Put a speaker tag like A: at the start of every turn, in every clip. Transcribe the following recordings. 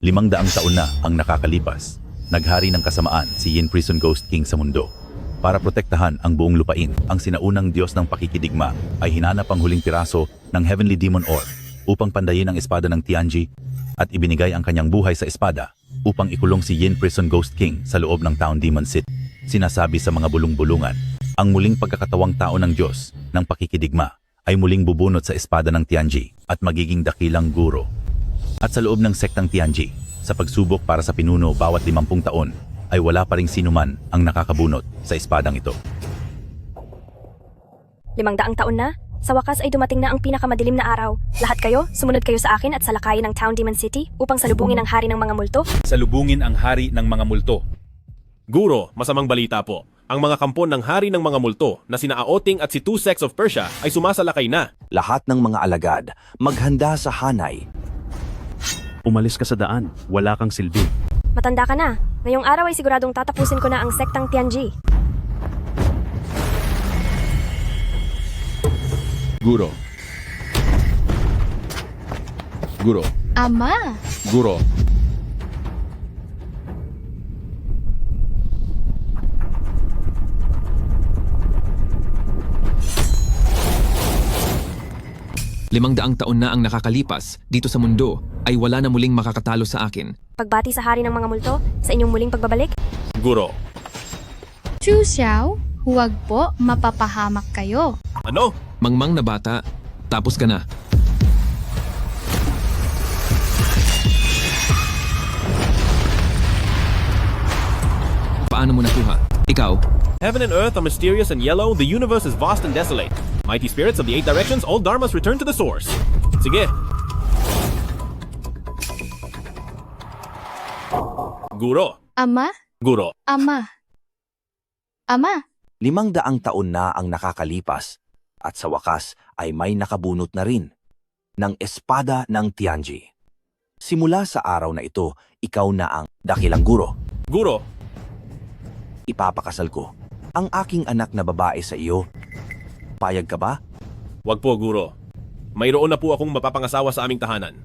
A: 500 taon na ang nakakalipas. Naghari ng kasamaan si Yin Prison Ghost King sa mundo. Para protektahan ang buong lupain, ang sinaunang Diyos ng pakikidigma ay hinanap ang huling piraso ng Heavenly Demon Orb upang pandayin ang espada ng Tianji at ibinigay ang kanyang buhay sa espada upang ikulong si Yin Prison Ghost King sa loob ng Town Demon City. Sinasabi sa mga bulong-bulungan, ang muling pagkakatawang tao ng Diyos ng pakikidigma ay muling bubunot sa espada ng Tianji at magiging dakilang guro. At sa loob ng sektang Tianji, sa pagsubok para sa pinuno bawat 50 taon, ay wala pa ring sinuman ang nakakabunot sa espadang ito.
B: 500 taon na? Sa wakas ay dumating na ang pinakamadilim na araw. Lahat kayo, sumunod kayo sa akin at salakayin ng Town Demon City upang salubungin ang hari ng mga multo.
C: Salubungin ang hari ng mga multo. Guro, masamang balita po. Ang mga kampon ng hari ng mga multo na sina Aoting at si Two Sects of Persia ay sumasalakay na.
D: Lahat ng mga alagad, maghanda sa hanay.
E: Umalis ka sa daan, wala kang silbi.
B: Matanda ka na. Ngayong araw ay siguradong tatapusin ko na ang sektang Tianji.
C: Guro. Guro.
F: Ama,
C: Guro.
G: Limang taon na ang nakakalipas dito sa mundo ay wala na muling makakatalo sa akin.
B: Pagbati sa hari ng mga multo, sa inyong muling pagbabalik,
C: Guro.
F: Chu Xiao, huwag po, mapapahamak kayo.
C: Ano?
G: Mangmang na bata, tapos ka na. Paano mo nakuha? Ikaw?
C: Heaven and earth are mysterious and yellow, the universe is vast and desolate. Mighty spirits of the 8 directions, all dharmas return to the source. Sige. Guro.
F: Ama,
C: Guro.
F: ama. Ama,
D: 500 taon na ang nakakalipas at sa wakas ay may nakabunot na rin ng espada ng Tianji. Simula sa araw na ito, ikaw na ang dakilang guro.
C: Guro.
D: Ipapakasal ko ang aking anak na babae sa iyo. Payag ka ba?
C: Wag po, Guro. Mayroon na po akong mapapangasawa sa aming tahanan.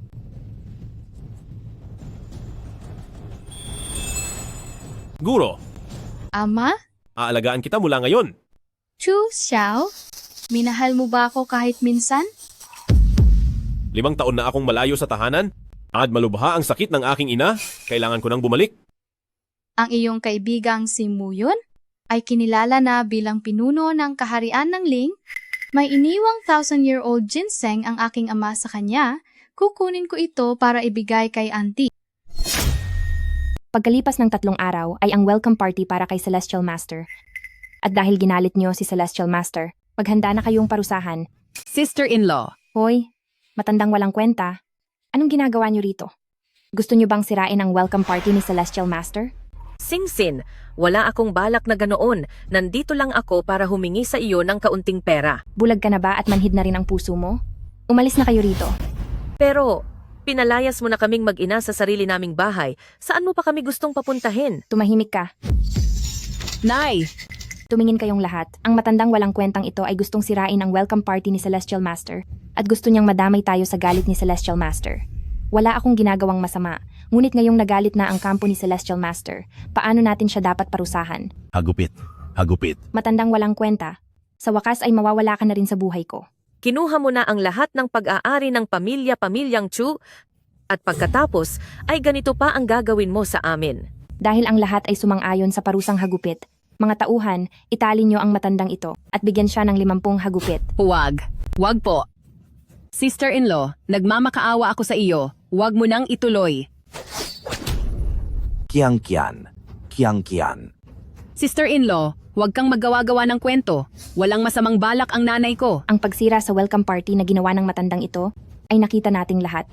C: Guro,
F: ama,
C: aalagaan kita mula ngayon.
F: Chu Xiao, minahal mo ba ako kahit minsan?
C: 5 taon na akong malayo sa tahanan at malubha ang sakit ng aking ina. Kailangan ko nang bumalik.
F: Ang iyong kaibigang si Muyon ay kinilala na bilang pinuno ng kaharian ng Ling. May iniwang 1,000-year-old ginseng ang aking ama sa kanya. Kukunin ko ito para ibigay kay auntie.
B: pagkalipas ng 3 araw ay ang welcome party para kay Celestial Master. At dahil ginalit niyo si Celestial Master, maghanda na kayong parusahan.
H: Sister-in-law.
B: Hoy, matandang walang kwenta. Anong ginagawa niyo rito? Gusto niyo bang sirain ang welcome party ni Celestial Master?
H: Singsin, wala akong balak na ganoon. Nandito lang ako para humingi sa iyo ng kaunting pera.
B: Bulag ka na ba at manhid na rin ang puso mo? Umalis na kayo rito.
H: Pero, pinalayas mo na kaming mag-ina sa sarili naming bahay. Saan mo pa kami gustong papuntahin?
B: Tumahimik ka.
H: Nay!
B: Tumingin kayong lahat. Ang matandang walang kwentang ito ay gustong sirain ang welcome party ni Celestial Master at gusto niyang madamay tayo sa galit ni Celestial Master. Wala akong ginagawang masama, ngunit ngayong nagalit na ang kampo ni Celestial Master, paano natin siya dapat parusahan?
A: Hagupit. Hagupit.
B: Matandang walang kwenta. Sa wakas ay mawawala ka na rin sa buhay ko.
H: Kinuha mo na ang lahat ng pag-aari ng pamilyang Chu at pagkatapos ay ganito pa ang gagawin mo sa amin.
B: Dahil ang lahat ay sumang-ayon sa parusang hagupit, mga tauhan, itali niyo ang matandang ito at bigyan siya ng 50 hagupit.
I: Huwag. Huwag po. Sister-in-law, nagmamakaawa ako sa iyo. Huwag mo nang ituloy.
D: Kiang-kian. Kiang-kian.
I: Sister-in-law, huwag kang maggawa-gawa ng kwento. Walang masamang balak ang nanay ko.
B: Ang pagsira sa welcome party na ginawa ng matandang ito ay nakita nating lahat.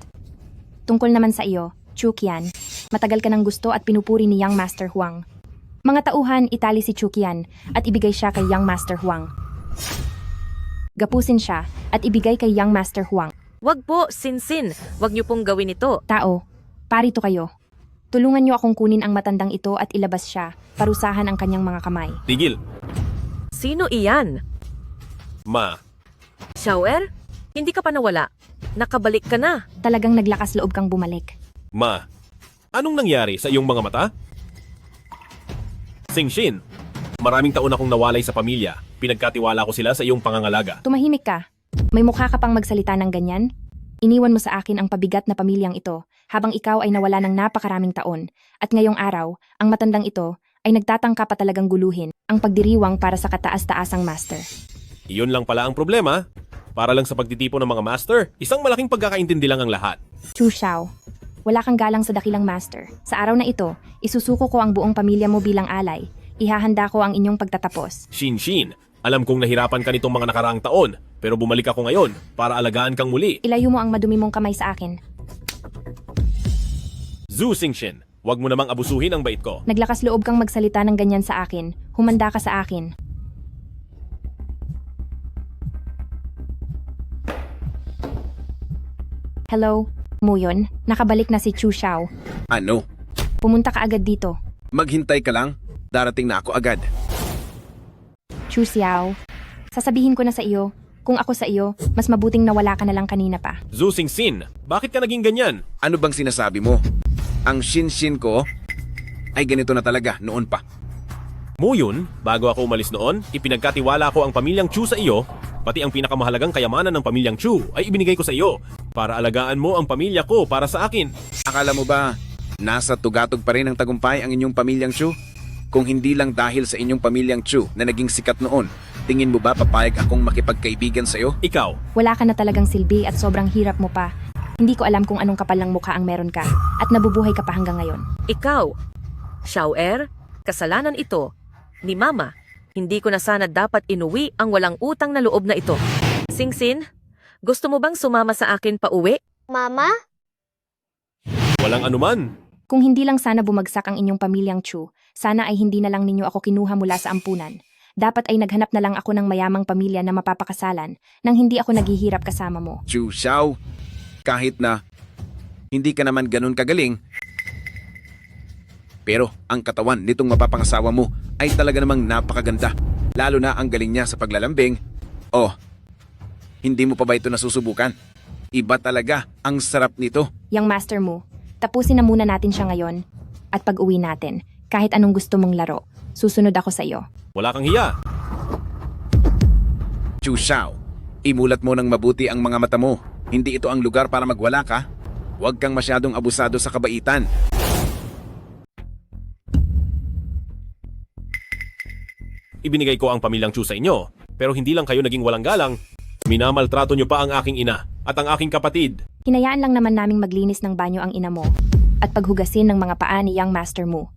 B: Tungkol naman sa iyo, Chu Qian, matagal ka ng gusto at pinupuri ni Young Master Huang. Mga tauhan, itali si Chu Qian at ibigay siya kay Young Master Huang. Gapusin siya at ibigay kay Young Master Huang.
H: Wag po, Sinsin. Wag niyo pong gawin ito.
B: Tao, parito kayo. Tulungan niyo akong kunin ang matandang ito at ilabas siya, parusahan ang kanyang mga kamay.
C: Tigil.
H: Sino iyan?
C: Ma.
H: Xiaoer? Hindi ka pa nawala. Nakabalik ka na.
B: Talagang naglakas loob kang bumalik.
C: Ma. Anong nangyari sa iyong mga mata? Singshin, maraming taon akong nawalay sa pamilya. Pinagkatiwala ko sila sa iyong pangangalaga.
B: Tumahimik ka. May mukha ka pang magsalita ng ganyan? Iniwan mo sa akin ang pabigat na pamilyang ito habang ikaw ay nawala ng napakaraming taon. At ngayong araw, ang matandang ito ay nagtatangka pa talagang guluhin ang pagdiriwang para sa kataas-taasang master.
C: Iyon lang pala ang problema. Para lang sa pagtitipon ng mga master, isang malaking pagkakaintindi lang ang lahat.
B: Chu Xiao, wala kang galang sa dakilang master. Sa araw na ito, isusuko ko ang buong pamilya mo bilang alay. Ihahanda ko ang inyong pagtatapos.
C: Shin, alam kong nahirapan ka nitong mga nakaraang taon, pero bumalik ako ngayon para alagaan kang muli.
B: Ilayo mo ang madumi mong kamay sa akin.
C: Zhu Singshin, huwag mo namang abusuhin ang bait ko.
B: Naglakas loob kang magsalita ng ganyan sa akin. Humanda ka sa akin. Hello, Muyon. Nakabalik na si Chu Xiao.
J: Ano?
B: Pumunta ka agad dito.
J: Maghintay ka lang? Darating na ako agad.
B: Chu Xiao, sasabihin ko na sa iyo, kung ako sa iyo, mas mabuting nawala ka na lang kanina pa.
C: Zhu Singsin, bakit ka naging ganyan?
J: Ano bang sinasabi mo? Ang Shinshin ko ay ganito na talaga noon pa.
C: Muyun, bago ako umalis noon, ipinagkatiwala ko ang pamilyang Chu sa iyo, pati ang pinakamahalagang kayamanan ng pamilyang Chu ay ibinigay ko sa iyo para alagaan mo ang pamilya ko para sa akin.
J: Akala mo ba nasa tugatog pa rin ang tagumpay ang inyong pamilyang Chu? Kung hindi lang dahil sa inyong pamilyang Chu na naging sikat noon, tingin mo ba papayag akong makipagkaibigan sa iyo?
C: Ikaw,
B: Wala ka na talagang silbi at sobrang hirap mo pa. Hindi ko alam kung anong kapal ng mukha ang meron ka at nabubuhay ka pa hanggang ngayon.
H: Ikaw, Xiaoer, kasalanan ito ni Mama. Hindi ko na sana dapat inuwi ang walang utang na loob na ito. Singsin, gusto mo bang sumama sa akin pa uwi?
K: Mama?
C: walang anuman.
B: Kung hindi lang sana bumagsak ang inyong pamilyang Chu, sana ay hindi na lang ninyo ako kinuha mula sa ampunan. Dapat ay naghanap na lang ako ng mayamang pamilya na mapapakasalan nang hindi ako naghihirap kasama mo.
J: Chu Xiao, kahit na hindi ka naman ganun kagaling, pero ang katawan nitong mapapangasawa mo ay talaga namang napakaganda. Lalo na ang galing niya sa paglalambing. Oh, hindi mo pa ba ito nasusubukan? Iba talaga ang sarap nito.
B: Yang master mo, tapusin na muna natin siya ngayon. At pag uwi natin, kahit anong gusto mong laro, susunod ako sa iyo.
C: Wala kang hiya.
J: Chu Xiao, imulat mo ng mabuti ang mga mata mo. Hindi ito ang lugar para magwala ka. Huwag kang masyadong abusado sa kabaitan.
C: Ibinigay ko ang pamilyang Chu sa inyo, pero hindi lang kayo naging walang galang. Minamaltrato niyo pa ang aking ina at ang aking kapatid.
B: Hinayaan lang naman naming maglinis ng banyo ang ina mo at paghugasin ng mga paa ni Young Master mo.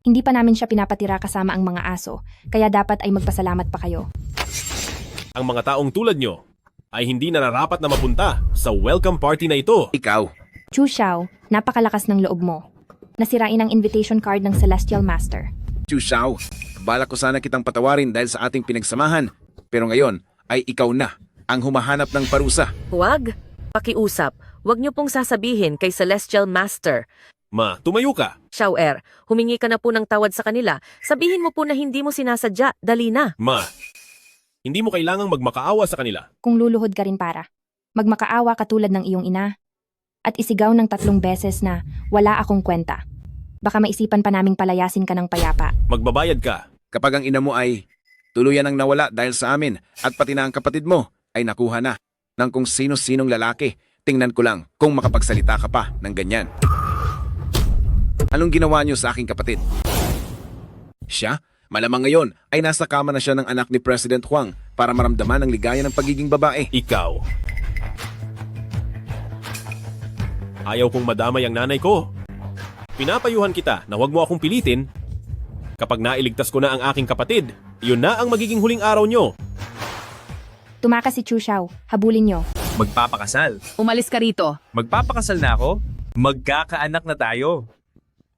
B: Hindi pa namin siya pinapatira kasama ang mga aso, kaya dapat ay magpasalamat pa kayo.
C: Ang mga taong tulad nyo ay hindi nararapat na mapunta sa welcome party na ito.
J: Ikaw,
B: Chu Xiao, napakalakas ng loob mo. Nasirain ang invitation card ng Celestial Master.
J: Chu Xiao, balak ko sana kitang patawarin dahil sa ating pinagsamahan. Pero ngayon ay ikaw na ang humahanap ng parusa.
H: Huwag. Pakiusap. Huwag niyo pong sasabihin kay Celestial Master.
C: Ma, tumayo ka.
H: Xiaoer, humingi ka na po ng tawad sa kanila. Sabihin mo po na hindi mo sinasadya. Dali na.
C: Ma, hindi mo kailangang magmakaawa sa kanila.
B: Kung luluhod ka rin para. Magmakaawa katulad ng iyong ina. At isigaw ng 3 beses na wala akong kwenta. Baka maisipan pa naming palayasin ka ng payapa.
C: Magbabayad ka.
J: Kapag ang ina mo ay tuluyan ang nawala dahil sa amin at pati na ang kapatid mo ay nakuha na ng kung sino-sinong lalaki, tingnan ko lang kung makapagsalita ka pa ng ganyan. Anong ginawa niyo sa aking kapatid? Siya? Malamang ngayon ay nasa kama na siya ng anak ni President Huang para maramdaman ang ligaya ng pagiging babae.
C: Ikaw. Ayaw kong madamay ang nanay ko. Pinapayuhan kita na huwag mo akong pilitin. Kapag nailigtas ko na ang aking kapatid, iyon na ang magiging huling araw nyo.
B: Tumakas si Chu Xiao. Habulin niyo.
L: Magpapakasal.
I: Umalis ka rito.
L: Magpapakasal na ako. Magkakaanak na tayo.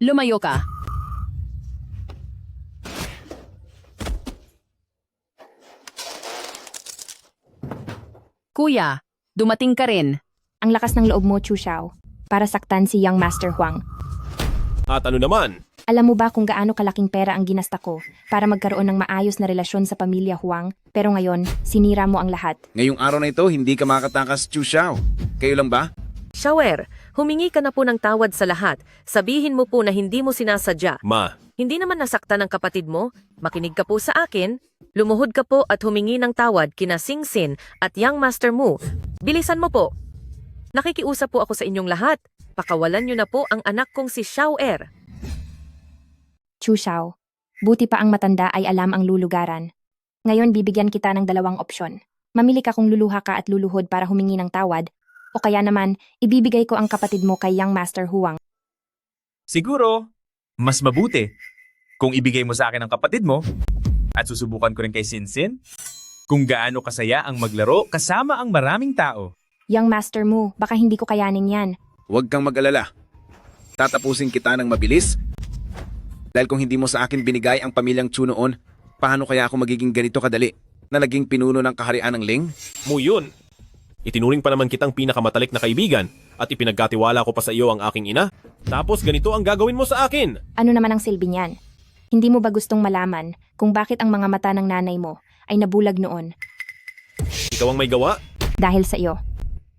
I: Lumayo ka. Kuya, dumating ka rin.
B: Ang lakas ng loob mo, Chu Xiao, para saktan si Young Master Huang.
C: At ano naman?
B: Alam mo ba kung gaano kalaking pera ang ginasta ko para magkaroon ng maayos na relasyon sa pamilya Huang? Pero ngayon, sinira mo ang lahat.
J: Ngayong araw na ito, hindi ka makatakas, Chu Xiao. Kayo lang ba?
H: Xiaoer, humingi ka na po ng tawad sa lahat. Sabihin mo po na hindi mo sinasadya.
C: Ma,
H: Hindi naman nasaktan ng kapatid mo. Makinig ka po sa akin. Lumuhod ka po at humingi ng tawad kina Sing-Sin at Young Master Mu. Bilisan mo po. Nakikiusap po ako sa inyong lahat. Pakawalan niyo na po ang anak kong si Xiao-Er.
B: Chu Xiao, buti pa ang matanda ay alam ang lulugaran. Ngayon bibigyan kita ng dalawang opsyon. Mamili ka kung luluha ka at luluhod para humingi ng tawad, o kaya naman, ibibigay ko ang kapatid mo kay Young Master Huang.
L: Siguro, mas mabuti kung ibigay mo sa akin ang kapatid mo at susubukan ko rin kay Sinsin kung gaano kasaya ang maglaro kasama ang maraming tao.
B: Young Master Mu, baka hindi ko kayanin yan.
J: Huwag kang mag-alala. Tatapusin kita ng mabilis. Dahil kung hindi mo sa akin binigay ang pamilyang Chu noon, paano kaya ako magiging ganito kadali na naging pinuno ng kaharian ng Ling?
C: Mu yun. Itinuring pa naman kitang pinakamatalik na kaibigan at ipinagkatiwala ko pa sa iyo ang aking ina. Tapos ganito ang gagawin mo sa akin.
B: Ano naman ang silbi niyan? Hindi mo ba gustong malaman kung bakit ang mga mata ng nanay mo ay nabulag noon?
C: Ikaw ang may gawa?
B: Dahil sa iyo.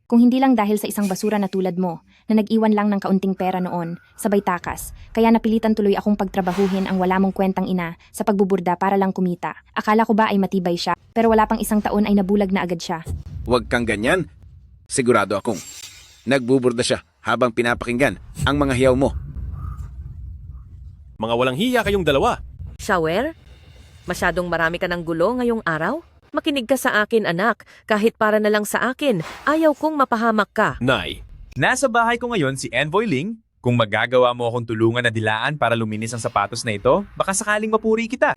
B: Kung hindi lang dahil sa isang basura na tulad mo, na nag-iwan lang ng kaunting pera noon, sabay takas, kaya napilitan tuloy akong pagtrabahuhin ang wala mong kwentang ina sa pagbuburda para lang kumita. Akala ko ba ay matibay siya, pero wala pang isang taon ay nabulag na agad siya.
J: Huwag kang ganyan. Sigurado akong nagbuburda siya habang pinapakinggan ang mga hiyaw mo.
C: Mga walang hiya kayong dalawa.
H: Xiao-Er, masyadong marami ka ng gulo ngayong araw? Makinig ka sa akin, anak. Kahit para na lang sa akin, ayaw kong mapahamak ka.
C: Nay,
L: Nasa bahay ko ngayon si Envoy Ling. Kung magagawa mo akong tulungan na dilaan para luminis ang sapatos na ito, baka sakaling mapuri kita.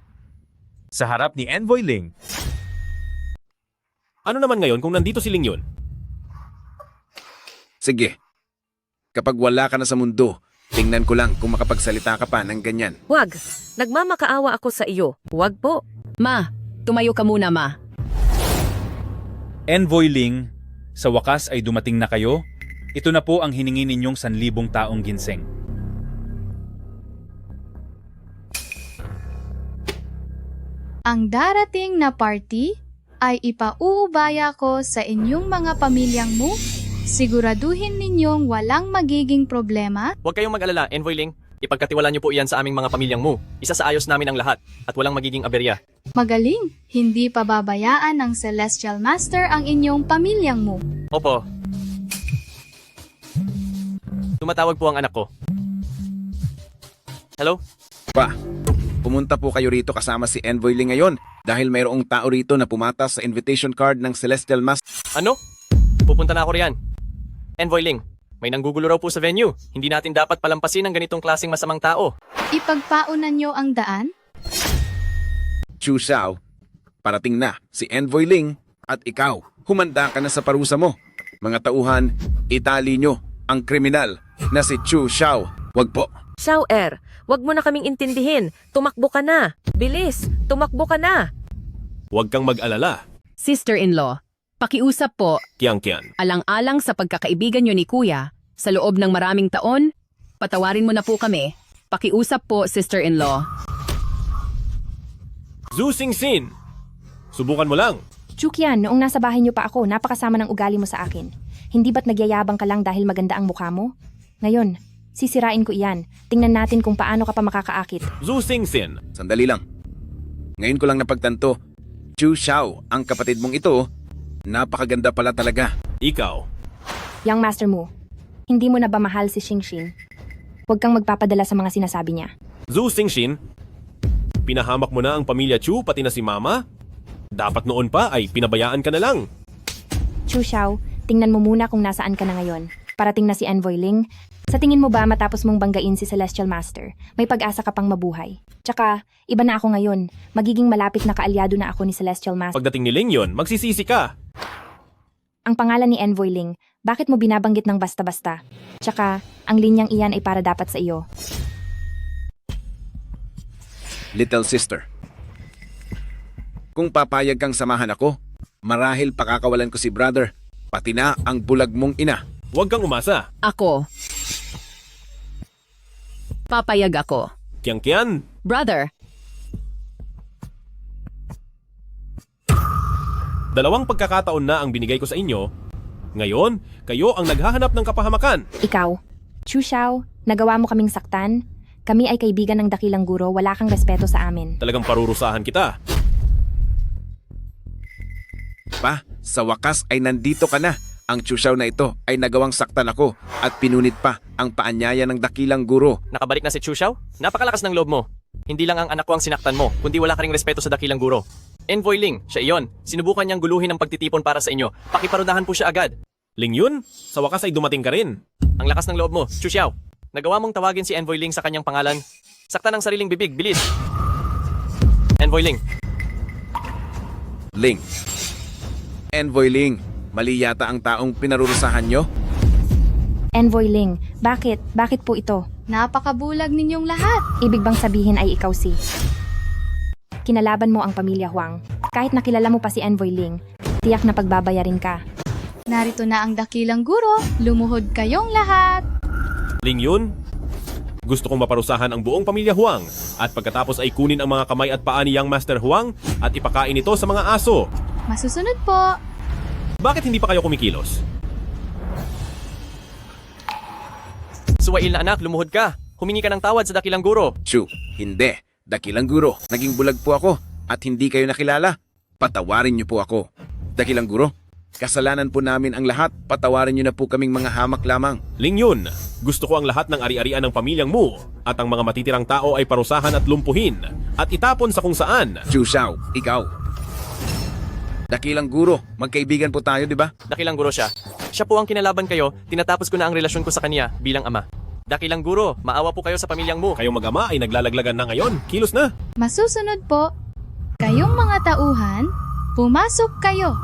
L: Sa harap ni Envoy Ling.
C: ano naman ngayon kung nandito si Ling yun?
J: Sige. Kapag wala ka na sa mundo, tingnan ko lang kung makapagsalita ka pa ng ganyan.
H: Huwag. Nagmamakaawa ako sa iyo. Huwag po.
I: Ma, tumayo ka muna, ma.
K: Envoy Ling, sa wakas ay dumating na kayo. Ito na po ang hiningi ninyong 1,000 taong ginseng.
F: Ang darating na party ay ipauubaya ko sa inyong mga pamilyang mo. Siguraduhin ninyong walang magiging problema.
M: Huwag kayong mag-alala, Envoy Ling. Ipagkatiwala niyo po iyan sa aming mga pamilyang mo. Isa sa ayos namin ang lahat at walang magiging aberya.
F: Magaling, hindi pababayaan ng Celestial Master ang inyong pamilyang mo.
M: Opo. Tumatawag po ang anak ko. Hello?
J: Pa, pumunta po kayo rito kasama si Envoy Ling ngayon dahil mayroong tao rito na pumatas sa invitation card ng Celestial Master.
M: Ano? Pupunta na ako riyan. Envoy Ling, may nanggugulo raw po sa venue. Hindi natin dapat palampasin ang ganitong klaseng masamang tao.
F: Ipagpaunan nyo ang daan?
J: Chu Xiao, parating na si Envoy Ling at ikaw. Humanda ka na sa parusa mo. Mga tauhan, itali nyo ang kriminal na si Chu Xiao. Wag po.
H: Xiao-Er, wag mo na kaming intindihin. Tumakbo ka na. Bilis, tumakbo ka na.
C: Huwag kang mag-alala.
I: Sister-in-law, pakiusap po,
C: Kiang-kian.
I: alang-alang sa pagkakaibigan nyo ni Kuya, sa loob ng maraming taon, patawarin mo na po kami. Pakiusap po, sister-in-law.
C: Zhu Sing-Sin, subukan mo lang.
B: Chukian, noong nasa bahay niyo pa ako, napakasama ng ugali mo sa akin. Hindi ba't nagyayabang ka lang dahil maganda ang mukha mo? Ngayon, sisirain ko iyan. Tingnan natin kung paano ka pa makakaakit.
C: Zhu Sing-Sin.
J: Sandali lang. Ngayon ko lang napagtanto, Chu Xiao, ang kapatid mong ito, napakaganda pala talaga.
C: Ikaw.
B: Young Master Mu, hindi mo na ba mahal si Xingxing? Huwag kang magpapadala sa mga sinasabi niya.
C: Zhu Sing-Sin, pinahamak mo na ang pamilya Chu pati na si Mama? Dapat noon pa ay pinabayaan ka na lang.
B: Chu Xiao, tingnan mo muna kung nasaan ka na ngayon. Parating na si Envoy Ling. Sa tingin mo ba matapos mong banggain si Celestial Master, may pag-asa ka pang mabuhay? Tsaka, iba na ako ngayon. Magiging malapit na kaalyado na ako ni Celestial Master.
C: Pagdating ni Ling yon, magsisisi ka.
B: Ang pangalan ni Envoy Ling, bakit mo binabanggit ng basta-basta? Tsaka, ang linyang iyan ay para dapat sa iyo.
J: Little sister. Kung papayag kang samahan ako, marahil pakakawalan ko si brother, pati na ang bulag mong ina.
C: Huwag kang umasa.
I: Ako. Papayag ako.
C: Kiang-kian.
I: Brother,
C: Dalawang pagkakataon na ang binigay ko sa inyo Ngayon, kayo ang naghahanap ng kapahamakan.
B: Ikaw, Chu Xiao, nagawa mo kaming saktan. Kami ay kaibigan ng dakilang guro, wala kang respeto sa amin.
C: Talagang parurusahan kita.
J: Pa, sa wakas ay nandito ka na. Ang Chuxiao na ito ay nagawang saktan ako at pinunit pa ang paanyaya ng dakilang guro.
M: Nakabalik na si Chu Xiao? Napakalakas ng loob mo. Hindi lang ang anak ko ang sinaktan mo, kundi wala ka ring respeto sa dakilang guro. Envoy Ling, siya iyon. Sinubukan niyang guluhin ang pagtitipon para sa inyo. Pakiparudahan po siya agad.
C: Ling Yun, sa wakas ay dumating ka rin.
M: Ang lakas ng loob mo, Chu Xiao. Nagawa mong tawagin si Envoy Ling sa kanyang pangalan. Saktan ang sariling bibig, bilis. Envoy Ling.
J: Ling. Envoy Ling, mali yata ang taong pinarurusahan nyo?
B: Envoy Ling, bakit? Bakit po ito?
F: Napakabulag ninyong lahat.
B: Ibig bang sabihin ay ikaw si... Kinalaban mo ang pamilya Huang. Kahit nakilala mo pa si Envoy Ling, tiyak na pagbabayarin ka.
F: Narito na ang dakilang guro. Lumuhod kayong lahat.
C: Ling Yun, gusto kong maparusahan ang buong pamilya Huang at pagkatapos ay kunin ang mga kamay at paa ni Young Master Huang at ipakain ito sa mga aso.
F: Masusunod po.
C: Bakit hindi pa kayo kumikilos?
M: Suwail na anak, lumuhod ka. Humingi ka ng tawad sa dakilang guro.
J: Chu, hindi. Dakilang guro, naging bulag po ako at hindi kayo nakilala. Patawarin niyo po ako. Dakilang guro, kasalanan po namin ang lahat. Patawarin niyo na po kaming mga hamak lamang.
C: Ling Yun, gusto ko ang lahat ng ari-arian ng pamilyang mo at ang mga matitirang tao ay parusahan at lumpuhin at itapon sa kung saan.
J: Chu Xiao, ikaw. Dakilang guro, magkaibigan po tayo, di ba?
M: Dakilang guro siya. Siya po ang kinalaban kayo, tinatapos ko na ang relasyon ko sa kanya bilang ama. Dakilang guro, maawa po kayo sa pamilyang mo.
C: Kayong mag-ama ay naglalaglagan na ngayon. Kilos na!
F: Masusunod po. Kayong mga tauhan, pumasok kayo.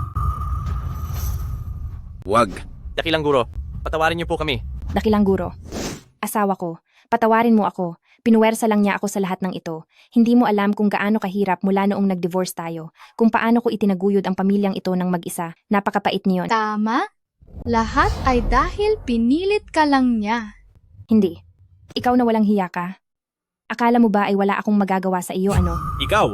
J: Wag.
M: Dakilang guro, patawarin niyo po kami.
B: Dakilang guro, asawa ko, patawarin mo ako. Pinuwersa lang niya ako sa lahat ng ito. Hindi mo alam kung gaano kahirap mula noong nag-divorce tayo. Kung paano ko itinaguyod ang pamilyang ito ng mag-isa. Napakapait niyon.
F: Tama? Lahat ay dahil pinilit ka lang niya.
B: Hindi. Ikaw na walang hiya ka. Akala mo ba ay wala akong magagawa sa iyo ano?
C: Ikaw!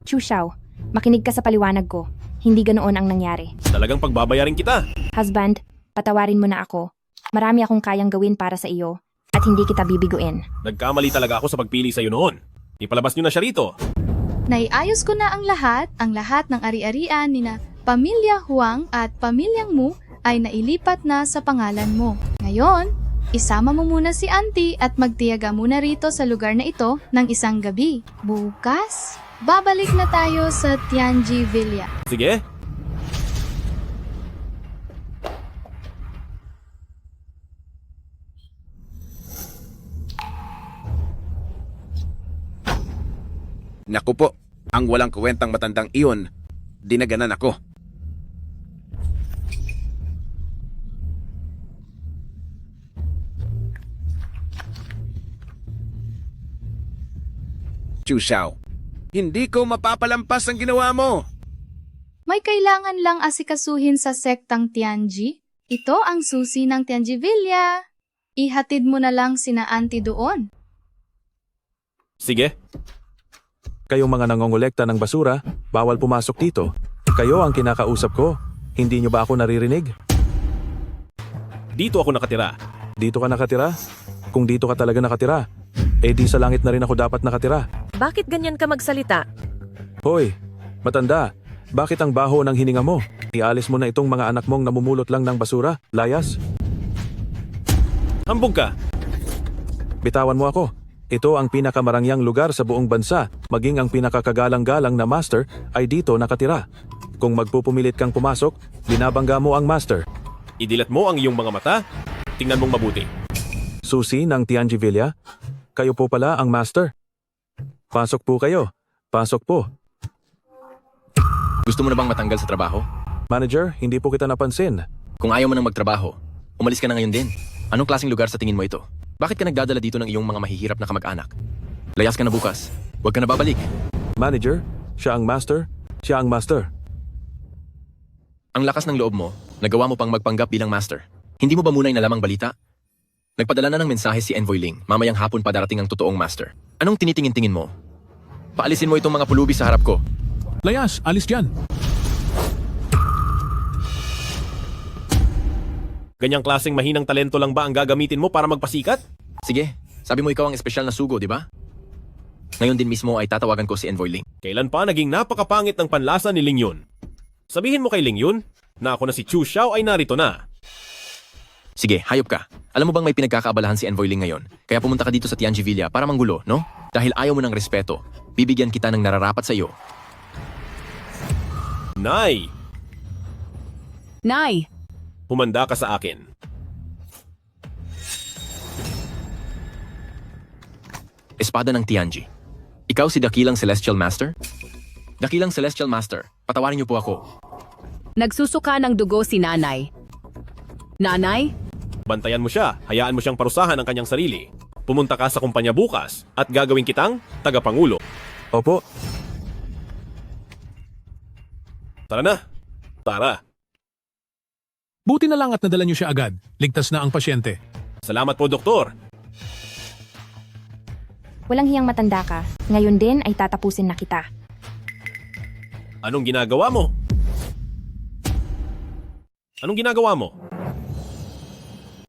B: Chu Xiao, makinig ka sa paliwanag ko. Hindi ganoon ang nangyari.
C: Talagang pagbabayarin kita.
B: Husband, patawarin mo na ako. Marami akong kayang gawin para sa iyo. At hindi kita bibiguin.
C: Nagkamali talaga ako sa pagpili sa iyo noon. Ipalabas niyo na siya rito.
F: Naiayos ko na ang lahat ng ari-arian ni na Pamilya Huang at Pamilyang Mu ay nailipat na sa pangalan mo. Ngayon, isama mo muna si Auntie at magtiyaga muna rito sa lugar na ito ng isang gabi. Bukas, babalik na tayo sa Tianji Villa.
C: Sige.
J: Naku po, ang walang kwentang matandang iyon, dinaganan ako. Chu Xiao, hindi ko mapapalampas ang ginawa mo.
F: May kailangan lang asikasuhin sa sektang Tianji. Ito ang susi ng Tianji Villa. Ihatid mo na lang sina Auntie doon.
C: Sige.
N: Kayong mga nangongolekta ng basura, bawal pumasok dito. Kayo ang kinakausap ko. Hindi nyo ba ako naririnig?
C: Dito ako nakatira.
N: Dito ka nakatira? Kung dito ka talaga nakatira, eh di sa langit na rin ako dapat nakatira.
H: Bakit ganyan ka magsalita?
N: Hoy, matanda, bakit ang baho ng hininga mo? Ialis mo na itong mga anak mong namumulot lang ng basura, layas.
C: Hambog ka.
N: Bitawan mo ako. Ito ang pinakamarangyang lugar sa buong bansa, maging ang pinakakagalang-galang na master ay dito nakatira. Kung magpupumilit kang pumasok, binabangga mo ang master.
C: Idilat mo ang iyong mga mata. Tingnan mong mabuti.
N: Susi ng Tianji Villa, kayo po pala ang master. Pasok po kayo. Pasok po.
G: Gusto mo na bang matanggal sa trabaho?
N: Manager, hindi po kita napansin.
G: Kung ayaw mo nang magtrabaho, umalis ka na ngayon din. Anong klaseng lugar sa tingin mo ito? Bakit ka nagdadala dito ng iyong mga mahihirap na kamag-anak? Layas ka na bukas. Huwag ka na babalik.
N: Manager, siya ang master. Siya ang master.
G: Ang lakas ng loob mo, nagawa mo pang magpanggap bilang master. Hindi mo ba muna inalamang balita? Nagpadala na ng mensahe si Envoy Ling. Mamayang hapon pa darating ang totoong master. Anong tinitingin-tingin mo? Paalisin mo itong mga pulubi sa harap ko.
K: Layas, alis dyan.
C: Ganyang klaseng mahinang talento lang ba ang gagamitin mo para magpasikat?
G: Sige, sabi mo ikaw ang espesyal na sugo, di ba? Ngayon din mismo ay tatawagan ko si Envoy Ling.
C: Kailan pa naging napakapangit ng panlasa ni Ling Yun? Sabihin mo kay Ling Yun na ako na si Chu Xiao ay narito na.
G: Sige, hayop ka. Alam mo bang may pinagkakaabalahan si Envoy Ling ngayon? Kaya pumunta ka dito sa Tianji Villa para manggulo, no? Dahil ayaw mo ng respeto, bibigyan kita ng nararapat sa iyo.
C: Nay,
I: Nay,
C: humanda ka sa akin.
G: Espada ng Tianji. Ikaw si Dakilang Celestial Master? Dakilang Celestial Master, patawarin niyo po ako.
I: nagsusuka ng dugo si nanay. Nanay,
C: Bantayan mo siya, hayaan mo siyang parusahan ang kanyang sarili. Pumunta ka sa kumpanya bukas at gagawin kitang tagapangulo.
N: Opo,
C: Tara na. Tara.
O: Buti na lang at nadala niyo siya agad. Ligtas na ang pasyente.
C: Salamat po, Doktor.
B: Walang hiyang matanda ka. Ngayon din ay tatapusin na kita.
C: Anong ginagawa mo? Anong ginagawa mo?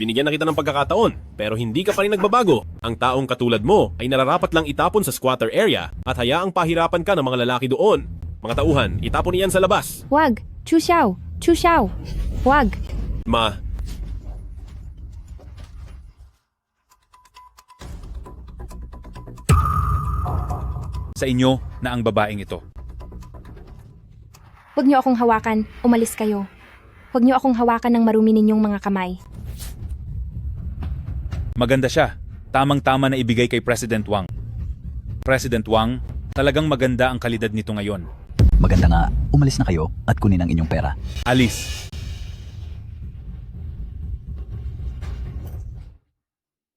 C: Binigyan na kita ng pagkakataon, pero hindi ka pa rin nagbabago. Ang taong katulad mo ay nararapat lang itapon sa squatter area at hayaang pahirapan ka ng mga lalaki doon. Mga tauhan, itapon iyan sa labas.
B: Wag! Chu Xiao! Chu Xiao! Wag!
C: Ma,
K: Sa inyo na ang babaeng ito.
B: Huwag niyo akong hawakan. Umalis kayo. Huwag niyo akong hawakan ng marumi ninyong mga kamay.
K: Maganda siya. Tamang-tama na ibigay kay President Wang. President Wang, talagang maganda ang kalidad nito ngayon.
A: Maganda nga, umalis na kayo at kunin ang inyong pera.
K: Alice,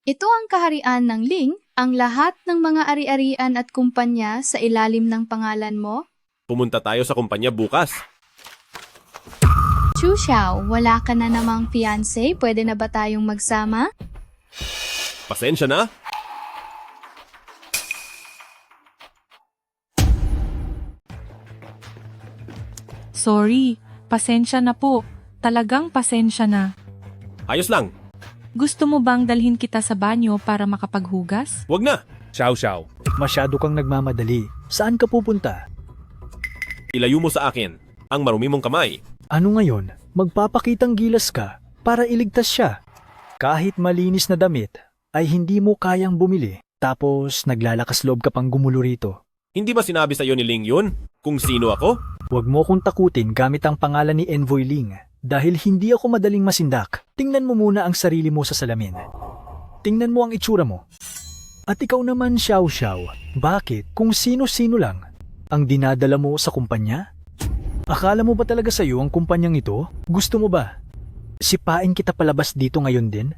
F: Ito ang kaharian ng Ling, ang lahat ng mga ari-arian at kumpanya sa ilalim ng pangalan mo.
C: pumunta tayo sa kumpanya bukas.
F: Chu Xiao, wala ka na namang fiancé, pwede na ba tayong magsama?
C: Pasensya na.
P: Sorry, pasensya na po. Talagang pasensya na.
C: Ayos lang.
P: Gusto mo bang dalhin kita sa banyo para makapaghugas?
C: Wag na.
K: Xiao Xiao.
Q: Masyado kang nagmamadali. Saan ka pupunta?
C: Ilayo mo sa akin ang marumi mong kamay.
Q: Ano ngayon? Magpapakitang gilas ka para iligtas siya. Kahit malinis na damit, ay hindi mo kayang bumili. Tapos naglalakas loob ka pang gumulo rito.
C: Hindi ba sinabi sa iyo ni Ling Yun kung sino ako?
Q: Huwag mo kong takutin gamit ang pangalan ni Envoy Ling. Dahil hindi ako madaling masindak. Tingnan mo muna ang sarili mo sa salamin. Tingnan mo ang itsura mo. At ikaw naman, Xiao Xiao, bakit kung sino-sino lang ang dinadala mo sa kumpanya? Akala mo ba talaga sa'yo ang kumpanyang ito? Gusto mo ba? Sipain kita palabas dito ngayon din?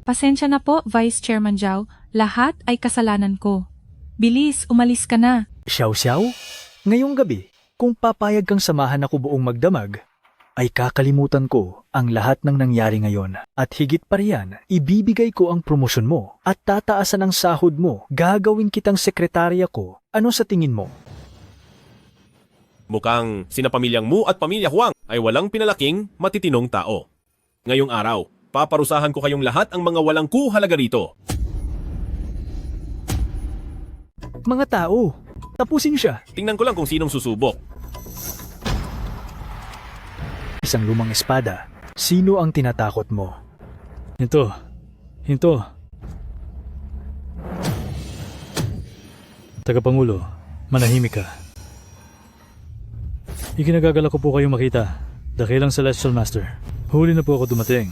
P: Pasensya na po, Vice Chairman Zhao. Lahat ay kasalanan ko. Bilis, umalis ka na.
Q: Xiao Xiao, ngayong gabi, kung papayag kang samahan ako buong magdamag, ay kakalimutan ko ang lahat ng nangyari ngayon. At higit pa riyan, ibibigay ko ang promosyon mo at tataasan ang sahod mo. Gagawin kitang sekretarya ko. Ano sa tingin mo?
C: Mukhang sina pamilyang Mu at pamilya Huang ay walang pinalaking matitinong tao. Ngayong araw, paparusahan ko kayong lahat ang mga walang kuhalaga rito.
Q: Mga tao, tapusin siya.
C: Tingnan ko lang kung sinong susubok.
Q: Isang lumang espada. Sino ang tinatakot mo? Ito. Tagapangulo, manahimik ka. Ikinagagala ko po kayong makita. Dakilang Celestial Master. Huli na po ako dumating.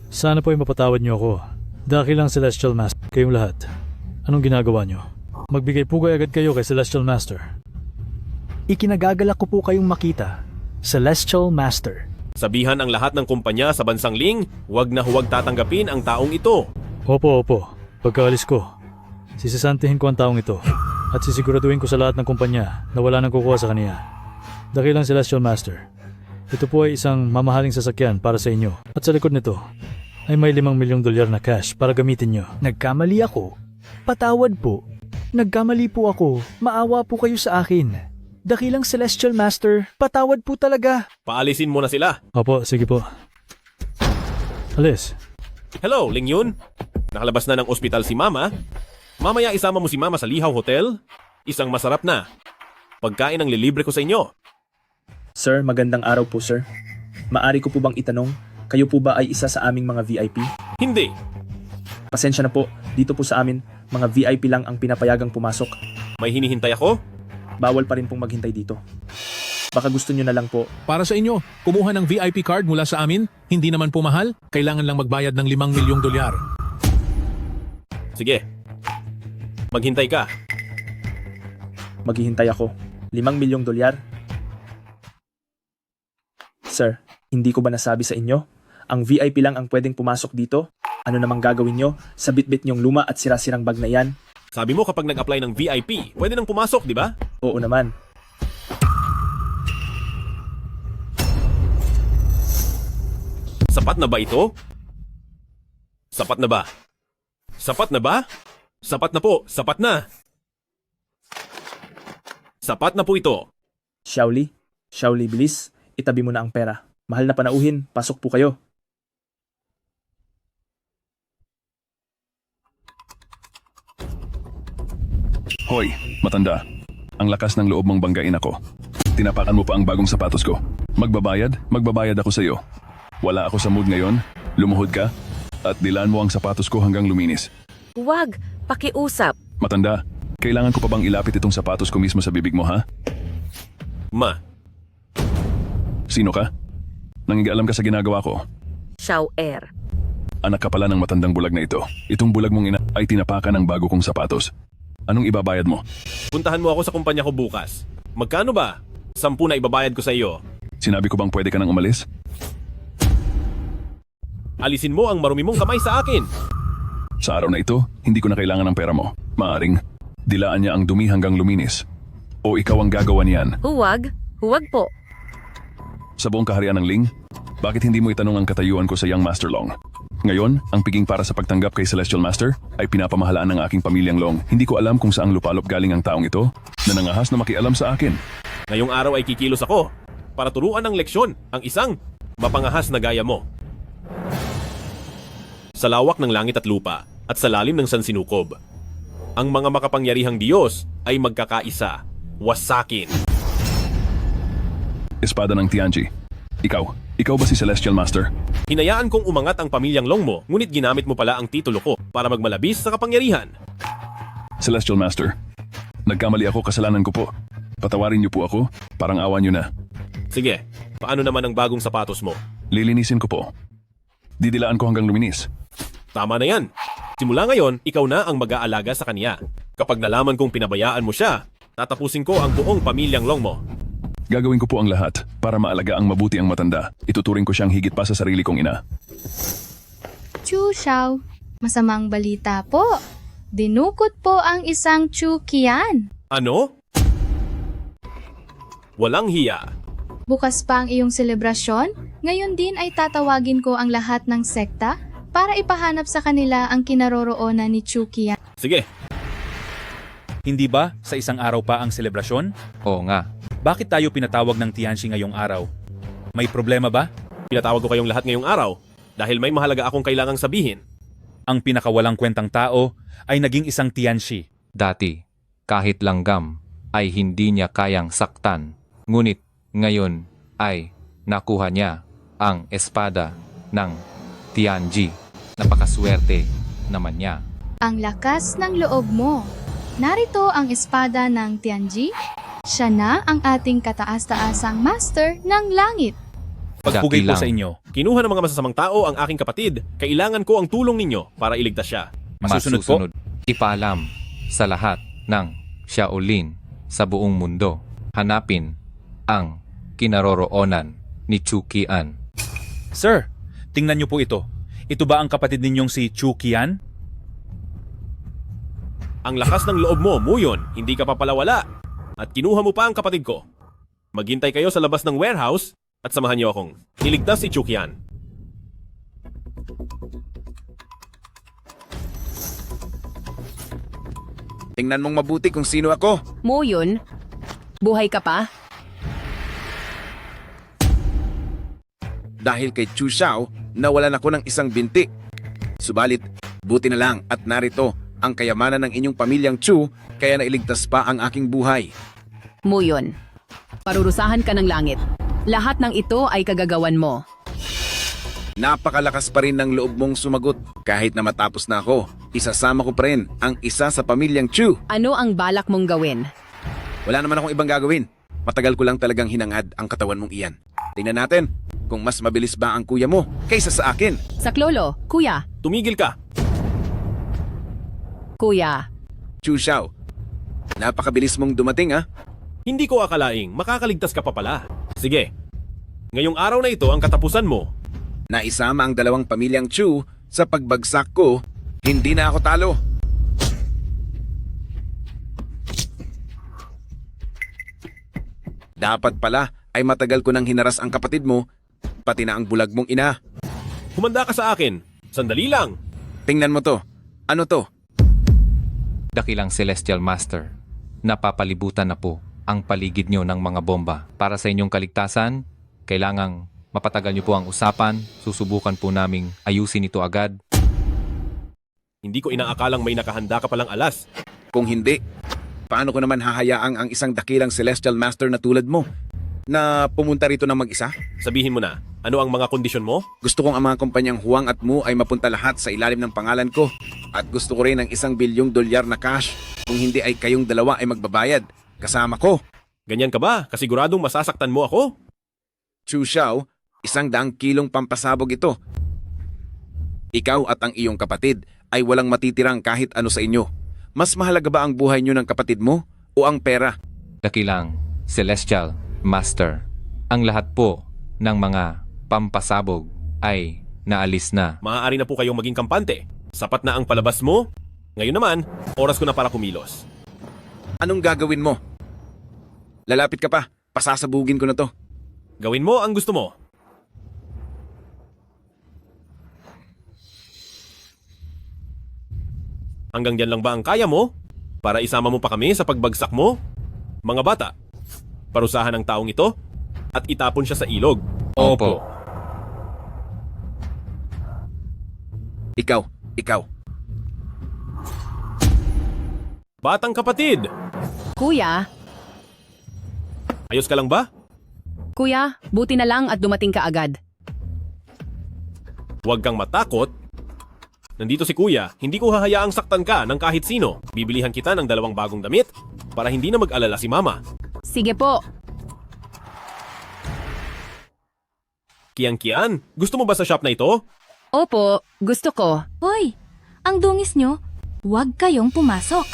Q: Sana po ay mapatawad niyo ako. Dakilang Celestial Master. Kayong lahat. Anong ginagawa niyo? Magbigay pugay agad kayo kay Celestial Master. Ikinagagala ko po kayong makita. Celestial Master.
C: Sabihan ang lahat ng kumpanya sa bansang Ling, huwag na huwag tatanggapin ang taong ito.
Q: Opo. Pagkaalis ko, sisisantihin ko ang taong ito at sisiguraduhin ko sa lahat ng kumpanya na wala nang kukuha sa kaniya. Dakilang Celestial Master. Ito po ay isang mamahaling sasakyan para sa inyo at sa likod nito ay may $5 milyong na cash para gamitin nyo. Nagkamali ako. Patawad po. Nagkamali po ako. Maawa po kayo sa akin. Dakilang Celestial Master, patawad po talaga.
C: Paalisin mo na sila.
Q: Opo, sige po. Alis.
C: Hello, Ling Yun. Nakalabas na ng ospital si Mama. Mamaya isama mo si Mama sa Lihaw Hotel. Isang masarap na pagkain ang lilibre ko sa inyo.
R: Sir, magandang araw po, sir. Maari ko po bang itanong, kayo po ba ay isa sa aming mga VIP?
C: Hindi.
R: Pasensya na po, dito po sa amin, mga VIP lang ang pinapayagang pumasok.
C: May hinihintay ako?
R: Bawal pa rin pong maghintay dito. Baka gusto nyo na lang po.
O: Para sa inyo, kumuha ng VIP card mula sa amin, hindi naman po mahal, kailangan lang magbayad ng $5 milyong.
C: Sige. Maghintay ka.
R: Maghihintay ako. $5 milyong. Sir, hindi ko ba nasabi sa inyo? Ang VIP lang ang pwedeng pumasok dito? Ano namang gagawin nyo sa bitbit nyong luma at sira-sirang bag na yan?
C: Sabi mo kapag nag-apply ng VIP, pwede nang pumasok, di ba?
R: Oo naman.
C: Sapat na ba ito? Sapat na ba? Sapat na ba? Sapat na po, sapat na. Sapat na po ito.
R: Shaoli, bilis. Itabi mo na ang pera. Mahal na panauhin, pasok po kayo.
S: Hoy, matanda. Ang lakas ng loob mong banggain ako. Tinapakan mo pa ang bagong sapatos ko. Magbabayad ako sa iyo. Wala ako sa mood ngayon, lumuhod ka, at dilaan mo ang sapatos ko hanggang luminis.
H: Huwag, pakiusap.
S: Matanda, kailangan ko pa bang ilapit itong sapatos ko mismo sa bibig mo, ha?
C: Ma.
S: Sino ka? Nangingialam ka sa ginagawa ko.
H: Xiao-er.
S: Anak ka pala ng matandang bulag na ito. Itong bulag mong ina ay tinapakan ng bago kong sapatos. Anong ibabayad mo?
C: Puntahan mo ako sa kumpanya ko bukas. Magkano ba? 10 na ibabayad ko sa iyo.
S: Sinabi ko bang pwede ka nang umalis?
C: Alisin mo ang marumi mong kamay sa akin.
S: Sa araw na ito, hindi ko na kailangan ng pera mo. Maaring, dilaan niya ang dumi hanggang luminis. O ikaw ang gagawa niyan.
H: Huwag po.
S: Sa buong kaharian ng Ling, bakit hindi mo itanong ang katayuan ko sa Young Master Long? Ngayon, ang piging para sa pagtanggap kay Celestial Master ay pinapamahalaan ng aking pamilyang Long. Hindi ko alam kung saang lupalop galing ang taong ito na nangahas na makialam sa akin.
C: Ngayong araw ay kikilos ako para turuan ng leksyon ang isang mapangahas na gaya mo. Sa lawak ng langit at lupa at sa lalim ng sansinukob, ang mga makapangyarihang Diyos ay magkakaisa. Wasakin.
S: Espada ng Tianji. Ikaw ba si Celestial Master?
C: Hinayaan kong umangat ang pamilyang Long mo, ngunit ginamit mo pala ang titulo ko para magmalabis sa kapangyarihan.
S: Celestial Master, nagkamali ako, kasalanan ko po. Patawarin niyo po ako, parang awa niyo na.
C: Sige, paano naman ang bagong sapatos mo?
S: Lilinisin ko po. Didilaan ko hanggang luminis.
C: Tama na yan. Simula ngayon, ikaw na ang mag-aalaga sa kanya. Kapag nalaman kong pinabayaan mo siya, tatapusin ko ang buong pamilyang Long mo.
S: Gagawin ko po ang lahat para maalaga ang mabuti ang matanda. Ituturing ko siyang higit pa sa sarili kong ina.
F: Chu Xiao, masamang balita po. Dinukot po ang isang Chu Qian.
C: Ano? Walang hiya.
F: Bukas pa ang iyong selebrasyon, ngayon din ay tatawagin ko ang lahat ng sekta para ipahanap sa kanila ang kinaroroonan ni Chu Qian.
C: Sige.
K: Hindi ba sa isang araw pa ang selebrasyon?
T: Oo nga.
K: Bakit tayo pinatawag ng Tianxi ngayong araw? May problema ba?
C: Pinatawag ko kayong lahat ngayong araw dahil may mahalaga akong kailangang sabihin.
K: Ang pinakawalang kwentang tao ay naging isang Tianxi.
T: Dati, kahit langgam, ay hindi niya kayang saktan. Ngunit, ngayon, ay nakuha niya ang espada ng Tianji. Napakaswerte naman niya.
F: Ang lakas ng loob mo. Narito ang espada ng Tianji. Siya na ang ating kataas-taasang master ng langit.
C: Pagpugay ko sa inyo, kinuha ng mga masasamang tao ang aking kapatid. Kailangan ko ang tulong ninyo para iligtas siya.
K: Masusunod po.
T: Ipaalam sa lahat ng Shaolin sa buong mundo. Hanapin ang kinaroroonan ni Chu Qian.
K: Sir, tingnan niyo po ito. Ito ba ang kapatid ninyong si Chu Qian?
C: Ang lakas ng loob mo, Muyon, hindi ka papalawala. At kinuha mo pa ang kapatid ko. Maghintay kayo sa labas ng warehouse at samahan niyo akong iligtas si Chu Qian.
J: Tingnan mong mabuti kung sino ako.
I: Muyon, buhay ka pa?
J: Dahil kay Chu Xiao, nawalan ako ng isang binti. Subalit, buti na lang at narito ang kayamanan ng inyong pamilyang Chu kaya nailigtas pa ang aking buhay.
I: Muyon. Parurusahan ka ng langit. Lahat ng ito ay kagagawan mo.
J: Napakalakas pa rin ng loob mong sumagot. Kahit na matapos na ako, isasama ko pa rin ang isa sa pamilyang Chu.
I: Ano ang balak mong gawin?
J: Wala naman akong ibang gagawin. Matagal ko lang talagang hinangad ang katawan mong iyan. Tingnan natin kung mas mabilis ba ang kuya mo kaysa sa akin.
I: Saklolo, kuya.
C: Tumigil ka.
I: Kuya.
J: Chu Xiao, napakabilis mong dumating ha.
C: Hindi ko akalaing makakaligtas ka pa pala. Sige, ngayong araw na ito ang katapusan mo.
J: Naisama ang dalawang pamilyang Chu sa pagbagsak ko, hindi na ako talo. Dapat pala ay matagal ko nang hinaras ang kapatid mo, pati na ang bulag mong ina.
C: Humanda ka sa akin. Sandali lang.
J: Tingnan mo to. Ano to?
T: Dakilang Celestial Master, napapalibutan na po ang paligid nyo ng mga bomba. Para sa inyong kaligtasan, kailangang mapatagal nyo po ang usapan, susubukan po naming ayusin ito agad.
C: Hindi ko inaakalang may nakahanda ka palang alas.
J: Kung hindi, paano ko naman hahayaang ang isang dakilang Celestial Master na tulad mo na pumunta rito ng mag-isa?
C: Sabihin mo na, ano ang mga kondisyon mo?
J: Gusto kong ang mga kumpanyang Huang at Mu ay mapunta lahat sa ilalim ng pangalan ko. At gusto ko rin ng $1 bilyong na cash. Kung hindi ay kayong dalawa ay magbabayad. Kasama ko.
C: Ganyan ka ba? Kasiguradong masasaktan mo ako?
J: Chu Xiao, 100 kilong pampasabog ito. Ikaw at ang iyong kapatid ay walang matitirang kahit ano sa inyo. Mas mahalaga ba ang buhay niyo ng kapatid mo o ang pera?
T: Dakilang Celestial Master, ang lahat po ng mga pampasabog ay naalis na.
C: Maaari na po kayong maging kampante. Sapat na ang palabas mo. Ngayon naman, oras ko na para kumilos.
J: Anong gagawin mo? Lalapit ka pa. Pasasabugin ko na to.
C: Gawin mo ang gusto mo. Hanggang dyan lang ba ang kaya mo? Para isama mo pa kami sa pagbagsak mo? Mga bata, parusahan ang taong ito at itapon siya sa ilog.
T: Opo.
J: Ikaw.
C: Batang kapatid!
I: Kuya.
C: Ayos ka lang ba?
I: Kuya, buti na lang at dumating ka agad.
C: Huwag kang matakot. Nandito si Kuya, hindi ko hahayaang saktan ka ng kahit sino. Bibilihan kita ng 2 bagong damit para hindi na mag-alala si Mama.
I: Sige po.
C: Kian, gusto mo ba sa shop na ito?
I: Opo, gusto ko.
F: Hoy, ang dungis nyo, huwag kayong pumasok.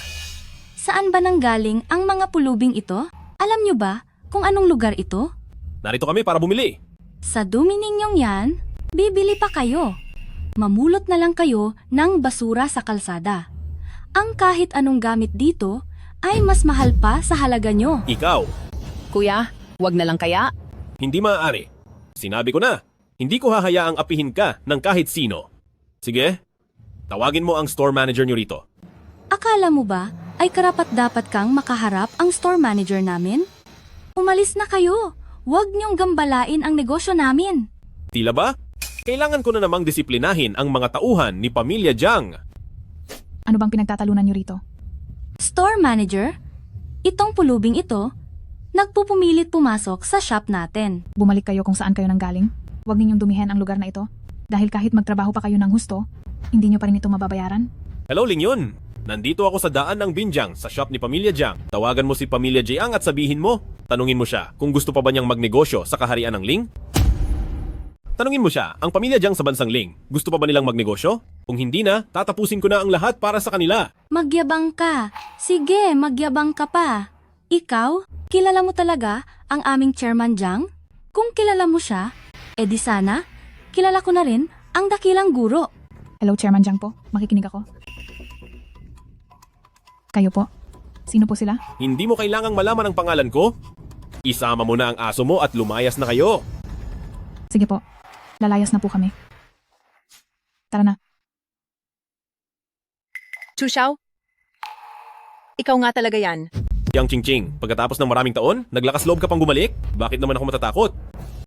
F: Saan ba nanggaling ang mga pulubing ito? Alam nyo ba kung anong lugar ito?
C: Narito kami para bumili.
F: Sa dumi ninyong yan, bibili pa kayo. Mamulot na lang kayo ng basura sa kalsada. Ang kahit anong gamit dito ay mas mahal pa sa halaga nyo.
C: Ikaw.
I: Kuya, wag na lang kaya?
C: Hindi maaari. Sinabi ko na, hindi ko hahayaang apihin ka ng kahit sino. Sige, tawagin mo ang store manager nyo rito.
F: Akala mo ba ay karapat-dapat kang makaharap ang store manager namin? Umalis na kayo. Huwag niyong gambalain ang negosyo namin.
C: Tila ba? Kailangan ko na namang disiplinahin ang mga tauhan ni Pamilya Jiang.
P: Ano bang pinagtatalunan niyo rito?
F: Store manager, itong pulubing ito, nagpupumilit pumasok sa shop natin.
P: Bumalik kayo kung saan kayo nanggaling. Huwag ninyong dumihin ang lugar na ito. Dahil kahit magtrabaho pa kayo ng husto, hindi niyo pa rin ito mababayaran.
C: Hello, Lingyun. Nandito ako sa daan ng Binjang sa shop ni Pamilya Jiang. Tawagan mo si Pamilya Jiang at sabihin mo, tanungin mo siya kung gusto pa ba niyang magnegosyo sa kaharian ng Ling. Tanungin mo siya, ang Pamilya Jiang sa bansang Ling, gusto pa ba nilang magnegosyo? Kung hindi na, tatapusin ko na ang lahat para sa kanila.
F: Magyabang ka. Sige, magyabang ka pa. Ikaw, kilala mo talaga ang aming Chairman Jiang? Kung kilala mo siya, edi sana, kilala ko na rin ang dakilang guro.
P: Hello, Chairman Jiang po. Makikinig ako. Kayo po. Sino po sila?
C: Hindi mo kailangang malaman ang pangalan ko. Isama mo na ang aso mo at lumayas na kayo.
P: Sige po. Lalayas na po kami. Tara na.
I: Chu Xiao? Ikaw nga talaga yan.
C: Yang Ching Ching, pagkatapos ng maraming taon, naglakas loob ka pang bumalik? Bakit naman ako matatakot?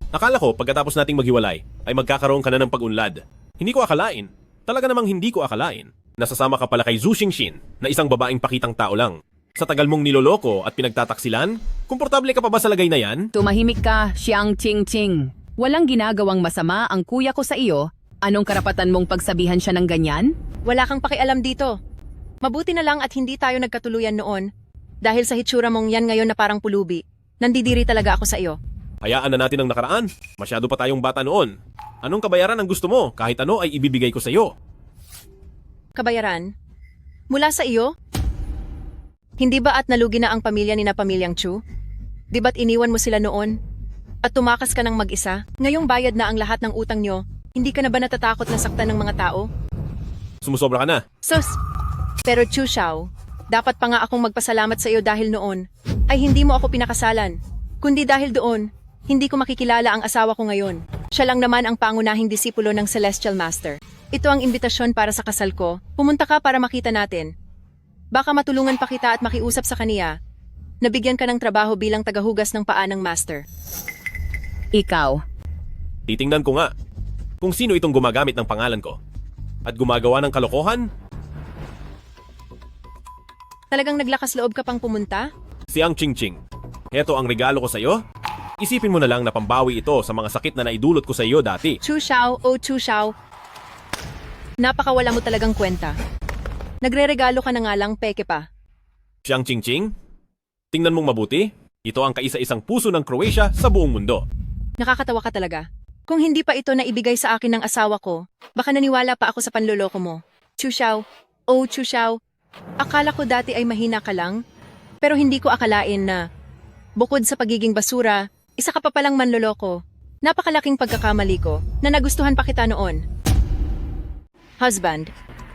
C: Akala ko pagkatapos nating maghiwalay ay magkakaroon ka na ng pag-unlad. Hindi ko akalain. Talaga namang hindi ko akalain. Nasasama ka pala kay Zhu Xingxin na isang babaeng pakitang tao lang. Sa tagal mong niloloko at pinagtataksilan, komportable ka pa ba sa lagay na yan?
I: Tumahimik ka, Xiang Ching-Ching. Walang ginagawang masama ang kuya ko sa iyo. Anong karapatan mong pagsabihan siya ng ganyan?
H: Wala kang pakialam dito. Mabuti na lang at hindi tayo nagkatuluyan noon. Dahil sa hitsura mong yan ngayon na parang pulubi. Nandidiri talaga ako sa iyo.
C: Hayaan na natin ang nakaraan. Masyado pa tayong bata noon. Anong kabayaran ang gusto mo? Kahit ano ay ibibigay ko sa iyo.
H: Kabayaran? Mula sa iyo? Hindi ba at nalugi na ang pamilya ni na pamilyang Chu? Di ba't iniwan mo sila noon? At tumakas ka ng mag-isa? Ngayong bayad na ang lahat ng utang nyo, hindi ka na ba natatakot na saktan ng mga tao?
C: Sumusobra ka na.
H: Sus! Pero Chu Xiao, dapat pa nga akong magpasalamat sa iyo dahil noon ay hindi mo ako pinakasalan. Kundi dahil doon, hindi ko makikilala ang asawa ko ngayon. Siya lang naman ang pangunahing disipulo ng Celestial Master. Ito ang imbitasyon para sa kasal ko. Pumunta ka para makita natin. Baka matulungan pa kita at makiusap sa kaniya. Nabigyan ka ng trabaho bilang tagahugas ng paa ng Master.
I: Ikaw.
C: Titingnan ko nga kung sino itong gumagamit ng pangalan ko at gumagawa ng kalokohan.
H: Talagang naglakas loob ka pang pumunta?
C: Si Ang Ching-Ching. Heto ang regalo ko sa iyo. Isipin mo na lang na pambawi ito sa mga sakit na naidulot ko sa iyo dati.
H: Chu Xiao, oh Chu Xiao. Napakawala mo talagang kwenta. Nagre-regalo ka na nga lang peke pa.
C: Siyang Ching-Ching, tingnan mong mabuti. Ito ang kaisa-isang puso ng Croatia sa buong mundo.
H: Nakakatawa ka talaga. Kung hindi pa ito naibigay sa akin ng asawa ko, baka naniwala pa ako sa panloloko mo. Chu Xiao, oh Chu Xiao, akala ko dati ay mahina ka lang, pero hindi ko akalain na bukod sa pagiging basura, isa ka pa palang manloloko. Napakalaking pagkakamali ko na nagustuhan pa kita noon. Husband,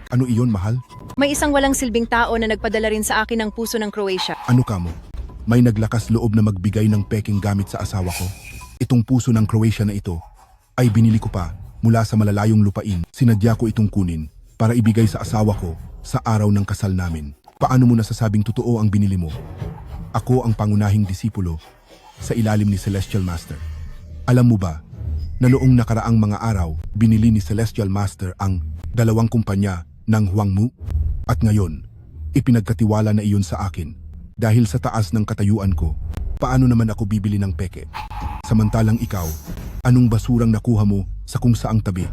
U: Ano iyon, mahal?
H: may isang walang silbing tao na nagpadala rin sa akin ng puso ng Croatia.
U: Ano ka mo? May naglakas loob na magbigay ng peking gamit sa asawa ko. Itong puso ng Croatia na ito ay binili ko pa mula sa malalayong lupain. Sinadya ko itong kunin para ibigay sa asawa ko sa araw ng kasal namin. Paano mo nasasabing totoo ang binili mo? Ako ang pangunahing disipulo sa ilalim ni Celestial Master. Alam mo ba na noong nakaraang mga araw, binili ni Celestial Master ang 2 kumpanya ng Huangmu? At ngayon, ipinagkatiwala na iyon sa akin. Dahil sa taas ng katayuan ko, paano naman ako bibili ng peke? Samantalang ikaw, anong basurang nakuha mo sa kung saang tabi?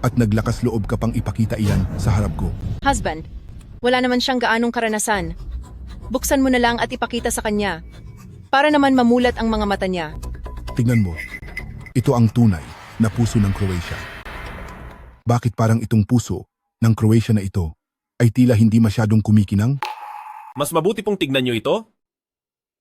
U: At naglakas loob ka pang ipakita iyan sa harap ko.
H: Husband, wala naman siyang gaanong karanasan. Buksan mo na lang at ipakita sa kanya. Para naman mamulat ang mga mata niya.
U: Tingnan mo, ito ang tunay na puso ng Croatia. Bakit parang itong puso ng Croatia na ito ay tila hindi masyadong kumikinang?
C: Mas mabuti pong tignan nyo ito.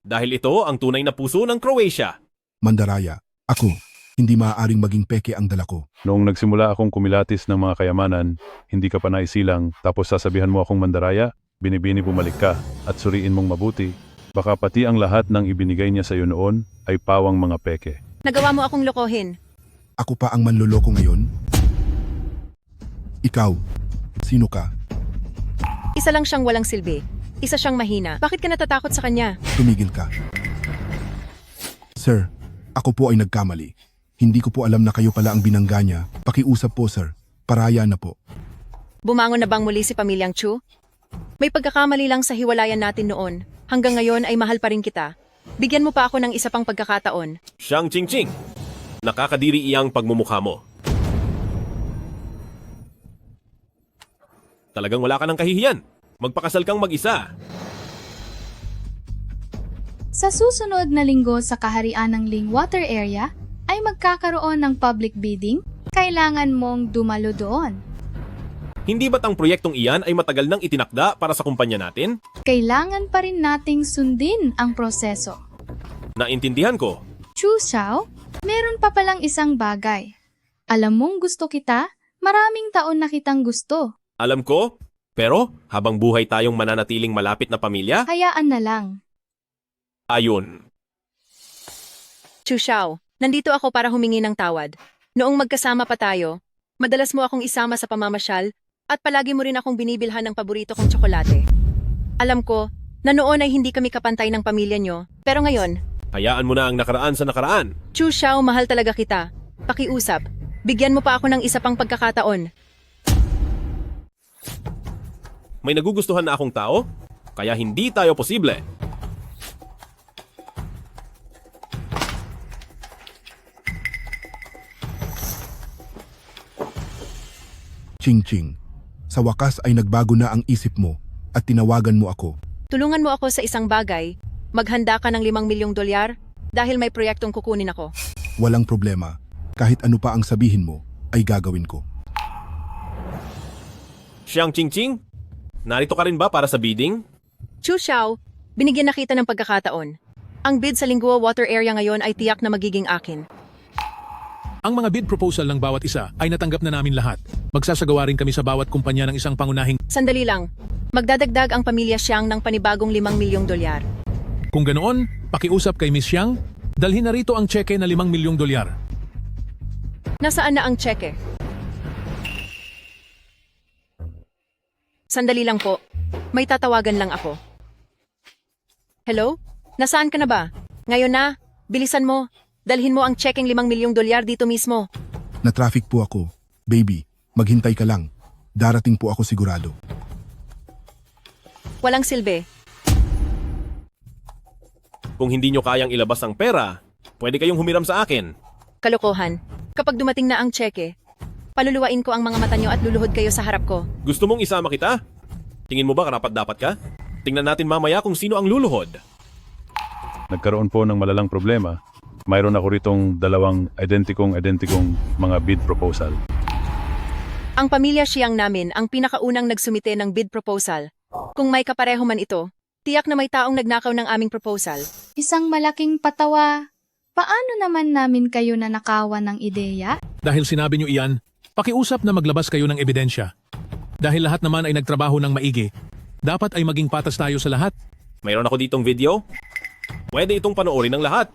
C: Dahil ito ang tunay na puso ng Croatia.
U: Mandaraya, ako, hindi maaaring maging peke ang dala ko.
S: Noong nagsimula akong kumilatis ng mga kayamanan, hindi ka pa naisilang, tapos sasabihan mo akong mandaraya, binibini bumalik ka, at suriin mong mabuti. Baka pati ang lahat ng ibinigay niya sa iyo noon ay pawang mga peke.
H: Nagawa mo akong lokohin.
U: Ako pa ang manloloko ngayon? Ikaw, sino ka?
H: Isa lang siyang walang silbi. Isa siyang mahina. Bakit ka natatakot sa kanya?
U: Tumigil ka. Sir, ako po ay nagkamali. Hindi ko po alam na kayo pala ang binangga niya. Pakiusap po, sir. Paraya na po.
H: Bumangon na bang muli si Pamilyang Chu? May pagkakamali lang sa hiwalayan natin noon. Hanggang ngayon ay mahal pa rin kita. Bigyan mo pa ako ng isa pang pagkakataon.
C: Siyang Ching-Ching, nakakadiri iyang pagmumukha mo. Talagang wala ka ng kahihiyan. Magpakasal kang mag-isa.
F: Sa susunod na linggo sa kaharian ng Ling Water Area ay magkakaroon ng public bidding. Kailangan mong dumalo doon.
C: Hindi ba't ang proyektong iyan ay matagal nang itinakda para sa kumpanya natin?
F: Kailangan pa rin nating sundin ang proseso.
C: Naintindihan ko.
F: Chu Xiao, meron pa palang isang bagay. Alam mong gusto kita, maraming taon na kitang gusto.
C: Alam ko, pero habang buhay tayong mananatiling malapit na pamilya,
F: Hayaan na lang.
C: ayun.
H: Chu Xiao, nandito ako para humingi ng tawad. Noong magkasama pa tayo, madalas mo akong isama sa pamamasyal at palagi mo rin akong binibilhan ng paborito kong tsokolate. Alam ko na noon ay hindi kami kapantay ng pamilya nyo, pero ngayon,
C: Hayaan mo na ang nakaraan sa nakaraan.
E: Chu Xiao, mahal talaga kita. Pakiusap. Bigyan mo pa ako ng isa pang pagkakataon.
C: May nagugustuhan na akong tao, kaya hindi tayo posible.
U: Ching-ching. Sa wakas ay nagbago na ang isip mo at tinawagan mo ako.
E: Tulungan mo ako sa isang bagay. Maghanda ka ng 5 milyong dolyar dahil may proyektong kukunin ako.
U: Walang problema. Kahit ano pa ang sabihin mo, ay gagawin ko.
C: Xiang Ching-ching, narito ka rin ba para sa bidding?
E: Chu Xiao, binigyan na kita ng pagkakataon. Ang bid sa Lingua Water Area ngayon ay tiyak na magiging akin.
O: Ang mga bid proposal ng bawat isa ay natanggap na namin lahat. Magsasagawa rin kami sa bawat kumpanya ng isang pangunahing...
E: Sandali lang. Magdadagdag ang pamilya Xiang ng panibagong 5 milyong dolyar.
O: Kung ganoon, pakiusap kay Miss Xiang, dalhin na rito ang tseke na 5 milyong dolyar.
E: Nasaan na ang tseke? Sandali lang po. May tatawagan lang ako. Hello? Nasaan ka na ba? Ngayon na. Bilisan mo. Dalhin mo ang tsekeng 5 milyong dolyar dito mismo.
U: Na-traffic po ako. Baby, maghintay ka lang. Darating po ako sigurado.
E: Walang silbi.
C: Kung hindi nyo kayang ilabas ang pera, pwede kayong humiram sa akin.
E: Kalokohan. Kapag dumating na ang tseke, paluluwain ko ang mga mata nyo at luluhod kayo sa harap ko.
C: Gusto mong isama kita? Tingin mo ba karapat-dapat ka? Tingnan natin mamaya kung sino ang luluhod.
S: Nagkaroon po ng malalang problema. Mayroon ako ritong 2 identikong mga bid proposal.
E: Ang pamilya Xiang namin ang pinakaunang nagsumite ng bid proposal. Kung may kapareho man ito, tiyak na may taong nagnakaw ng aming proposal.
F: Isang malaking patawa. Paano naman namin kayo nanakawan ng ideya?
O: Dahil sinabi niyo iyan, pakiusap na maglabas kayo ng ebidensya. Dahil lahat naman ay nagtrabaho ng maigi, dapat ay maging patas tayo sa lahat.
C: Mayroon ako ditong video. Pwede itong panoorin ng lahat.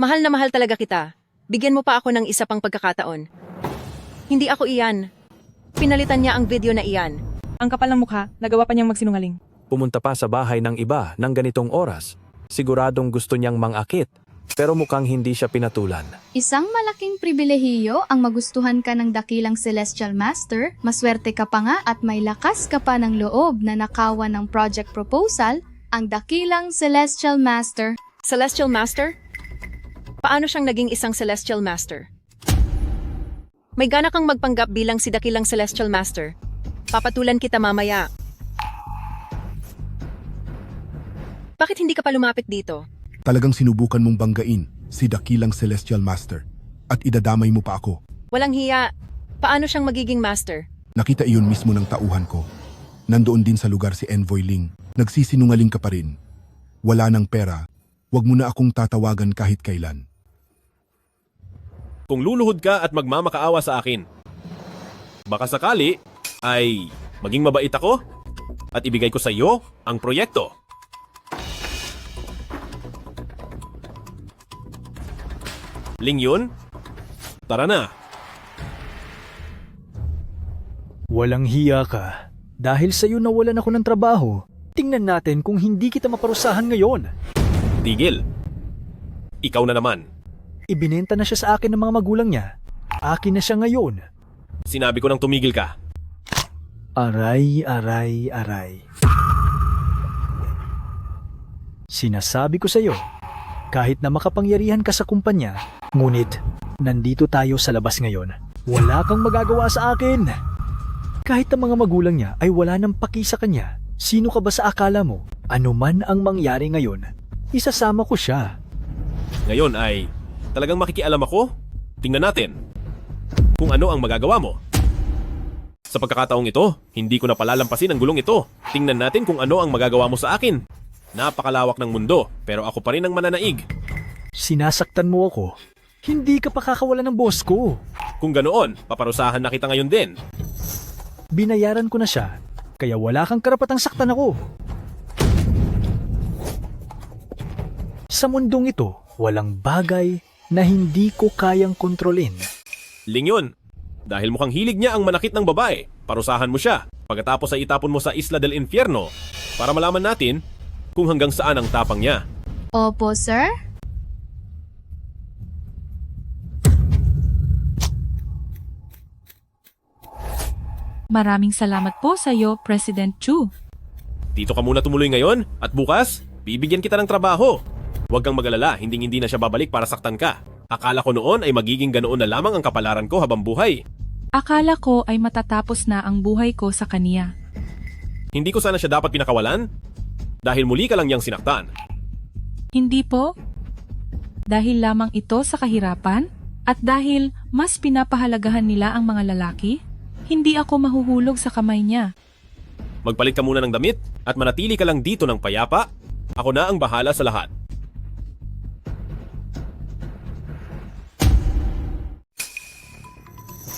E: Mahal na mahal talaga kita. Bigyan mo pa ako ng isa pang pagkakataon. Hindi ako iyan. Pinalitan niya ang video na iyan.
V: Ang kapal ng mukha, nagawa pa niyang magsinungaling.
W: Pumunta pa sa bahay ng iba ng ganitong oras. Siguradong gusto niyang mangakit, pero mukhang hindi siya pinatulan.
F: Isang malaking pribilehiyo ang magustuhan ka ng dakilang Celestial Master, maswerte ka pa nga at may lakas ka pa ng loob na nakawan ng project proposal, ang dakilang Celestial Master.
E: Celestial Master? Paano siyang naging isang Celestial Master? May gana kang magpanggap bilang si dakilang Celestial Master. Papatulan kita mamaya. Bakit hindi ka pa lumapit dito?
U: Talagang sinubukan mong banggain si dakilang Celestial Master at idadamay mo pa ako.
E: Walang hiya. Paano siyang magiging master?
U: Nakita iyon mismo ng tauhan ko. Nandoon din sa lugar si Envoy Ling. Nagsisinungaling ka pa rin. Wala ng pera. Huwag mo na akong tatawagan kahit kailan.
C: Kung luluhod ka at magmamakaawa sa akin, baka sakali ay maging mabait ako at ibigay ko sa iyo ang proyekto. Ling Yun, tara na.
X: Walang hiya ka. Dahil sa'yo nawalan ako ng trabaho. Tingnan natin kung hindi kita maparusahan ngayon.
C: Tigil. Ikaw na naman.
X: Ibinenta na siya sa akin ng mga magulang niya. Akin na siya ngayon.
C: Sinabi ko nang tumigil ka.
X: Aray. Sinasabi ko sa'yo, kahit na makapangyarihan ka sa kumpanya, ngunit nandito tayo sa labas ngayon. Wala kang magagawa sa akin. Kahit ang mga magulang niya ay wala nang paki sa kanya, sino ka ba sa akala mo? Ano man ang mangyari ngayon, isasama ko siya.
C: Ngayon ay talagang makikialam ako? Tingnan natin kung ano ang magagawa mo. Sa pagkakataong ito, hindi ko na palalampasin ang gulong ito. Tingnan natin kung ano ang magagawa mo sa akin. Napakalawak ng mundo, pero ako pa rin ang mananaig.
X: Sinasaktan mo ako. Hindi ka pa kakawala ng boss ko.
C: Kung ganoon, paparusahan na kita ngayon din.
X: Binayaran ko na siya, kaya wala kang karapatang saktan ako. Sa mundong ito, walang bagay na hindi ko kayang kontrolin.
C: Ling Yun, dahil mukhang hilig niya ang manakit ng babae, parusahan mo siya. Pagkatapos ay itapon mo sa Isla del Infierno para malaman natin kung hanggang saan ang tapang niya.
F: Opo, sir.
P: Maraming salamat po sa iyo, President Chu.
C: Dito ka muna tumuloy ngayon at bukas, bibigyan kita ng trabaho. Huwag kang magalala, hindi na siya babalik para saktan ka. Akala ko noon ay magiging ganoon na lamang ang kapalaran ko habang buhay.
P: Akala ko ay matatapos na ang buhay ko sa kaniya.
C: Hindi ko sana siya dapat pinakawalan? Dahil muli ka lang niyang sinaktan.
P: Hindi po. Dahil lamang ito sa kahirapan at dahil mas pinapahalagahan nila ang mga lalaki, hindi ako mahuhulog sa kamay niya.
C: Magpalit ka muna ng damit at manatili ka lang dito ng payapa. Ako na ang bahala sa lahat.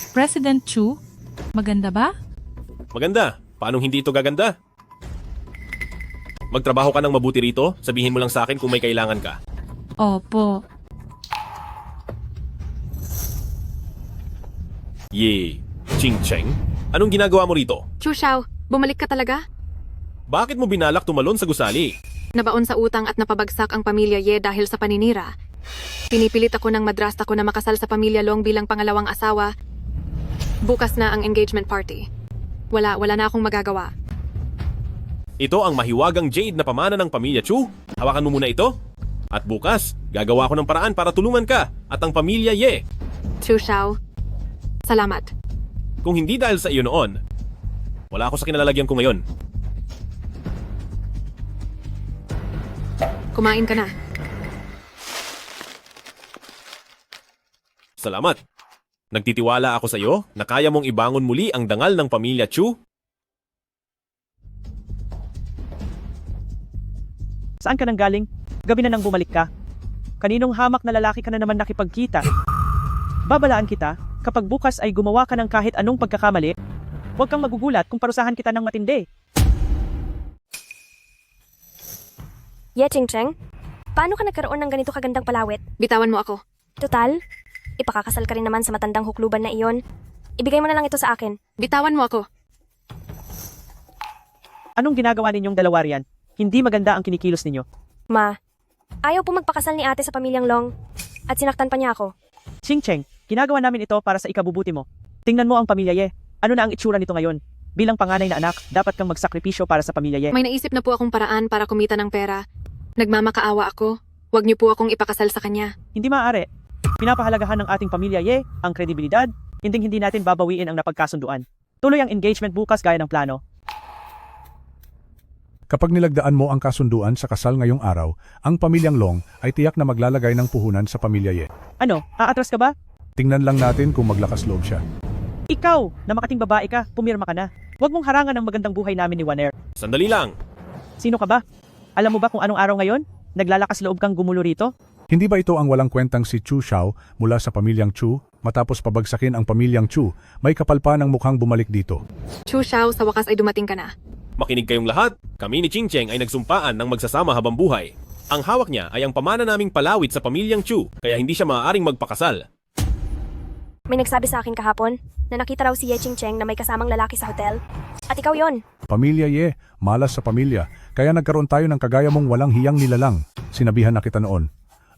P: President Chu, maganda ba?
C: Maganda. Paano hindi ito gaganda? Magtrabaho ka ng mabuti rito. Sabihin mo lang sa akin kung may kailangan ka.
P: Opo.
C: Yee. Ching Cheng? Anong ginagawa mo rito?
E: Chu Xiao, bumalik ka talaga?
C: Bakit mo binalak tumalon sa gusali?
E: Nabaon sa utang at napabagsak ang pamilya Ye dahil sa paninira. Pinipilit ako ng madrasta ko na makasal sa pamilya Long bilang pangalawang asawa. Bukas na ang engagement party. Wala na akong magagawa.
C: Ito ang mahiwagang jade na pamana ng pamilya Chu. Hawakan mo muna ito. At bukas, gagawa ko ng paraan para tulungan ka at ang pamilya Ye.
E: Chu Xiao, salamat.
C: Kung hindi dahil sa iyo noon, wala ako sa kinalalagyan ko ngayon.
E: Kumain ka na.
C: Salamat. Nagtitiwala ako sa iyo na kaya mong ibangon muli ang dangal ng pamilya Chu.
D: Saan ka nang galing? Gabi na nang bumalik ka. Kaninong hamak na lalaki ka na naman nakipagkita? Babalaan kita, kapag bukas ay gumawa ka ng kahit anong pagkakamali, huwag kang magugulat kung parusahan kita ng matindi.
B: Ye Ching Cheng, paano ka nagkaroon ng ganito kagandang palawit?
E: Bitawan mo ako.
B: Total, ipakakasal ka rin naman sa matandang hukluban na iyon. Ibigay mo na lang ito sa akin.
E: Bitawan mo ako.
D: Anong ginagawa ninyong dalawa riyan? Hindi maganda ang kinikilos ninyo.
B: Ma, ayaw po magpakasal ni ate sa pamilyang Long at sinaktan pa niya ako.
D: Ching Cheng, ginagawa namin ito para sa ikabubuti mo. Tingnan mo ang pamilya Ye. Ano na ang itsura nito ngayon? Bilang panganay na anak, dapat kang magsakripisyo para sa pamilya Ye.
E: May naisip na po akong paraan para kumita ng pera. Nagmamakaawa ako. Huwag niyo po akong ipakasal sa kanya.
D: Hindi maaari. Pinapahalagahan ng ating pamilya Ye ang kredibilidad. Hindi natin babawiin ang napagkasunduan. Tuloy ang engagement bukas gaya ng plano.
U: Kapag nilagdaan mo ang kasunduan sa kasal ngayong araw, ang pamilyang Long ay tiyak na maglalagay ng puhunan sa pamilya Ye.
D: Ano, aatras ka ba?
U: Tingnan lang natin kung maglakas loob siya.
D: Ikaw, na makating babae ka, pumirma ka na. Huwag mong harangan ang magandang buhay namin ni Waner.
C: Sandali lang.
D: Sino ka ba? Alam mo ba kung anong araw ngayon? Naglalakas loob kang gumulo rito?
U: Hindi ba ito ang walang kwentang si Chu Xiao mula sa pamilyang Chu? Matapos pabagsakin ang pamilyang Chu, may kapal pa ng mukhang bumalik dito.
E: Chu Xiao, sa wakas ay dumating ka na.
C: Makinig kayong lahat. Kami ni Ching Cheng ay nagsumpaan ng magsasama habang buhay. Ang hawak niya ay ang pamana naming palawit sa pamilyang Chu, kaya hindi siya maaaring magpakasal.
B: May nagsabi sa akin kahapon na nakita raw si Ye Ching Cheng na may kasamang lalaki sa hotel. At ikaw yon.
U: Pamilya Ye, malas sa pamilya, kaya nagkaroon tayo ng kagaya mong walang hiyang nilalang. Sinabihan na kita noon.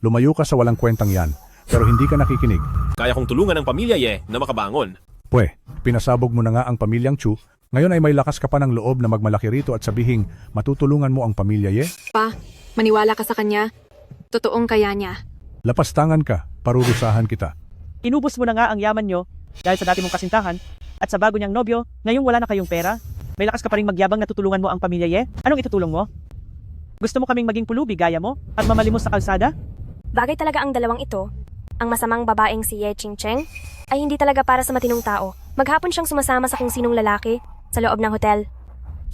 U: Lumayo ka sa walang kwentang yan, pero hindi ka nakikinig.
C: Kaya kong tulungan ang pamilya Ye na makabangon.
U: Pwe, pinasabog mo na nga ang pamilyang Chu. Ngayon ay may lakas ka pa ng loob na magmalaki rito at sabihing matutulungan mo ang pamilya Ye?
E: Pa, maniwala ka sa kanya. Totoong kaya niya.
U: Lapastangan ka, parurusahan kita.
D: Inubos mo na nga ang yaman nyo dahil sa dati mong kasintahan at sa bago niyang nobyo, ngayong wala na kayong pera. May lakas ka pa rin magyabang na tutulungan mo ang pamilya Ye? Anong itutulong mo? Gusto mo kaming maging pulubi gaya mo at mamalimos sa kalsada?
B: Bagay talaga ang dalawang ito. Ang masamang babaeng si Ye Ching Cheng ay hindi talaga para sa matinong tao. Maghapon siyang sumasama sa kung sinong lalaki sa loob ng hotel.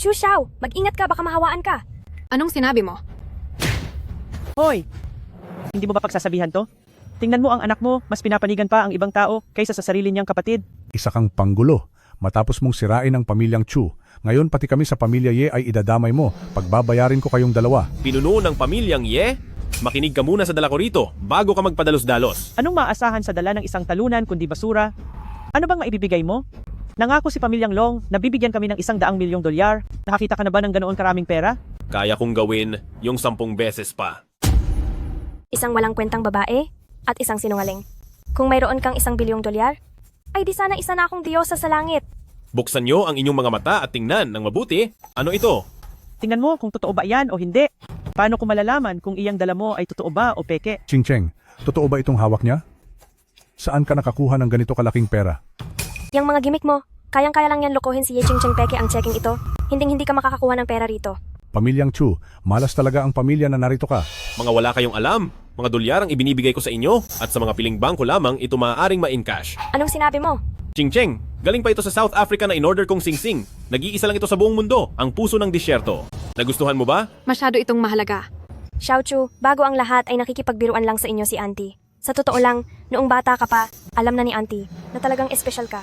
B: Chu Xiao, mag-ingat ka, baka mahawaan ka.
E: Anong sinabi mo?
D: Hoy! Hindi mo ba pagsasabihan to? Tingnan mo ang anak mo, mas pinapanigan pa ang ibang tao kaysa sa sarili niyang kapatid.
U: Isa kang panggulo. Matapos mong sirain ang pamilyang Chu, ngayon pati kami sa pamilya Ye ay idadamay mo. Pagbabayarin ko kayong dalawa.
C: Pinuno ng pamilyang Ye? Makinig ka muna sa dala ko rito bago ka magpadalos-dalos.
D: Anong maasahan sa dala ng isang talunan kundi basura? Ano bang maibibigay mo? Nangako si pamilyang Long na bibigyan kami ng $100 milyong. Nakakita ka na ba ng ganoon karaming pera?
C: Kaya kong gawin yung 10 beses pa.
B: isang walang kwentang babae, at isang sinungaling. Kung mayroon kang $1 bilyong, ay di sana isa na akong diyosa sa langit.
C: Buksan nyo ang inyong mga mata at tingnan ng mabuti. Ano ito?
D: Tingnan mo kung totoo ba yan o hindi. Paano ko malalaman kung iyang dala mo ay totoo ba o peke?
U: Ching-cheng, totoo ba itong hawak niya? Saan ka nakakuha ng ganito kalaking pera?
B: Yang mga gimmick mo, kayang-kaya lang yan lokohin si Ye Ching Cheng Peke ang checking ito. Hindi ka makakakuha ng pera rito.
U: Pamilyang Chu, malas talaga ang pamilya na narito ka.
C: Mga wala kayong alam. Mga dolyar ang ibinibigay ko sa inyo at sa mga piling bangko lamang ito maaaring ma-encash.
B: Anong sinabi mo?
C: Ching-cheng, galing pa ito sa South Africa na in-order kong sing-sing. Nag-iisa lang ito sa buong mundo, ang puso ng disyerto. Nagustuhan mo ba?
E: Masyado itong mahalaga.
B: Xiao Chu, bago ang lahat ay nakikipagbiruan lang sa inyo si Auntie. Sa totoo lang, noong bata ka pa, alam na ni Auntie na talagang espesyal ka.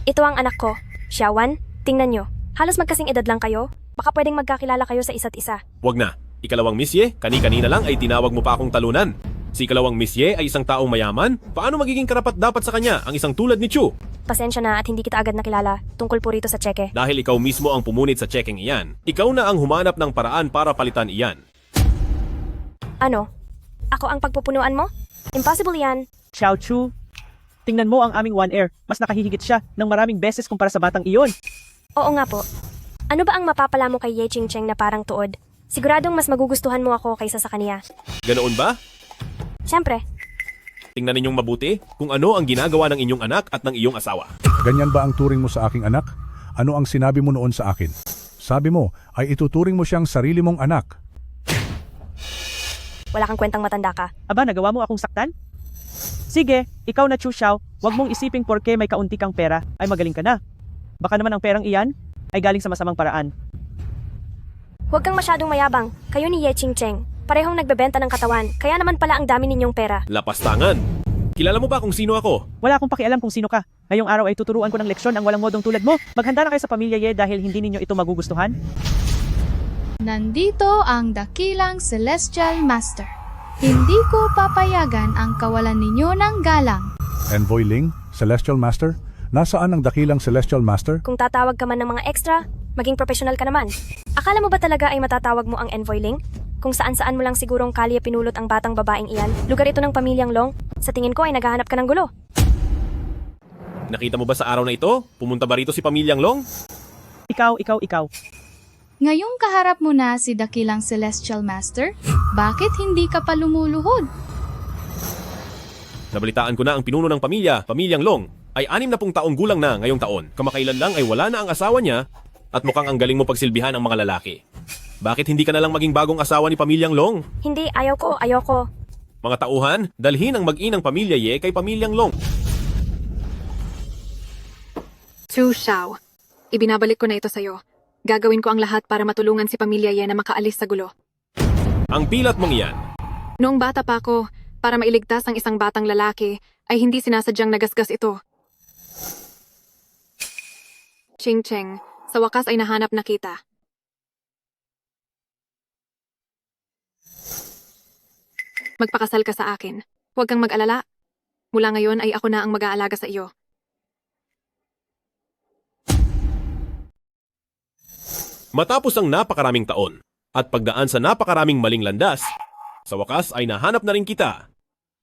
B: Ito ang anak ko, Xiaowan. Tingnan nyo, halos magkasing edad lang kayo. Baka pwedeng magkakilala kayo sa isa't isa.
C: Wag na. Ikalawang misye, kani-kanina lang ay tinawag mo pa akong talunan. Si ikalawang misye ay isang taong mayaman? Paano magiging karapat dapat sa kanya ang isang tulad ni Chu?
B: Pasensya na at hindi kita agad nakilala tungkol po rito sa tseke.
C: Dahil ikaw mismo ang pumunit sa checking iyan, ikaw na ang humanap ng paraan para palitan iyan.
B: Ano? Ako ang pagpupunuan mo? Impossible yan.
D: Xiao Chu, tingnan mo ang aming One Air. Mas nakahihigit siya ng maraming beses kumpara sa batang iyon.
B: Oo nga po. Ano ba ang mapapala mo kay Ye Ching Cheng na parang tuod? Siguradong mas magugustuhan mo ako kaysa sa kaniya.
C: Ganoon ba?
B: Siyempre.
C: Tingnan ninyong mabuti kung ano ang ginagawa ng inyong anak at ng iyong asawa.
U: Ganyan ba ang turing mo sa aking anak? Ano ang sinabi mo noon sa akin? Sabi mo ay ituturing mo siyang sarili mong anak.
B: Wala kang kwentang matanda ka.
D: Aba, nagawa mo akong saktan? Sige, ikaw na Chu Xiao, wag mong isiping porke may kaunti kang pera ay magaling ka na. Baka naman ang perang iyan ay galing sa masamang paraan.
B: Huwag kang masyadong mayabang. Kayo ni Ye Ching Cheng. Parehong nagbebenta ng katawan, kaya naman pala ang dami ninyong pera.
C: Lapastangan. Kilala mo ba kung sino ako?
D: Wala akong pakialam kung sino ka. Ngayong araw ay tuturuan ko ng leksyon ang walang modong tulad mo. Maghanda na kayo sa pamilya Ye dahil hindi ninyo ito magugustuhan.
F: Nandito ang dakilang Celestial Master. Hindi ko papayagan ang kawalan ninyo ng galang.
U: Envoy Ling, Celestial Master? Nasaan ang dakilang Celestial Master?
B: Kung tatawag ka man ng mga extra, maging professional ka naman. Akala mo ba talaga ay matatawag mo ang Envoy Ling? Kung saan-saan mo lang sigurong kalye pinulot ang batang babaeng iyan, lugar ito ng pamilyang Long, sa tingin ko ay naghahanap ka ng gulo.
C: Nakita mo ba sa araw na ito? Pumunta ba rito si Pamilyang Long?
D: Ikaw.
F: Ngayong kaharap mo na si dakilang Celestial Master, bakit hindi ka pa lumuluhod?
C: Nabalitaan ko na ang pinuno ng Pamilyang Long, ay 60 taong gulang na ngayong taon. Kamakailan lang ay wala na ang asawa niya at mukhang ang galing mo pagsilbihan ang mga lalaki. Bakit hindi ka na lang maging bagong asawa ni Pamilyang Long?
B: Hindi, ayoko.
C: Mga tauhan, dalhin ang mag-inang pamilya Ye kay Pamilyang Long.
E: Chu Xiao, ibinabalik ko na ito sa'yo. Gagawin ko ang lahat para matulungan si Pamilya Ye na makaalis sa gulo.
C: Ang pilat mong iyan.
E: Noong bata pa ako, para mailigtas ang isang batang lalaki, ay hindi sinasadyang nagasgas ito. Ching Cheng, sa wakas ay nahanap na kita. Magpakasal ka sa akin. Huwag kang mag-alala. Mula ngayon ay ako na ang mag-aalaga sa iyo.
C: Matapos ang napakaraming taon at pagdaan sa napakaraming maling landas, sa wakas ay nahanap na rin kita.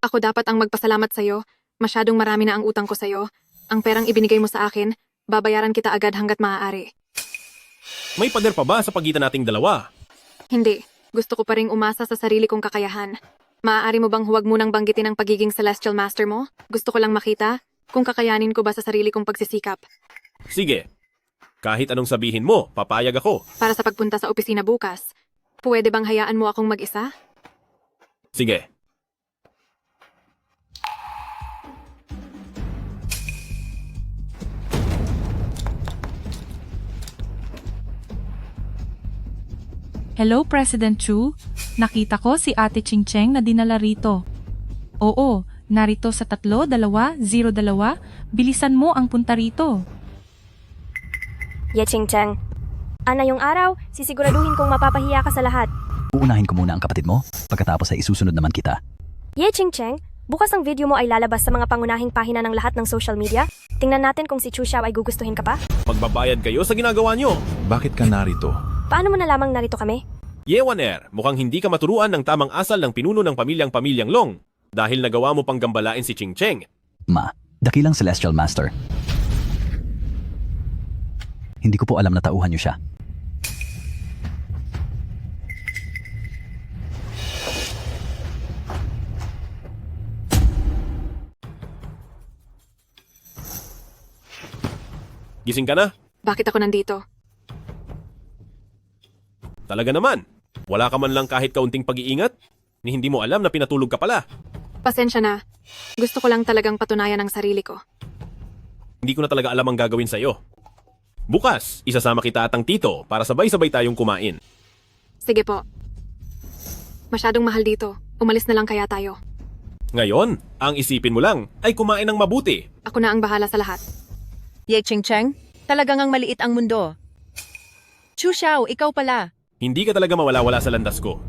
E: Ako dapat ang magpasalamat sa iyo. Masyadong marami na ang utang ko sa iyo. Ang perang ibinigay mo sa akin, babayaran kita agad hanggat maaari.
C: May pader pa ba sa pagitan nating dalawa?
E: Hindi. Gusto ko pa ring umasa sa sarili kong kakayahan. Maaari mo bang huwag munang banggitin ang pagiging Celestial Master mo? Gusto ko lang makita kung kakayanin ko ba sa sarili kong pagsisikap.
C: Sige. Kahit anong sabihin mo, papayag ako.
E: Para sa pagpunta sa opisina bukas, pwede bang hayaan mo akong mag-isa?
C: Sige.
P: Hello, President Chu. Nakita ko si Ate Ching Cheng na dinala rito. Oo, narito sa 3202. Bilisan mo ang punta rito.
B: Ye Ching Cheng. Yung araw, sisiguraduhin kong mapapahiya ka sa lahat.
G: Uunahin ko muna ang kapatid mo, pagkatapos ay isusunod naman kita.
B: Ye Ching Cheng, bukas ang video mo ay lalabas sa mga pangunahing pahina ng lahat ng social media. Tingnan natin kung si Chu Xiao ay gugustuhin ka pa.
C: Magbabayad kayo sa ginagawa nyo.
A: Bakit ka narito?
B: Paano mo nalamang narito kami?
C: Yewaner, mukhang hindi ka maturuan ng tamang asal ng pinuno ng pamilyang Long dahil nagawa mo pang gambalain si Ching Cheng.
G: Ma, dakilang Celestial Master. Hindi ko po alam na tauhan niyo siya.
C: Gising ka na?
E: Bakit ako nandito?
C: Talaga naman. Wala ka man lang kahit kaunting pag-iingat? Ni hindi mo alam na pinatulog ka pala.
E: Pasensya na. Gusto ko lang talagang patunayan ang sarili ko.
C: Hindi ko na talaga alam ang gagawin sa'yo. Bukas, isasama kita at ang tito para sabay-sabay tayong kumain.
E: Sige po. Masyadong mahal dito. Umalis na lang kaya tayo.
C: Ngayon, ang isipin mo lang ay kumain ng mabuti.
E: Ako na ang bahala sa lahat.
H: Ye Ching Cheng, talagang ang maliit ang mundo. Chu Xiao, ikaw pala.
C: Hindi ka talaga mawala-wala sa landas ko.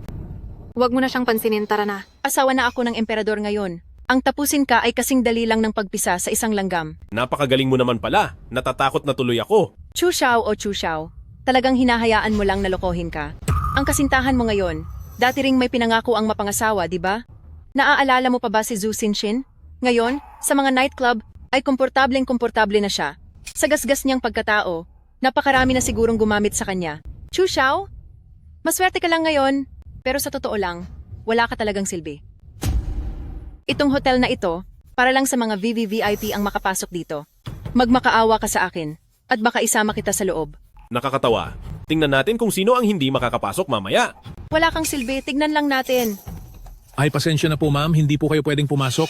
E: Huwag mo na siyang pansinin, tara na.
H: Asawa na ako ng emperador ngayon. Ang tapusin ka ay kasing dali lang ng pagpisa sa isang langgam.
C: Napakagaling mo naman pala. Natatakot na tuloy ako.
H: Chu Xiao o Chu Xiao, talagang hinahayaan mo lang na lokohin ka. Ang kasintahan mo ngayon, dati ring may pinangako ang mapangasawa, di ba? Naaalala mo pa ba si Zhu Xinxin? Ngayon, sa mga nightclub, ay komportableng-komportable na siya. Sa gasgas niyang pagkatao, napakarami na sigurong gumamit sa kanya. Chu Xiao, maswerte ka lang ngayon, pero sa totoo lang, wala ka talagang silbi. Itong hotel na ito, para lang sa mga VVVIP ang makapasok dito. Magmakaawa ka sa akin, at baka isama kita sa loob.
C: Nakakatawa. Tingnan natin kung sino ang hindi makakapasok mamaya.
H: Wala kang silbi, tignan lang natin.
O: Ay, pasensya na po ma'am, hindi po kayo pwedeng pumasok.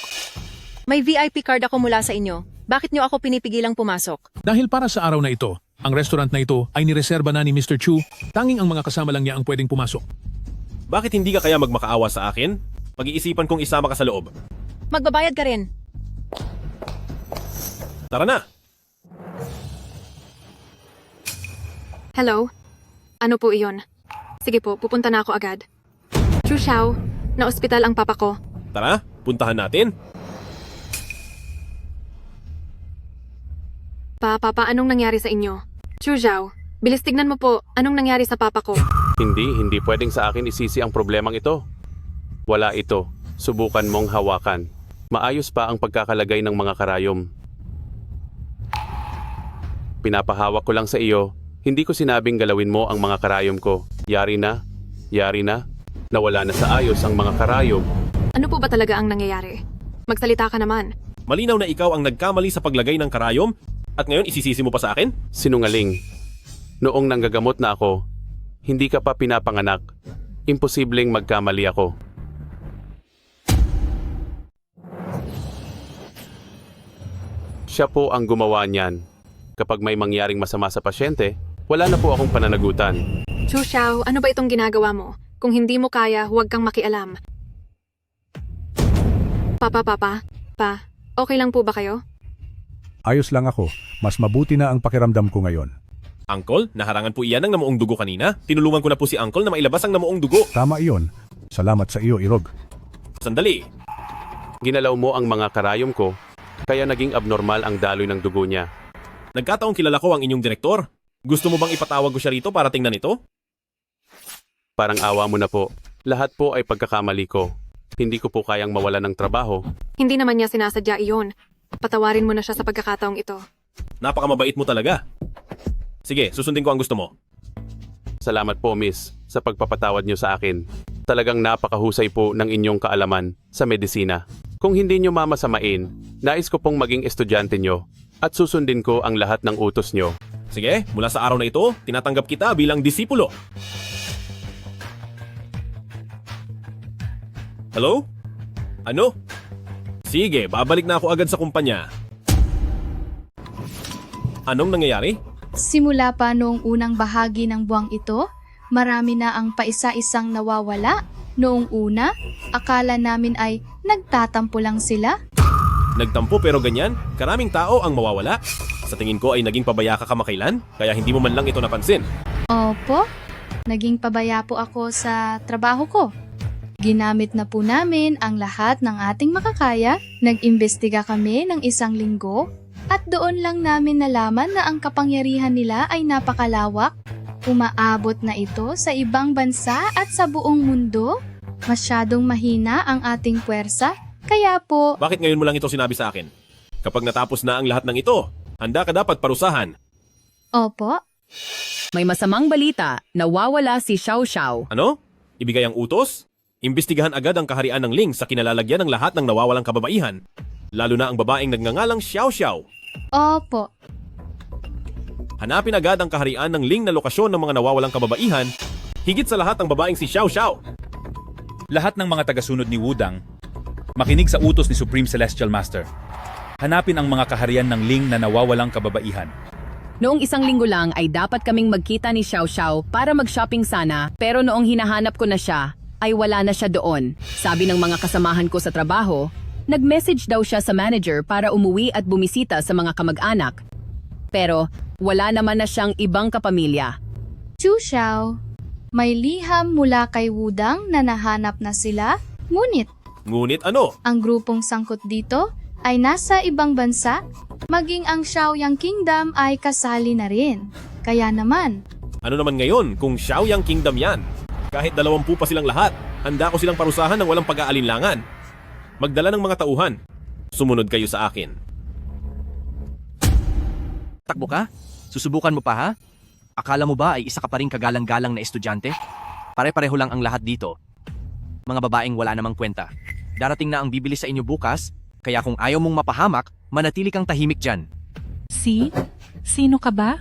H: May VIP card ako mula sa inyo. Bakit niyo ako pinipigilang pumasok?
O: Dahil para sa araw na ito, ang restaurant na ito ay nireserba na ni Mr. Chu, tanging ang mga kasama lang niya ang pwedeng pumasok.
C: Bakit hindi ka kaya magmakaawa sa akin? Pag-iisipan kong isama ka sa loob.
H: Magbabayad ka rin.
C: Tara na!
E: Hello? Ano po iyon? Sige po, pupunta na ako agad. Chu Xiao, na-ospital ang papa ko.
C: Tara, puntahan natin.
E: Papa, anong nangyari sa inyo? Chu Xiao, bilis tignan mo po, anong nangyari sa papa ko?
L: Hindi pwedeng sa akin isisi ang problemang ito. Wala ito. Subukan mong hawakan. Maayos pa ang pagkakalagay ng mga karayom. Pinapahawak ko lang sa iyo. Hindi ko sinabing galawin mo ang mga karayom ko. Yari na. Nawala na sa ayos ang mga karayom.
E: Ano po ba talaga ang nangyayari? Magsalita ka naman.
C: Malinaw na ikaw ang nagkamali sa paglagay ng karayom at ngayon isisisi mo pa sa akin?
L: Sinungaling. Noong nanggagamot na ako, hindi ka pa pinapanganak. Imposibleng magkamali ako. Siya po ang gumawa niyan. Kapag may mangyaring masama sa pasyente, wala na po akong pananagutan.
E: Chu Xiao, ano ba itong ginagawa mo? Kung hindi mo kaya, huwag kang makialam. Papa, okay lang po ba kayo?
M: Ayos lang ako. Mas mabuti na ang pakiramdam ko ngayon.
C: Uncle, naharangan po iyan ng namuong dugo kanina. Tinulungan ko na po si Uncle na mailabas ang namuong dugo.
M: Tama iyon. Salamat sa iyo, Irog.
C: Sandali.
L: Ginalaw mo ang mga karayom ko, kaya naging abnormal ang daloy ng dugo niya.
C: Nagkataong kilala ko ang inyong direktor. Gusto mo bang ipatawag ko siya rito para tingnan ito?
L: Parang awa mo na po. Lahat po ay pagkakamali ko. Hindi ko po kayang mawala ng trabaho.
E: Hindi naman niya sinasadya iyon. Patawarin mo na siya sa pagkakataong ito.
C: Napakamabait mo talaga. Sige, susundin ko ang gusto mo.
L: Salamat po, miss, sa pagpapatawad niyo sa akin. Talagang napakahusay po ng inyong kaalaman sa medisina. Kung hindi niyo mamasamain, nais ko pong maging estudyante niyo at susundin ko ang lahat ng utos niyo.
C: Sige, mula sa araw na ito, tinatanggap kita bilang disipulo. Hello? Ano? Sige, babalik na ako agad sa kumpanya. Anong nangyayari?
F: Simula pa noong unang bahagi ng buwang ito, marami na ang paisa-isang nawawala. Noong una, akala namin ay nagtatampo lang sila.
C: Nagtampo pero ganyan, karaming tao ang mawawala. Sa tingin ko ay naging pabaya ka kamakailan, kaya hindi mo man lang ito napansin.
F: Opo, naging pabaya po ako sa trabaho ko. Ginamit na po namin ang lahat ng ating makakaya. Nag-imbestiga kami ng 1 linggo at doon lang namin nalaman na ang kapangyarihan nila ay napakalawak. Umaabot na ito sa ibang bansa at sa buong mundo? Masyadong mahina ang ating puwersa, kaya po...
C: Bakit ngayon mo lang ito sinabi sa akin? Kapag natapos na ang lahat ng ito, handa ka dapat parusahan.
F: Opo,
I: May masamang balita, nawawala si Xiao Xiao.
C: Ano? Ibigay ang utos? Imbestigahan agad ang kaharian ng Ling sa kinalalagyan ng lahat ng nawawalang kababaihan. Lalo na ang babaeng nagngangalang Xiao Xiao.
F: opo.
C: Hanapin agad ang kaharian ng Ling na lokasyon ng mga nawawalang kababaihan. Higit sa lahat ang babaeng si Xiao Xiao.
A: Lahat ng mga tagasunod ni Wudang, makinig sa utos ni Supreme Celestial Master. Hanapin ang mga kaharian ng Ling na nawawalang kababaihan.
I: Noong isang linggo lang ay dapat kaming magkita ni Xiao Xiao para mag-shopping sana, pero noong hinahanap ko na siya, ay wala na siya doon. Sabi ng mga kasamahan ko sa trabaho, nag-message daw siya sa manager para umuwi at bumisita sa mga kamag-anak. Pero wala naman na siyang ibang kapamilya.
F: Chu Xiao, may liham mula kay Wudang na nahanap na sila, ngunit
C: Ngunit ano?
F: ang grupong sangkot dito ay nasa ibang bansa, maging ang Xiaoyang Kingdom ay kasali na rin. Kaya naman,
C: Ano naman ngayon kung Xiaoyang Kingdom yan? Kahit 20 pa silang lahat, handa ko silang parusahan ng walang pag-aalinlangan. Magdala ng mga tauhan. Sumunod kayo sa akin.
K: Takbo ka? Susubukan mo pa ha? Akala mo ba ay isa ka pa rin kagalang-galang na estudyante? Pare-pareho lang ang lahat dito. Mga babaeng wala namang kwenta. Darating na ang bibili sa inyo bukas, kaya kung ayaw mong mapahamak, manatili kang tahimik dyan.
P: Sino ka ba?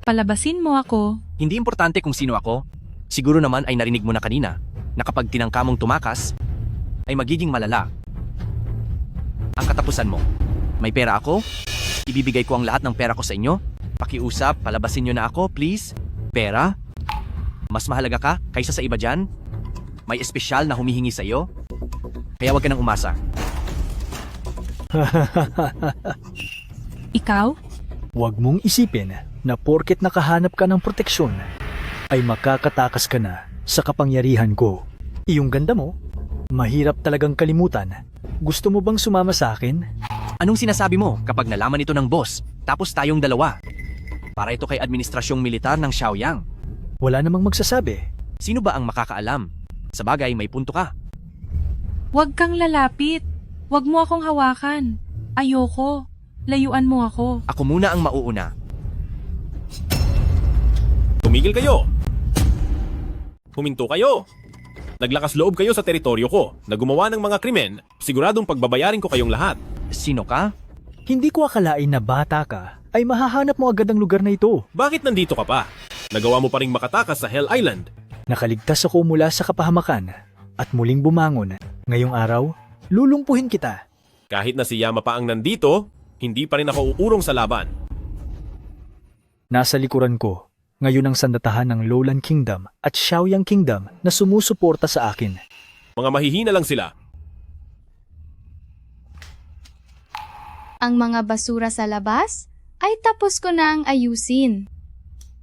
P: Palabasin mo ako.
K: Hindi importante kung sino ako. Siguro naman ay narinig mo na kanina na kapag tinangka mong tumakas, ay magiging malala. Ang katapusan mo, may pera ako, ibibigay ko ang lahat ng pera ko sa inyo. Pakiusap, palabasin nyo na ako, please. Pera? Mas mahalaga ka kaysa sa iba dyan? May espesyal na humihingi sa iyo? Kaya wag ka nang umasa.
P: Ikaw?
X: Huwag mong isipin na porket nakahanap ka ng proteksyon, ay makakatakas ka na sa kapangyarihan ko. Iyong ganda mo, mahirap talagang kalimutan. Gusto mo bang sumama sa akin?
K: Anong sinasabi mo kapag nalaman ito ng boss, tapos tayong dalawa? Para ito kay administrasyong militar ng Xiaoyang.
X: Wala namang magsasabi.
K: Sino ba ang makakaalam? Sa bagay, may punto ka.
P: Huwag kang lalapit. Huwag mo akong hawakan. Ayoko. Layuan mo ako.
K: Ako muna ang mauuna.
C: Tumigil kayo! Huminto kayo! Naglakas loob kayo sa teritoryo ko na gumawa ng mga krimen, siguradong pagbabayarin ko kayong lahat.
K: Sino ka?
X: Hindi ko akalain na bata ka ay mahahanap mo agad ang lugar na ito.
C: Bakit nandito ka pa? Nagawa mo pa ring makatakas sa Hell Island.
X: Nakaligtas ako mula sa kapahamakan at muling bumangon. Ngayong araw, lulumpuhin kita.
C: Kahit na si Yama pa ang nandito, hindi pa rin ako uurong sa laban.
X: Nasa likuran ko, ngayon ang sandatahan ng Lowland Kingdom at Xiaoyang Kingdom na sumusuporta sa akin.
C: Mga mahihina lang sila.
F: ang mga basura sa labas ay tapos ko na ang ayusin.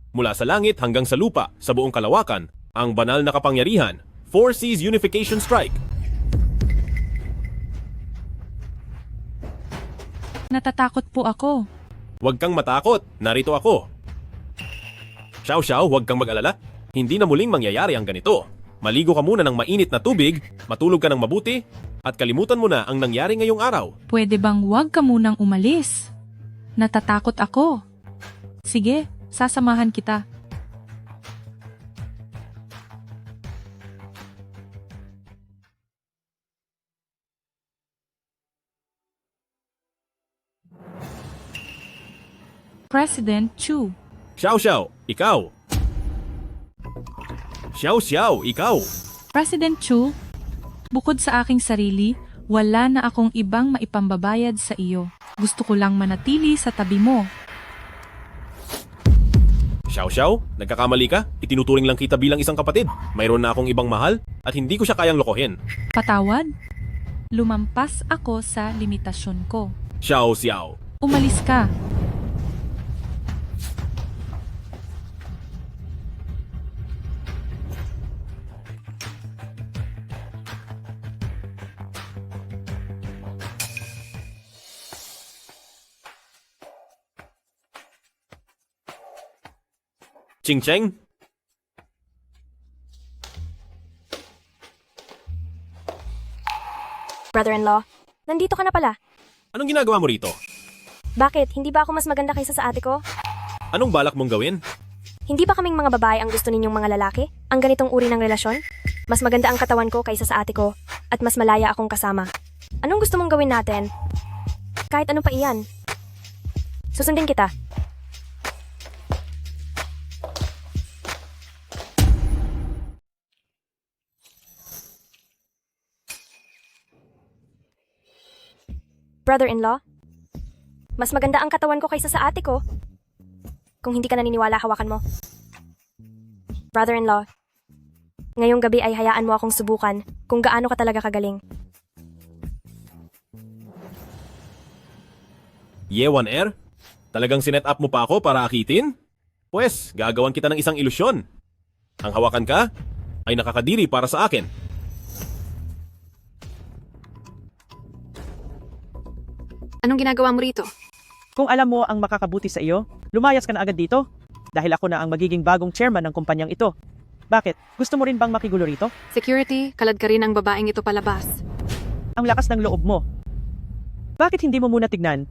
C: Mula sa langit hanggang sa lupa, sa buong kalawakan, ang banal na kapangyarihan, Four Seas Unification Strike.
P: Natatakot po ako.
C: Huwag kang matakot, narito ako. Xiao Xiao, huwag kang mag-alala. Hindi na muling mangyayari ang ganito. Maligo ka muna ng mainit na tubig, matulog ka ng mabuti, at kalimutan mo na ang nangyari ngayong araw.
P: Pwede bang huwag ka munang umalis? Natatakot ako. Sige, sasamahan kita. President Chu.
C: Xiao Xiao, ikaw. Xiao Xiao, ikaw.
P: President Chu, bukod sa aking sarili, wala na akong ibang maipambabayad sa iyo. Gusto ko lang manatili sa tabi mo.
C: Xiao Xiao, nagkakamali ka? Itinuturing lang kita bilang isang kapatid. Mayroon na akong ibang mahal at hindi ko siya kayang lokohin.
P: Patawad? Lumampas ako sa limitasyon ko.
C: Xiao Xiao.
P: Umalis ka.
C: Ching Cheng?
B: Brother-in-law, nandito ka na pala.
C: Anong ginagawa mo rito?
B: Bakit? Hindi ba ako mas maganda kaysa sa ate ko?
C: Anong balak mong gawin?
B: Hindi ba kaming mga babae ang gusto ninyong mga lalaki? Ang ganitong uri ng relasyon? Mas maganda ang katawan ko kaysa sa ate ko at mas malaya akong kasama. Anong gusto mong gawin natin? Kahit ano pa iyan. Susundin kita. Brother-in-law, mas maganda ang katawan ko kaysa sa ate ko. Kung hindi ka naniniwala, hawakan mo. Brother-in-law, ngayong gabi ay hayaan mo akong subukan kung gaano ka talaga kagaling.
C: Yewan Air? Talagang sinet up mo pa ako para akitin? Pwes, gagawan kita ng isang ilusyon. Ang hawakan ka ay nakakadiri para sa akin.
E: Anong ginagawa mo rito?
D: Kung alam mo ang makakabuti sa iyo, lumayas ka na agad dito. Dahil ako na ang magiging bagong chairman ng kumpanyang ito. Bakit? Gusto mo rin bang makigulo rito?
E: Security, kalad ka rin ang babaeng ito palabas.
D: Ang lakas ng loob mo. Bakit hindi mo muna tignan?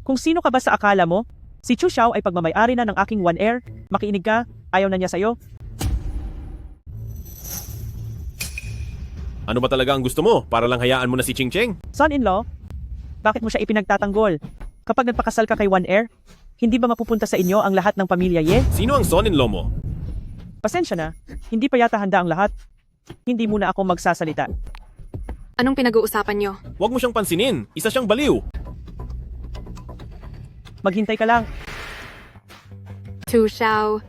D: Kung sino ka ba sa akala mo? Si Chu Xiao ay pagmamayari na ng aking One Air. Makiinig ka, ayaw na niya sa'yo.
C: Ano ba talaga ang gusto mo para lang hayaan mo na si Ching Cheng?
D: Son-in-law, bakit mo siya ipinagtatanggol? Kapag nagpakasal ka kay One Air, hindi ba mapupunta sa inyo ang lahat ng pamilya Ye?
C: Sino ang son-in-law mo?
D: Pasensya na, hindi pa yata handa ang lahat. Hindi muna ako magsasalita.
E: Anong pinag-uusapan nyo?
C: Huwag mo siyang pansinin. Isa siyang baliw.
D: Maghintay ka lang.
E: Chu Xiao,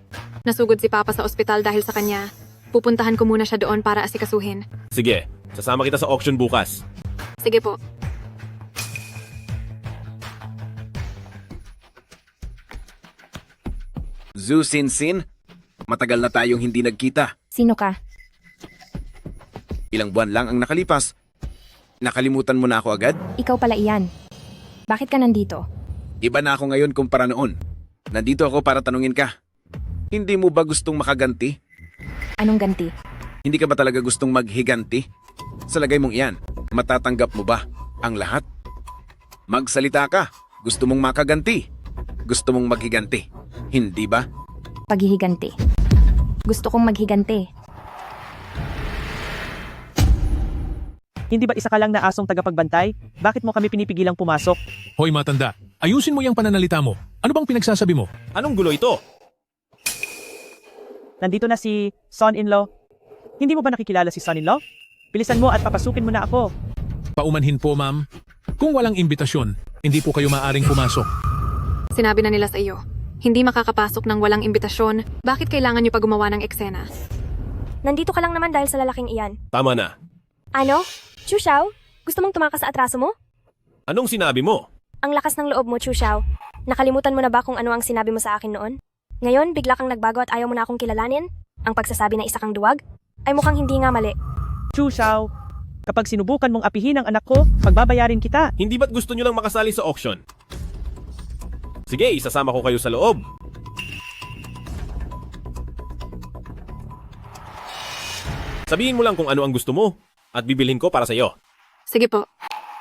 E: nasugod si Papa sa ospital dahil sa kanya. Pupuntahan ko muna siya doon para asikasuhin.
C: Sige, sasama kita sa auction bukas.
E: Sige po.
J: Zhu Sin, matagal na tayong hindi nagkita.
B: Sino ka?
J: Ilang buwan lang ang nakalipas. Nakalimutan mo na ako agad?
B: Ikaw pala iyan. Bakit ka nandito?
J: Iba na ako ngayon kumpara noon. Nandito ako para tanungin ka. Hindi mo ba gustong makaganti?
B: Anong ganti?
J: Hindi ka ba talaga gustong maghiganti? Sa lagay mong iyan, matatanggap mo ba ang lahat? Magsalita ka. Gusto mong makaganti. Gusto mong maghiganti. Hindi ba?
B: Paghihiganti. Gusto kong maghiganti.
D: Hindi ba isa ka lang na asong tagapagbantay? Bakit mo kami pinipigilang pumasok?
O: Hoy matanda, ayusin mo yung pananalita mo. Ano bang pinagsasabi mo?
C: Anong gulo ito?
D: Nandito na si son-in-law. Hindi mo ba nakikilala si son-in-law? Bilisan mo at papasukin mo na ako.
O: Paumanhin po, ma'am. Kung walang imbitasyon, hindi po kayo maaring pumasok.
E: Sinabi na nila sa iyo. Hindi makakapasok ng walang imbitasyon. Bakit kailangan nyo pa gumawa ng eksena?
B: Nandito ka lang naman dahil sa lalaking iyan.
C: Tama na.
B: Ano? Chu Xiao? Gusto mong tumakas sa atraso mo?
C: Anong sinabi mo?
B: Ang lakas ng loob mo, Chu Xiao. Nakalimutan mo na ba kung ano ang sinabi mo sa akin noon? Ngayon, bigla kang nagbago at ayaw mo na akong kilalanin? Ang pagsasabi na isa kang duwag? Ay mukhang hindi nga mali.
D: Chu Xiao, kapag sinubukan mong apihin ang anak ko, pagbabayarin kita.
C: Hindi ba't gusto nyo lang makasali sa auction? Sige, isasama ko kayo sa loob. Sabihin mo lang kung ano ang gusto mo at bibilhin ko para sa iyo.
E: Sige po.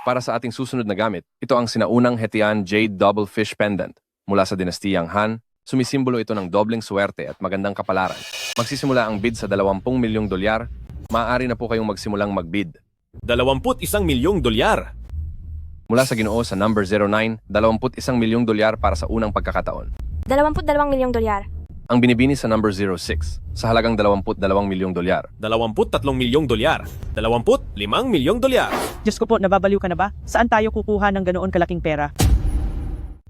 N: Para sa ating susunod na gamit, ito ang sinaunang Hetian Jade Double Fish Pendant. Mula sa dinastiyang Han, sumisimbolo ito ng dobleng swerte at magandang kapalaran. Magsisimula ang bid sa 20 milyong dolyar. Maaari na po kayong magsimulang magbid.
C: 21 milyong dolyar.
N: Mula sa Ginoo sa number 09, 21 milyong dolyar para sa unang pagkakataon.
B: 22 milyong dolyar.
N: Ang binibini sa number 06, sa halagang 22 milyong dolyar.
C: 23 milyong dolyar. 25 milyong dolyar.
D: Diyos ko po, nababaliw ka na ba? Saan tayo kukuha ng ganoon kalaking pera?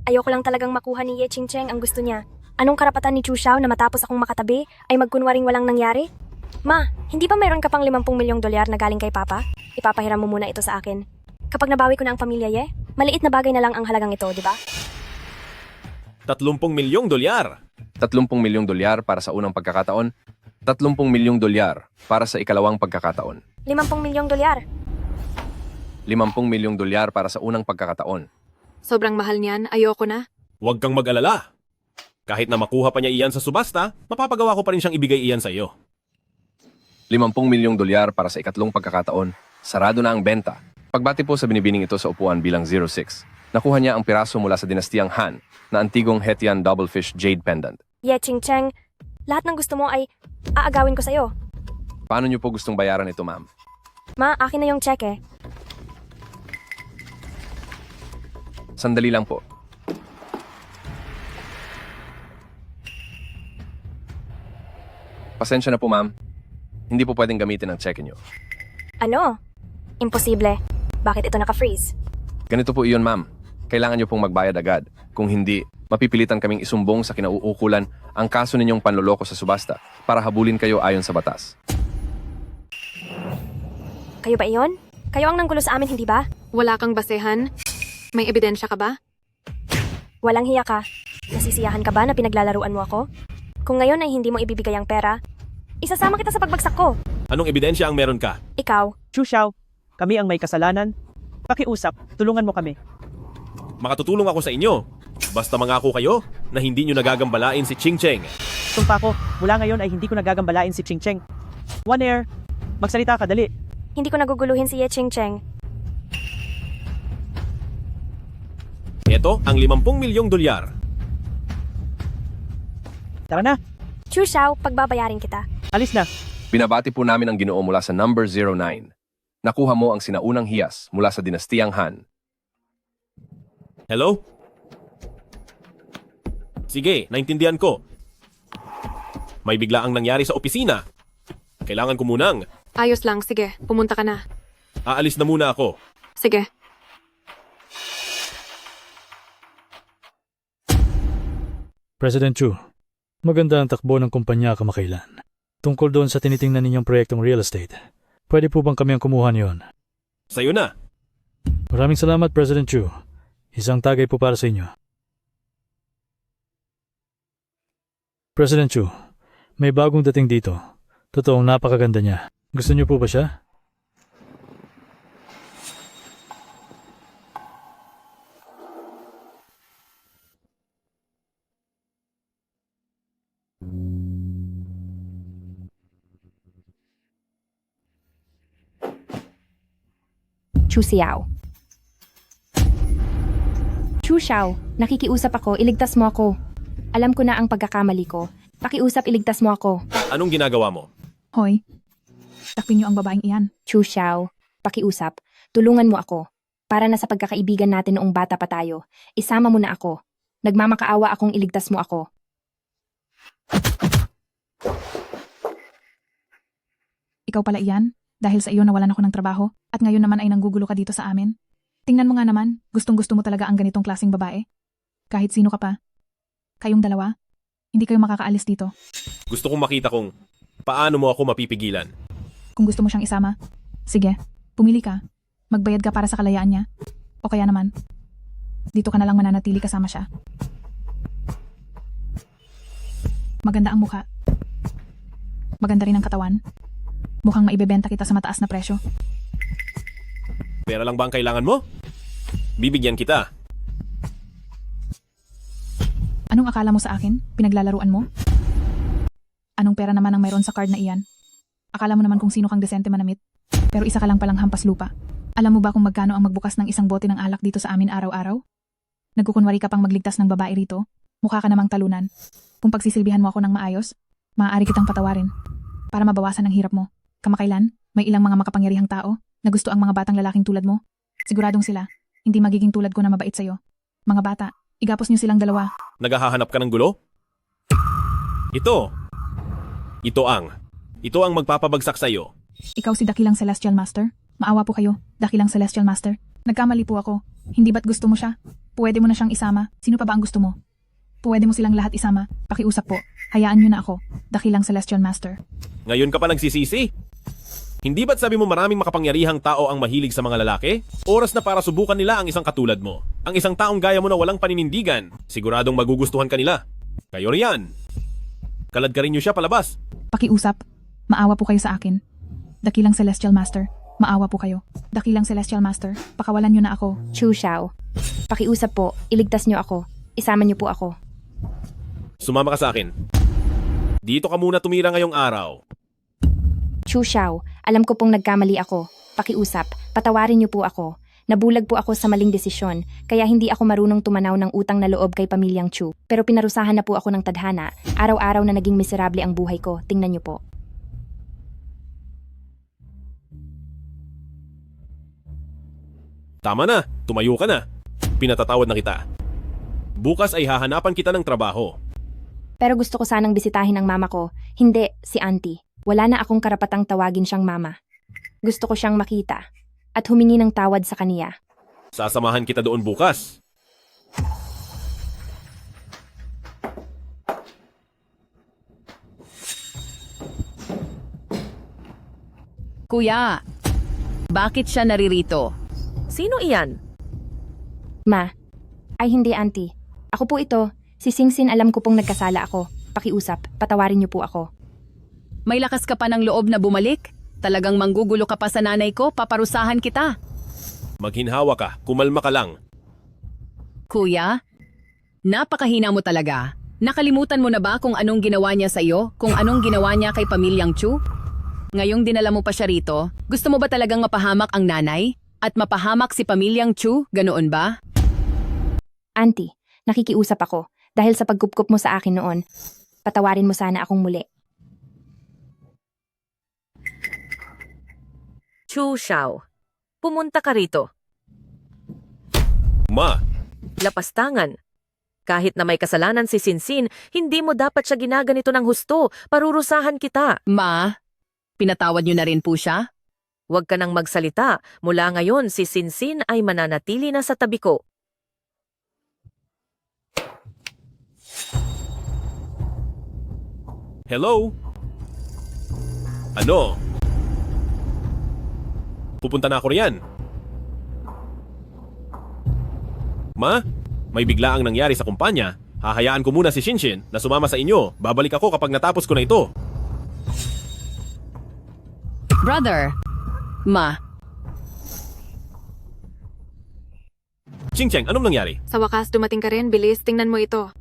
B: Ayoko lang talagang makuha ni Ye Ching Cheng ang gusto niya. Anong karapatan ni Chu Xiao na matapos akong makatabi ay magkunwaring walang nangyari? Ma, hindi ba mayroon ka pang 50 milyong dolyar na galing kay Papa? Ipapahiram mo muna ito sa akin. Kapag nabawi ko na ang pamilya Ye, maliit na bagay na lang ang halagang ito, di ba?
C: 30 milyong dolyar.
N: 30 milyong dolyar para sa unang pagkakataon. 30 milyong dolyar para sa ikalawang pagkakataon.
B: 50 milyong dolyar.
N: 50 milyong dolyar para sa unang pagkakataon.
E: Sobrang mahal niyan, ayoko na.
C: Huwag kang mag-alala. Kahit na makuha pa niya iyan sa subasta, mapapagawa ko pa rin siyang ibigay iyan sa iyo.
N: 50 milyong dolyar para sa ikatlong pagkakataon. Sarado na ang benta. Pagbati po sa binibining ito sa upuan bilang 06, nakuha niya ang piraso mula sa dinastiyang Han na antigong Hetian Doublefish Jade Pendant.
B: Ye Ching Cheng, lahat ng gusto mo ay aagawin ko sa'yo.
N: Paano niyo po gustong bayaran ito, ma'am?
B: Ma, akin na yung cheque.
N: Sandali lang po. Pasensya na po, ma'am. Hindi po pwedeng gamitin ang cheque niyo.
B: Ano? Imposible. Bakit ito naka-freeze?
N: Ganito po iyon, ma'am. Kailangan niyo pong magbayad agad. Kung hindi, mapipilitan kaming isumbong sa kinauukulan ang kaso ninyong panloloko sa subasta para habulin kayo ayon sa batas.
B: Kayo ba iyon? Kayo ang nanggulo sa amin, hindi ba?
E: Wala kang basehan? May ebidensya ka ba?
B: Walang hiya ka. Nasisiyahan ka ba na pinaglalaruan mo ako? Kung ngayon ay hindi mo ibibigay ang pera, isasama kita sa pagbagsak ko.
C: Anong ebidensya ang meron ka?
B: Ikaw.
D: Chu Xiao, kami ang may kasalanan. Pakiusap, tulungan mo kami.
C: Makatutulong ako sa inyo. Basta mangako kayo na hindi nyo nagagambalain si Ching Cheng.
D: Sumpa ko, mula ngayon ay hindi ko nagagambalain si Ching Cheng. One Air, magsalita ka, dali.
B: Hindi ko naguguluhin si Ye Ching Cheng.
C: Ito ang 50 milyong dolyar.
D: Tara na,
B: Chu Xiao, pagbabayarin kita.
D: alis na.
N: Binabati po namin ang Ginoo mula sa number 09. Nakuha mo ang sinaunang hiyas mula sa dinastiyang Han.
C: Hello? Sige, naintindihan ko. May biglaang nangyari sa opisina. Kailangan ko munang.
E: Ayos lang, sige. Pumunta ka na.
C: Aalis na muna ako.
E: Sige.
X: President Chu, maganda ang takbo ng kumpanya kamakailan. Tungkol doon sa tinitingnan ninyong proyektong real estate, pwede po bang kami ang kumuha niyon?
C: Sa'yo na.
X: Maraming salamat, President Chu. Isang tagay po para sa inyo. President Chu, may bagong dating dito. Totoong napakaganda niya. Gusto niyo po ba siya?
B: Chu Xiao. Chu Xiao, nakikiusap ako, iligtas mo ako. Alam ko na ang pagkakamali ko. Pakiusap, iligtas mo ako.
C: Anong ginagawa mo?
V: Hoy, takpin niyo ang babaeng iyan.
B: Chu Xiao, pakiusap, tulungan mo ako. Para na sa pagkakaibigan natin noong bata pa tayo, isama mo na ako. Nagmamakaawa akong iligtas mo ako.
V: Ikaw pala iyan, dahil sa iyo nawalan ako ng trabaho, at ngayon naman ay nanggugulo ka dito sa amin. Tingnan mo nga naman, gustong-gusto mo talaga ang ganitong klaseng babae. Kahit sino ka pa. Kayong dalawa, hindi kayo makakaalis dito.
C: Gusto kong makita kung paano mo ako mapipigilan.
V: Kung gusto mo siyang isama, sige, pumili ka. Magbayad ka para sa kalayaan niya. O kaya naman, dito ka na lang mananatili kasama siya. Maganda ang mukha. Maganda rin ang katawan. Mukhang maibebenta kita sa mataas na presyo.
C: Pera lang ba ang kailangan mo? Bibigyan kita.
V: Anong akala mo sa akin? Pinaglalaruan mo? Anong pera naman ang mayroon sa card na iyan? Akala mo naman kung sino kang desente manamit? Pero isa ka lang palang hampas lupa. Alam mo ba kung magkano ang magbukas ng isang bote ng alak dito sa amin araw-araw? Nagkukunwari ka pang magligtas ng babae rito? Mukha ka namang talunan. Kung pagsisilbihan mo ako ng maayos, maaari kitang patawarin. Para mabawasan ang hirap mo. Kamakailan, may ilang mga makapangyarihang tao na gusto ang mga batang lalaking tulad mo. Siguradong sila, hindi magiging tulad ko na mabait sa'yo. Mga bata, igapos niyo silang dalawa.
C: Naghahanap ka ng gulo? Ito ang magpapabagsak sa'yo.
V: Ikaw si Dakilang Celestial Master? Maawa po kayo, Dakilang Celestial Master. Nagkamali po ako. Hindi ba't gusto mo siya? Pwede mo na siyang isama. Sino pa ba ang gusto mo? Pwede mo silang lahat isama. Pakiusap po. Hayaan niyo na ako, Dakilang Celestial Master.
C: Ngayon ka pa nagsisisi? Hindi ba't sabi mo maraming makapangyarihang tao ang mahilig sa mga lalaki? Oras na para subukan nila ang isang katulad mo. Ang isang taong gaya mo na walang paninindigan. Siguradong magugustuhan ka nila. Kayo riyan. Kalad ka rin niyo siya palabas.
V: Pakiusap. Maawa po kayo sa akin. Dakilang Celestial Master. Maawa po kayo. Dakilang Celestial Master. Pakawalan niyo na ako.
B: Chu Xiao, pakiusap po, iligtas niyo ako. Isama niyo po ako.
C: Sumama ka sa akin. Dito ka muna tumira ngayong araw.
B: Chu Xiao, alam ko pong nagkamali ako. Pakiusap, patawarin niyo po ako. Nabulag po ako sa maling desisyon, kaya hindi ako marunong tumanaw ng utang na loob kay pamilyang Chu. Pero pinarusahan na po ako ng tadhana. Araw-araw na naging miserable ang buhay ko. Tingnan niyo po.
C: Tama na, tumayo ka na. Pinatatawad na kita. Bukas ay hahanapan kita ng trabaho.
B: Pero gusto ko sanang bisitahin ang mama ko. Hindi, si auntie. Wala na akong karapatang tawagin siyang mama. Gusto ko siyang makita at humingi ng tawad sa kaniya.
C: Sasamahan kita doon bukas.
I: Kuya, bakit siya naririto?
H: Sino iyan?
B: Ma, ay hindi auntie. Ako po ito. Si Singsin, alam ko pong nagkasala ako. Pakiusap, patawarin niyo po ako.
I: May lakas ka pa ng loob na bumalik? Talagang manggugulo ka pa sa nanay ko, paparusahan kita.
C: Maghinhawa ka, kumalma ka lang.
I: Kuya, napakahina mo talaga. Nakalimutan mo na ba kung anong ginawa niya sa iyo? Kung anong ginawa niya kay pamilyang Chu? Ngayong dinala mo pa siya rito, gusto mo ba talagang mapahamak ang nanay? At mapahamak si pamilyang Chu, ganoon ba?
B: Auntie, nakikiusap ako dahil sa pagkupkup mo sa akin noon. Patawarin mo sana akong muli.
H: Chu Xiao, pumunta ka rito.
C: Ma!
H: Lapastangan. Kahit na may kasalanan si Sinsin, hindi mo dapat siya ginaganito ng husto. Parurusahan kita.
I: Ma, pinatawad niyo na rin po siya?
H: Huwag ka nang magsalita. Mula ngayon, si Sinsin ay mananatili na sa tabi ko.
C: Hello? Ano? Pupunta na ako riyan. Ma, may biglaang nangyari sa kumpanya. Hahayaan ko muna si Shinshin na sumama sa inyo. Babalik ako kapag natapos ko na ito.
I: Brother, Ma.
C: Ching-cheng, anong nangyari?
E: Sa wakas, dumating ka rin. Bilis, tingnan mo ito.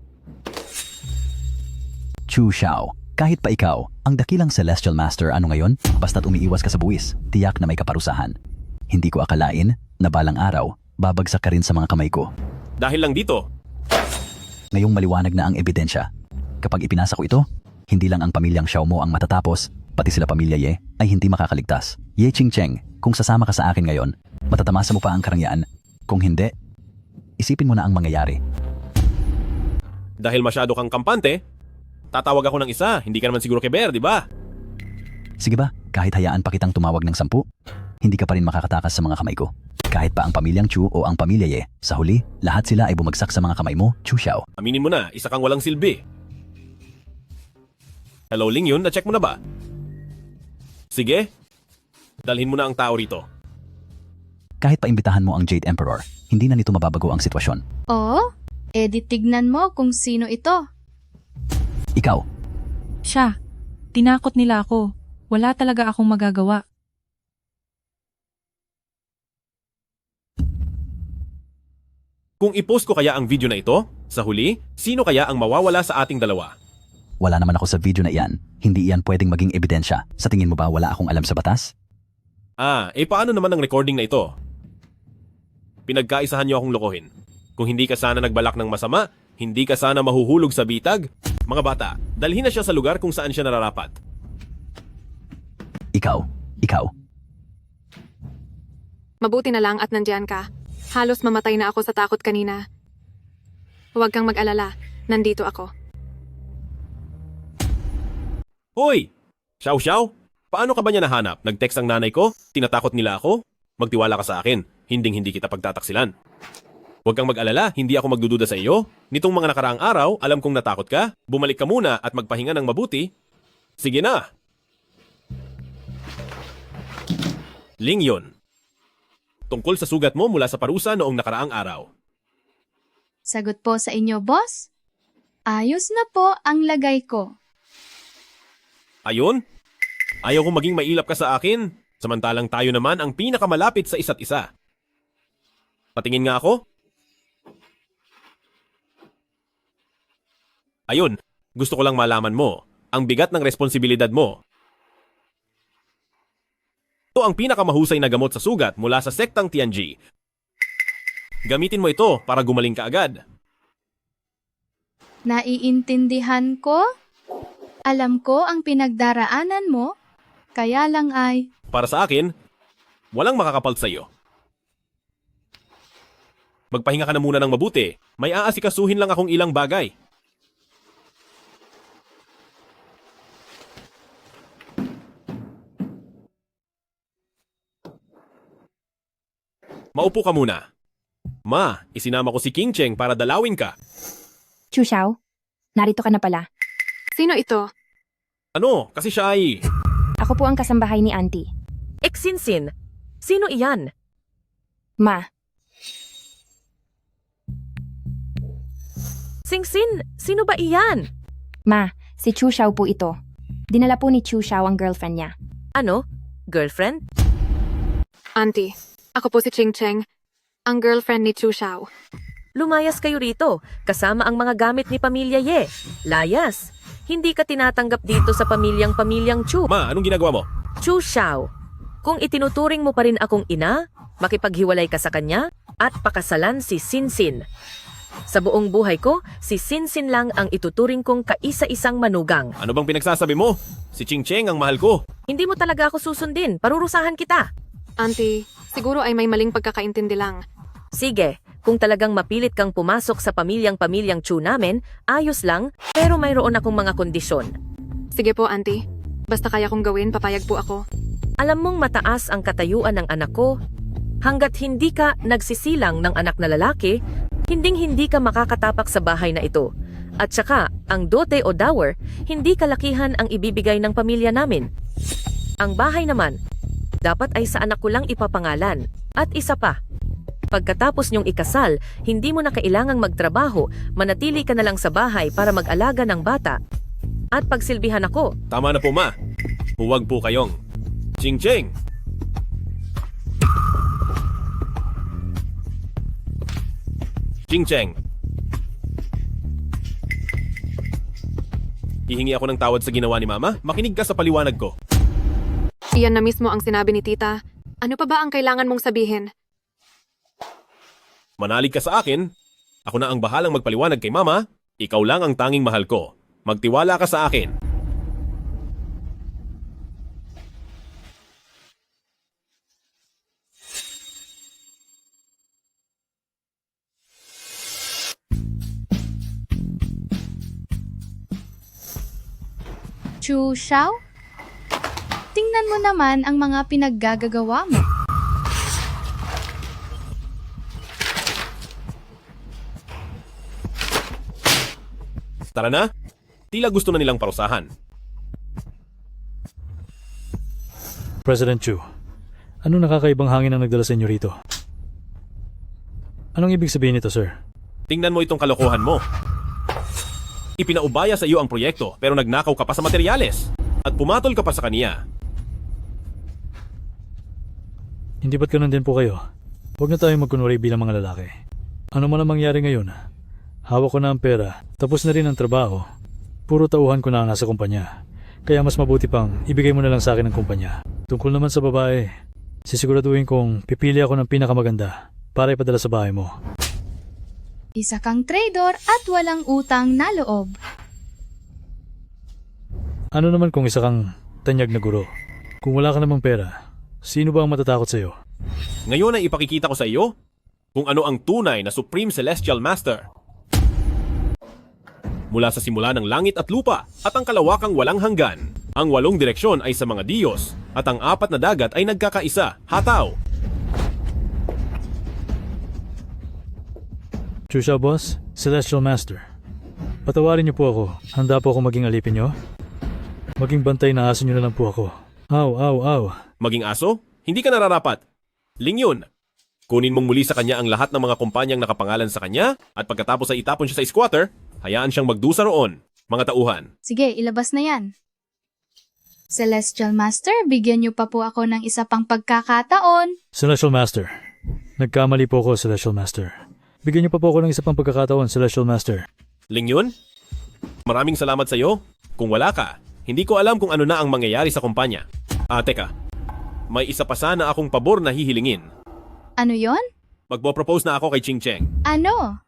G: Chu Xiao, kahit pa ikaw, ang dakilang Celestial Master ano ngayon? Basta't umiiwas ka sa buwis, tiyak na may kaparusahan. Hindi ko akalain na balang araw, babagsak ka rin sa mga kamay ko.
C: Dahil lang dito.
G: Ngayong maliwanag na ang ebidensya. Kapag ipinasa ko ito, hindi lang ang pamilyang Xiao mo ang matatapos, pati sila pamilya Ye ay hindi makakaligtas. Ye Ching-cheng, kung sasama ka sa akin ngayon, matatamasa mo pa ang karangyaan. Kung hindi, isipin mo na ang mangyayari.
C: Dahil masyado kang kampante, tatawag ako ng isa. Hindi ka naman siguro kay Bear, di ba?
G: Sige ba, kahit hayaan pa kitang tumawag ng 10, hindi ka pa rin makakatakas sa mga kamay ko. Kahit pa ang pamilyang Chu o ang pamilya Ye, sa huli, lahat sila ay bumagsak sa mga kamay mo, Chu Xiao.
C: Aminin mo na, isa kang walang silbi. Hello, Ling Yun, na-check mo na ba? Sige, dalhin mo na ang tao rito.
G: Kahit pa imbitahan mo ang Jade Emperor, hindi na nito mababago ang sitwasyon.
F: Oo, edi tignan mo kung sino ito.
G: Ikaw,
P: Siya, tinakot nila ako. Wala talaga akong magagawa.
C: Kung i-post ko kaya ang video na ito, sa huli, sino kaya ang mawawala sa ating dalawa?
G: wala naman ako sa video na iyan. Hindi iyan pwedeng maging ebidensya. Sa tingin mo ba wala akong alam sa batas?
C: Paano naman ang recording na ito? Pinagkaisahan niyo akong lokohin. Kung hindi ka sana nagbalak ng masama, hindi ka sana mahuhulog sa bitag. Mga bata, dalhin na siya sa lugar kung saan siya nararapat.
G: Ikaw.
E: Mabuti na lang at nandiyan ka. Halos mamatay na ako sa takot kanina. Huwag kang mag-alala. Nandito ako.
C: Hoy! Xiao! Paano ka ba niya nahanap? Nag-text ang nanay ko? Tinatakot nila ako? Magtiwala ka sa akin. Hinding-hindi kita pagtataksilan. Huwag kang mag-alala, hindi ako magdududa sa iyo. Nitong mga nakaraang araw, alam kong natakot ka. Bumalik ka muna at magpahinga ng mabuti. Sige na! Ling Yun. Tungkol sa sugat mo mula sa parusa noong nakaraang araw.
F: Sagot po sa inyo, boss. Ayos na po ang lagay ko.
C: Ayun? Ayaw kong maging mailap ka sa akin, samantalang tayo naman ang pinakamalapit sa isa't isa. Patingin nga ako. Ayun, Gusto ko lang malaman mo, ang bigat ng responsibilidad mo. Ito ang pinakamahusay na gamot sa sugat mula sa sektang Tianji. Gamitin mo ito para gumaling ka agad.
F: Naiintindihan ko? Alam ko ang pinagdaraanan mo, kaya lang ay...
C: Para sa akin, walang makakapal sa iyo. Magpahinga ka na muna ng mabuti. May aasikasuhin lang akong ilang bagay. Maupo ka muna. Ma, isinama ko si King Cheng para dalawin ka.
B: Chu Xiao, narito ka na pala.
E: Sino ito?
C: Ano? Kasi siya ay...
B: Ako po ang kasambahay ni Auntie.
H: Sinsin, sino iyan?
B: Ma,
H: Singsin, sino ba iyan?
B: Ma, si Chu Xiao po ito. Dinala po ni Chu Xiao ang girlfriend niya.
H: Ano? Girlfriend?
E: Auntie, ako po si Ching Cheng, ang girlfriend ni Chu Xiao.
H: Lumayas kayo rito, kasama ang mga gamit ni Pamilya Ye. Layas! Hindi ka tinatanggap dito sa pamilyang Chu.
C: Ma, anong ginagawa mo?
H: Chu Xiao, kung itinuturing mo pa rin akong ina, makipaghiwalay ka sa kanya, at pakasalan si Sinsin. Sa buong buhay ko, si Sinsin lang ang ituturing kong kaisa-isang manugang.
C: Ano bang pinagsasabi mo? Si Ching Cheng ang mahal ko.
H: Hindi mo talaga ako susundin, parurusahan kita.
E: Auntie, siguro ay may maling pagkakaintindi lang.
H: Sige, kung talagang mapilit kang pumasok sa pamilyang Chu namin, ayos lang, pero mayroon akong mga kondisyon.
E: Sige po, Auntie. Basta kaya kong gawin, papayag po ako.
H: Alam mong mataas ang katayuan ng anak ko. Hanggat hindi ka nagsisilang ng anak na lalaki, hinding-hindi ka makakatapak sa bahay na ito. At saka, ang dote o dower, hindi kalakihan ang ibibigay ng pamilya namin. Ang bahay naman, dapat ay sa anak ko lang ipapangalan. At isa pa, pagkatapos niyong ikasal, hindi mo na kailangang magtrabaho, manatili ka na lang sa bahay para mag-alaga ng bata. At pagsilbihan ako.
C: Tama na po, Ma. Huwag po kayong Ching Cheng. Ching Cheng. Hihingi ako ng tawad sa ginawa ni Mama. Makinig ka sa paliwanag ko.
E: Iyan na mismo ang sinabi ni Tita. Ano pa ba ang kailangan mong sabihin?
C: Manalig ka sa akin. Ako na ang bahalang magpaliwanag kay Mama. Ikaw lang ang tanging mahal ko. Magtiwala ka sa akin.
F: Chu Xiao? Tingnan mo naman ang mga pinaggagawa mo.
C: Tara na. Tila gusto na nilang parusahan.
X: President Chu, anong nakakaibang hangin ang nagdala sa inyo rito? Anong ibig sabihin nito, sir?
C: Tingnan mo itong kalokohan mo. Ipinaubaya sa iyo ang proyekto pero nagnakaw ka pa sa materyales. At pumatol ka pa sa kaniya.
X: Hindi ba't ganun din po kayo? Huwag na tayong magkunwari bilang mga lalaki. Ano man ang mangyari ngayon? Hawak ko na ang pera, tapos na rin ang trabaho. Puro tauhan ko na ang nasa kumpanya. Kaya mas mabuti pang ibigay mo na lang sa akin ang kumpanya. Tungkol naman sa babae, sisiguraduhin kong pipili ako ng pinakamaganda para ipadala sa bahay mo.
F: Isa kang traidor at walang utang na loob.
X: Ano naman kung isa kang tanyag na guro? Kung wala ka namang pera, sino ba ang matatakot sa iyo?
C: Ngayon ay ipakikita ko sa iyo kung ano ang tunay na Supreme Celestial Master. Mula sa simula ng langit at lupa at ang kalawakang walang hanggan. Ang 8 direksyon ay sa mga Diyos at ang 4 na dagat ay nagkakaisa, hataw.
X: Chu Xiao, boss, Celestial Master. Patawarin niyo po ako. Handa po ako maging alipin niyo? Maging bantay na aso niyo na lang po ako. Aw, aw, aw.
C: Maging aso? Hindi ka nararapat. Ling yun. Kunin mong muli sa kanya ang lahat ng mga kumpanyang nakapangalan sa kanya at pagkatapos ay itapon siya sa squatter, hayaan siyang magdusa roon, mga tauhan.
F: Sige, ilabas na yan. Celestial Master, bigyan niyo pa po ako ng isa pang pagkakataon.
X: Celestial Master. Nagkamali po ako, Celestial Master. Bigyan niyo pa po ako ng isa pang pagkakataon, Celestial Master.
C: Ling yun? Maraming salamat sa iyo. Kung wala ka, hindi ko alam kung ano na ang mangyayari sa kumpanya. Teka. May isa pa sana akong pabor na hihilingin.
F: Ano yon?
C: Magpo-propose na ako kay Ching Cheng.
F: Ano?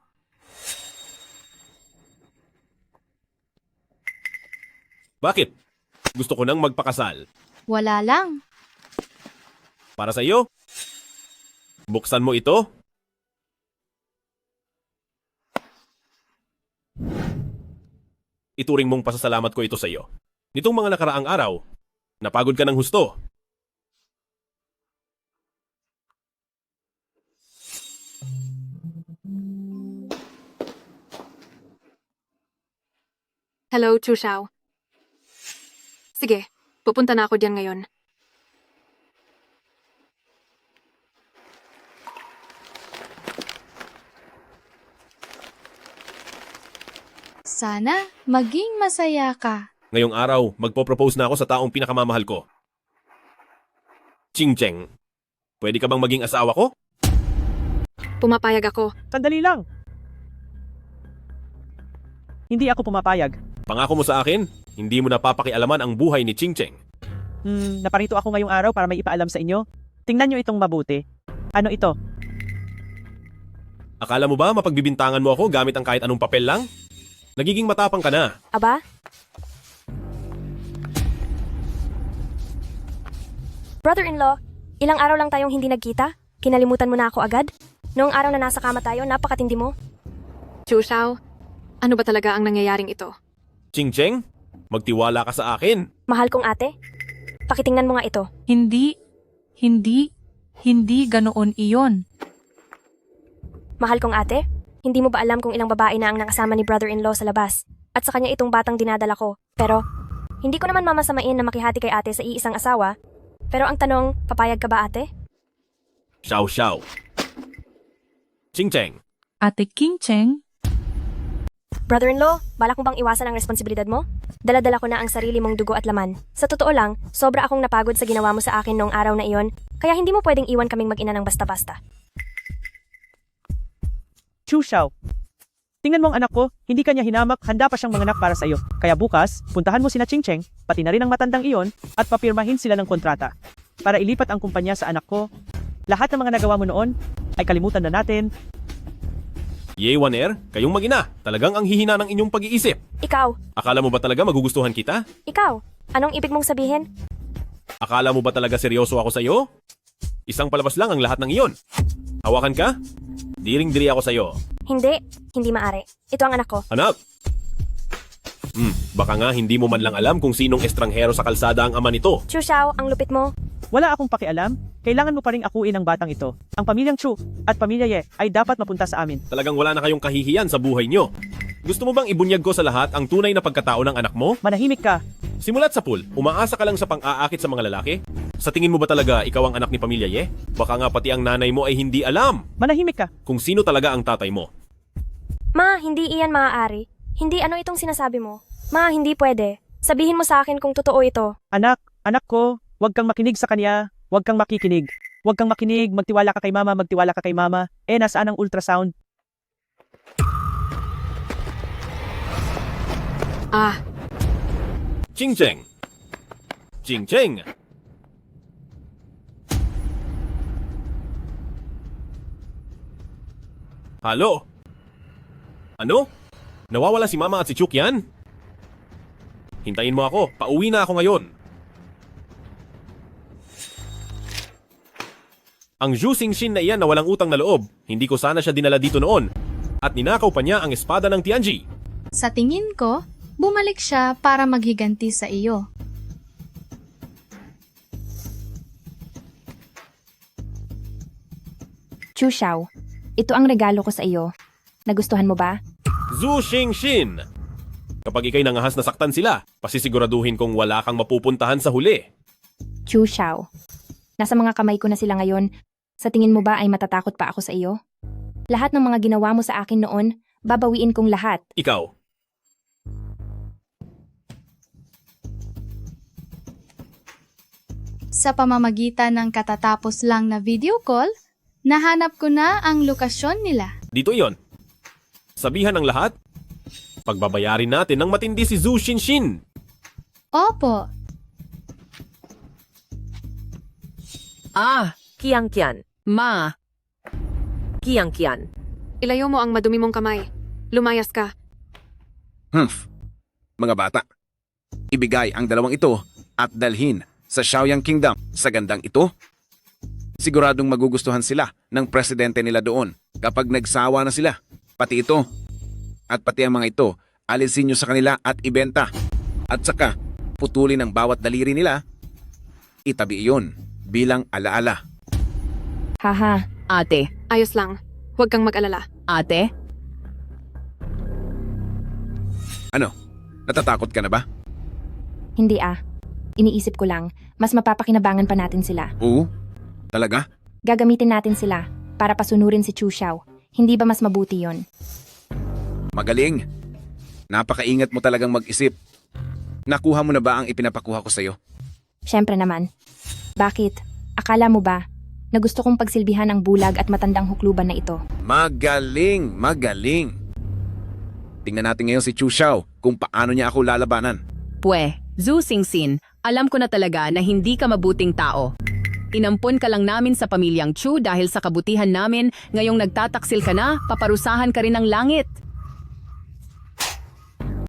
C: Bakit? Gusto ko nang magpakasal.
F: Wala lang.
C: Para sa iyo? Buksan mo ito. Ituring mong pasasalamat ko ito sa iyo. Nitong mga nakaraang araw, napagod ka ng husto.
E: Hello, Chu Xiao. Sige, pupunta na ako diyan ngayon.
F: Sana maging masaya ka.
C: Ngayong araw, magpo-propose na ako sa taong pinakamamahal ko. Ching Cheng, pwede ka bang maging asawa ko?
E: Pumapayag ako.
D: Sandali lang. Hindi ako pumapayag.
C: Pangako mo sa akin, hindi mo napapakialaman ang buhay ni Ching Cheng.
D: Naparito ako ngayong araw para may ipaalam sa inyo. Tingnan nyo itong mabuti. Ano ito?
C: Akala mo ba mapagbibintangan mo ako gamit ang kahit anong papel lang? Nagiging matapang ka na.
B: Aba? Brother-in-law, ilang araw lang tayong hindi nagkita? Kinalimutan mo na ako agad? Noong araw na nasa kama tayo, napakatindi mo.
E: Chu Xiao, ano ba talaga ang nangyayaring ito?
C: Ching Cheng, magtiwala ka sa akin.
B: Mahal kong ate, pakitingnan mo nga ito.
P: Hindi ganoon iyon.
B: Mahal kong ate, hindi mo ba alam kung ilang babae na ang nakasama ni brother-in-law sa labas? At sa kanya itong batang dinadala ko. Pero, hindi ko naman mamasamain na makihati kay ate sa iisang asawa. Pero ang tanong, papayag ka ba ate?
C: Xiao Xiao. Ching Cheng.
P: Ate King Cheng,
B: Brother-in-law, balak mo bang iwasan ang responsibilidad mo? Dala-dala ko na ang sarili mong dugo at laman. Sa totoo lang, sobra akong napagod sa ginawa mo sa akin noong araw na iyon, kaya hindi mo pwedeng iwan kaming mag-ina ng basta-basta.
D: Chu Xiao. Tingnan mo ang anak ko, hindi kanya hinamak, handa pa siyang manganak para sa iyo. Kaya bukas, puntahan mo sina Ching Cheng, pati na rin ang matandang iyon, at papirmahin sila ng kontrata. Para ilipat ang kumpanya sa anak ko. Lahat ng mga nagawa mo noon, ay kalimutan na natin.
C: Ye Waner, kayong mag-ina, talagang ang hihina ng inyong pag-iisip.
B: Ikaw,
C: Akala mo ba talaga magugustuhan kita?
B: ikaw, anong ibig mong sabihin?
C: Akala mo ba talaga seryoso ako sa iyo? Isang palabas lang ang lahat ng iyon. Hawakan ka? Diring-diri ako sa iyo.
B: Hindi maaari. Ito ang anak ko.
C: Anak! Baka nga hindi mo man lang alam kung sinong estranghero sa kalsada ang ama nito.
B: Chu Xiao, ang lupit mo.
D: Wala akong pakialam, kailangan mo pa ring akuin ang batang ito. Ang pamilyang Chu at pamilya Ye ay dapat mapunta sa amin.
C: Talagang wala na kayong kahihiyan sa buhay nyo. Gusto mo bang ibunyag ko sa lahat ang tunay na pagkatao ng anak mo?
D: Manahimik ka.
C: Simulat sa pool, umaasa ka lang sa pang-aakit sa mga lalaki? Sa tingin mo ba talaga ikaw ang anak ni pamilya Ye? Baka nga pati ang nanay mo ay hindi alam
D: Manahimik ka.
C: kung sino talaga ang tatay mo.
B: Ma, hindi iyan maaari. Hindi ano itong sinasabi mo. Ma, hindi pwede. Sabihin mo sa akin kung totoo ito.
D: Anak ko, huwag kang makinig sa kanya. Huwag kang makikinig. Huwag kang makinig, magtiwala ka kay mama, magtiwala ka kay mama. Nasaan ang ultrasound?
C: Ching Cheng! Ching Cheng! Halo? Ano? Nawawala si Mama at si Chuk yan? Hintayin mo ako, pauwi na ako ngayon. Ang Zhu Xingxin na iyan na walang utang na loob, hindi ko sana siya dinala dito noon. At ninakaw pa niya ang espada ng Tianji.
F: Sa tingin ko, bumalik siya para maghiganti sa iyo.
B: Chu Xiao, ito ang regalo ko sa iyo. Nagustuhan mo ba?
C: Zhu Xingxin! Kapag ikay nangahas na saktan sila, pasisiguraduhin kong wala kang mapupuntahan sa huli.
B: Chu Xiao, nasa mga kamay ko na sila ngayon. Sa tingin mo ba ay matatakot pa ako sa iyo? Lahat ng mga ginawa mo sa akin noon, babawiin kong lahat.
C: Ikaw,
F: Sa pamamagitan ng katatapos lang na video call, nahanap ko na ang lokasyon nila.
C: dito iyon. Sabihan ng lahat, Pagbabayarin natin ng matindi si Zhu Xinshin.
F: Opo.
H: Kiang-kian.
I: Ma,
H: Kiang-kian.
E: Ilayo mo ang madumi mong kamay. Lumayas ka.
J: Mga bata, ibigay ang dalawang ito at dalhin sa Shaoyang Kingdom sa gandang ito. Siguradong magugustuhan sila ng presidente nila doon kapag nagsawa na sila. Pati ito. At pati ang mga ito, alisin nyo sa kanila at ibenta. At saka, putulin ang bawat daliri nila. Itabi iyon bilang alaala.
B: Haha.
I: ate,
E: Ayos lang. Huwag kang mag-alala.
I: ate,
J: Ano? Natatakot ka na ba?
B: Hindi Iniisip ko lang, mas mapapakinabangan pa natin sila.
J: Oo? Talaga?
B: Gagamitin natin sila para pasunurin si Chu Xiao. Hindi ba mas mabuti yon?
J: Magaling. Napakaingat mo talagang mag-isip. Nakuha mo na ba ang ipinapakuha ko sa'yo?
B: Siyempre naman. Bakit? Akala mo ba na gusto kong pagsilbihan ang bulag at matandang hukluban na ito?
J: Magaling! Magaling! Tingnan natin ngayon si Chu Xiao kung paano niya ako lalabanan.
I: Pwe, Zhu Xingxin, alam ko na talaga na hindi ka mabuting tao. Inampon ka lang namin sa pamilyang Chu dahil sa kabutihan namin, ngayong nagtataksil ka na, paparusahan ka rin ng langit.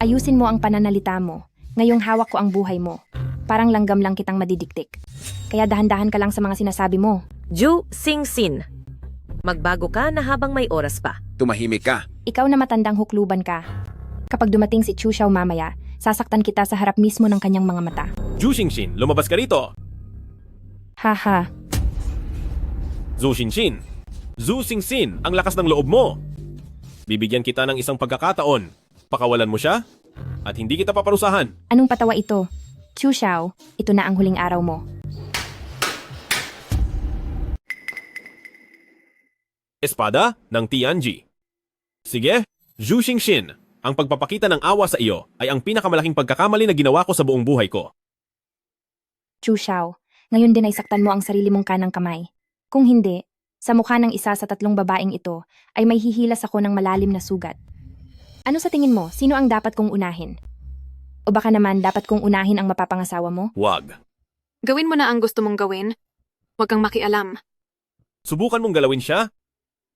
B: Ayusin mo ang pananalita mo. Ngayong hawak ko ang buhay mo. Parang langgam lang kitang madidiktik. Kaya dahan-dahan ka lang sa mga sinasabi mo.
H: Zhu Xingxin. Magbago ka na habang may oras pa.
J: Tumahimik ka.
B: Ikaw na matandang hukluban ka. Kapag dumating si Chu Xiao mamaya, sasaktan kita sa harap mismo ng kanyang mga mata.
C: Zhu Xinshin, lumabas ka rito.
B: Haha.
C: Zhu Xinshin. Zhu Xingxin, ang lakas ng loob mo. Bibigyan kita ng isang pagkakataon. Pakawalan mo siya at hindi kita paparusahan.
B: Anong patawa ito? Chu Xiao, ito na ang huling araw mo.
C: Espada ng Tianji. Sige, Zhu Xingxin, ang pagpapakita ng awa sa iyo ay ang pinakamalaking pagkakamali na ginawa ko sa buong buhay ko.
B: Chu Xiao, ngayon din ay saktan mo ang sarili mong kanang kamay. Kung hindi, sa mukha ng isa sa tatlong babaeng ito ay may hihilas ako ng malalim na sugat. Ano sa tingin mo, sino ang dapat kong unahin? O baka naman dapat kong unahin ang mapapangasawa mo?
C: Wag.
E: Gawin mo na ang gusto mong gawin. Huwag kang makialam.
C: Subukan mong galawin siya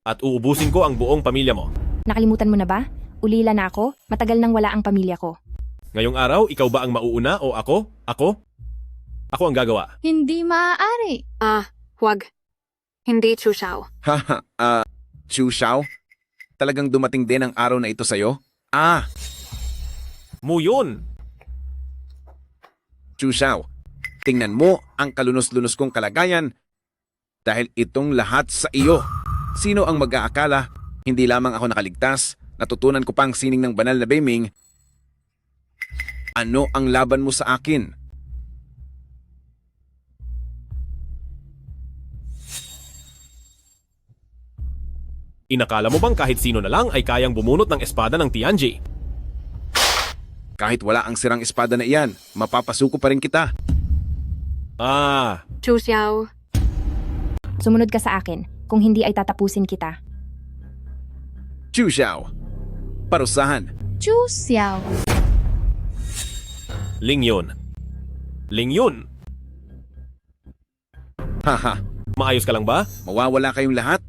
C: at uubusin ko ang buong pamilya mo.
B: Nakalimutan mo na ba? Ulila na ako, matagal nang wala ang pamilya ko.
C: Ngayong araw, ikaw ba ang mauuna o ako? Ako? Ako ang gagawa.
F: Hindi maaari.
E: Huwag. Hindi, Chu Xiao.
J: Haha, Chu Xiao? Talagang dumating din ang araw na ito sa'yo?
C: Mo yun!
J: Chu Xiao, tingnan mo ang kalunos-lunos kong kalagayan dahil itong lahat sa iyo. Sino ang mag-aakala? Hindi lamang ako nakaligtas, natutunan ko pang sining ng banal na Beiming. Ano ang laban mo sa akin?
C: Inakala mo bang kahit sino na lang ay kayang bumunot ng espada ng Tianji?
J: Kahit wala ang sirang espada na iyan, mapapasuko pa rin kita.
E: Chu Xiao.
B: Sumunod ka sa akin, kung hindi ay tatapusin kita.
J: Chu Xiao, parusahan.
F: Chu Xiao.
C: Ling Yun. Ling Yun.
J: Haha,
C: Maayos ka lang ba?
J: mawawala kayong lahat?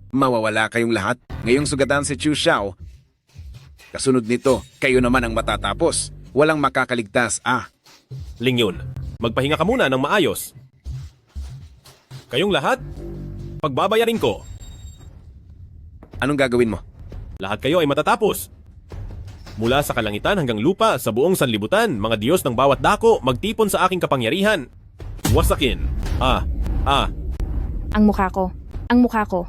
J: Mawawala kayong lahat? Ngayong sugatan si Chu Xiao. Kasunod nito, kayo naman ang matatapos. Walang makakaligtas,
C: Ling Yun, magpahinga ka muna ng maayos. Kayong lahat, pagbabayarin ko.
J: Anong gagawin mo?
C: Lahat kayo ay matatapos. Mula sa kalangitan hanggang lupa, sa buong sanlibutan, mga Diyos ng bawat dako, magtipon sa aking kapangyarihan. Wasakin.
B: Ang mukha ko. Ang mukha ko.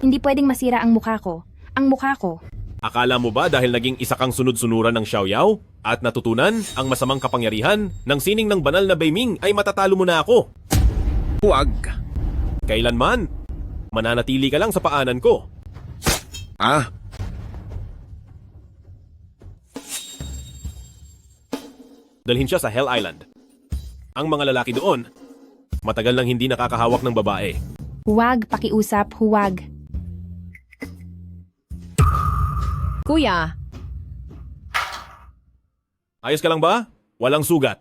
B: Hindi pwedeng masira ang mukha ko. Ang mukha ko.
C: Akala mo ba dahil naging isa kang sunod-sunuran ng Xiaoyao at natutunan ang masamang kapangyarihan ng sining ng banal na Beiming ay matatalo mo na ako?
J: Huwag.
C: Kailanman, mananatili ka lang sa paanan ko. Dalhin siya sa Hell Island. Ang mga lalaki doon, matagal nang hindi nakakahawak ng babae.
B: Huwag pakiusap, huwag.
I: Kuya,
C: Ayos ka lang ba? Walang sugat.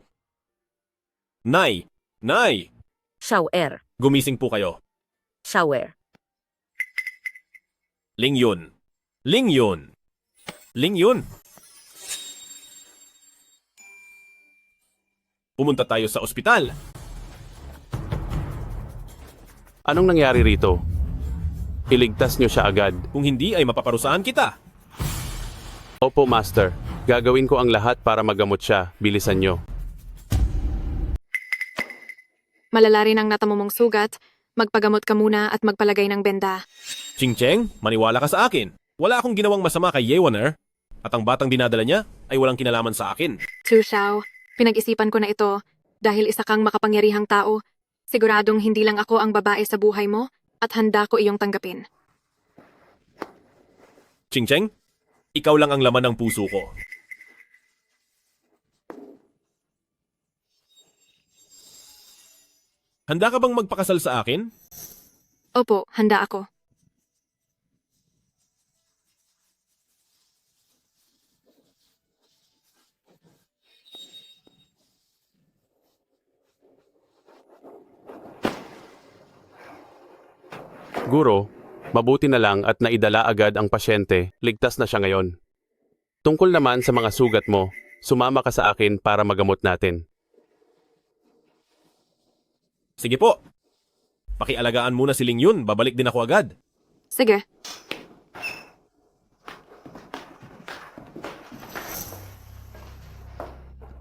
C: Nay! Nay!
H: Xiao-er.
C: Gumising po kayo.
H: Xiao-er.
C: Ling Yun. Ling Yun. Ling Yun. Pumunta tayo sa ospital.
L: Anong nangyari rito? Iligtas niyo siya agad.
C: Kung hindi ay mapaparusahan kita.
L: Opo, Master. Gagawin ko ang lahat para magamot siya. Bilisan niyo.
E: Malala rin ang natamo mong sugat. Magpagamot ka muna at magpalagay ng benda.
C: Ching Cheng, maniwala ka sa akin. Wala akong ginawang masama kay Ye Waner. At ang batang dinadala niya ay walang kinalaman sa akin.
E: Chu Xiao, pinag-isipan ko na ito. Dahil isa kang makapangyarihang tao, siguradong hindi lang ako ang babae sa buhay mo at handa ko iyong tanggapin.
C: Ching Cheng, ikaw lang ang laman ng puso ko. Handa ka bang magpakasal sa akin?
E: Opo, handa ako.
L: Guro, mabuti na lang at naidala agad ang pasyente. Ligtas na siya ngayon. Tungkol naman sa mga sugat mo, sumama ka sa akin para magamot natin.
C: Sige po. Pakialagaan muna si Ling Yun, babalik din ako agad.
E: Sige.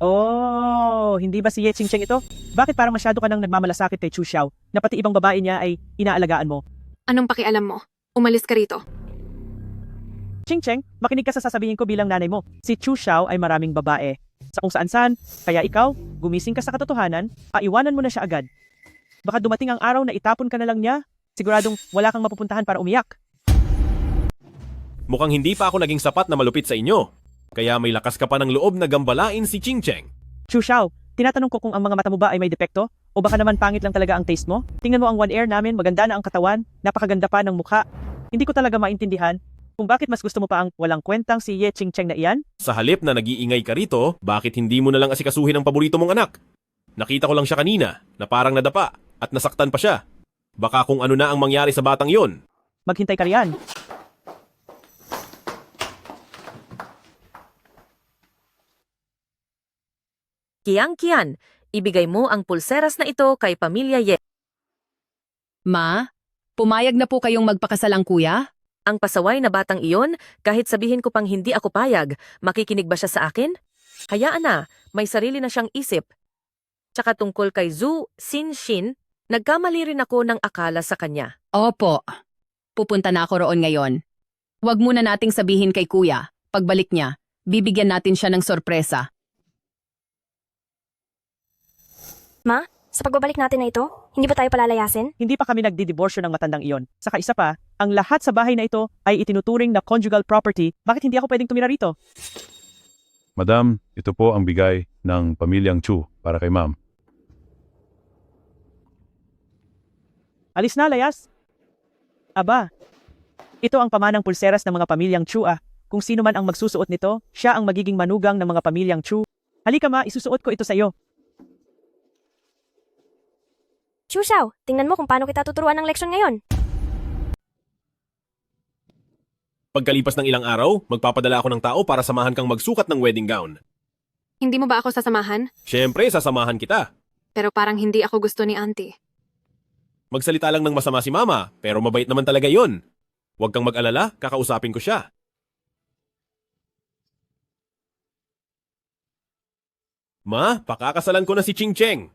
D: Oh, hindi ba si Ye Ching Cheng ito? Bakit parang masyado ka nang nagmamalasakit kay Chu Xiao na pati ibang babae niya ay inaalagaan mo?
E: Anong pakialam mo? Umalis ka rito.
D: Ching Cheng, makinig ka sa sasabihin ko bilang nanay mo. Si Chu Xiao ay maraming babae. Sa kung saan-saan, kaya ikaw, gumising ka sa katotohanan, iwanan mo na siya agad. Baka dumating ang araw na itapon ka na lang niya, siguradong wala kang mapupuntahan para umiyak.
C: Mukhang hindi pa ako naging sapat na malupit sa inyo. Kaya may lakas ka pa ng loob na gambalain si Ching Cheng.
D: Chu Xiao, tinatanong ko kung ang mga mata mo ba ay may depekto? O baka naman pangit lang talaga ang taste mo? Tingnan mo ang One Air namin, maganda na ang katawan, napakaganda pa ng mukha. Hindi ko talaga maintindihan kung bakit mas gusto mo pa ang walang kwentang si Ye Ching Cheng na iyan?
C: Sa halip na nag-iingay ka rito, bakit hindi mo na lang asikasuhin ang paborito mong anak? Nakita ko lang siya kanina, na parang nadapa, at nasaktan pa siya. Baka kung ano na ang mangyari sa batang yon.
D: Maghintay ka riyan.
H: Kian, ibigay mo ang pulseras na ito kay Pamilya Ye.
I: Ma, pumayag na po kayong magpakasal ang kuya?
H: Ang pasaway na batang iyon, kahit sabihin ko pang hindi ako payag, makikinig ba siya sa akin? Hayaan na, may sarili na siyang isip. Tsaka tungkol kay Zhu Xin, nagkamali rin ako ng akala sa kanya.
I: Opo. Pupunta na ako roon ngayon. Huwag muna nating sabihin kay kuya. Pagbalik niya, bibigyan natin siya ng sorpresa.
B: Ma, sa pagbabalik natin na ito, hindi ba tayo palalayasin?
D: Hindi pa kami nagdidiborsyo ng matandang iyon. Saka isa pa, ang lahat sa bahay na ito ay itinuturing na conjugal property. Bakit hindi ako pwedeng tumira rito?
M: Madam, ito po ang bigay ng pamilyang Chu para kay ma'am.
D: Alis na, layas. Aba, ito ang pamanang pulseras ng mga pamilyang Chu ah. Kung sino man ang magsusuot nito, siya ang magiging manugang ng mga pamilyang Chu. Halika ma, isusuot ko ito sa iyo.
B: Chu Xiao, tingnan mo kung paano kita tuturuan ng leksyon ngayon.
C: Pagkalipas ng ilang araw, magpapadala ako ng tao para samahan kang magsukat ng wedding gown.
E: Hindi mo ba ako sasamahan?
C: Siyempre, sasamahan kita.
E: Pero parang hindi ako gusto ni auntie.
C: Magsalita lang ng masama si mama, pero mabait naman talaga yon. Huwag kang mag-alala, kakausapin ko siya. Ma, pakakasalan ko na si Ching Cheng.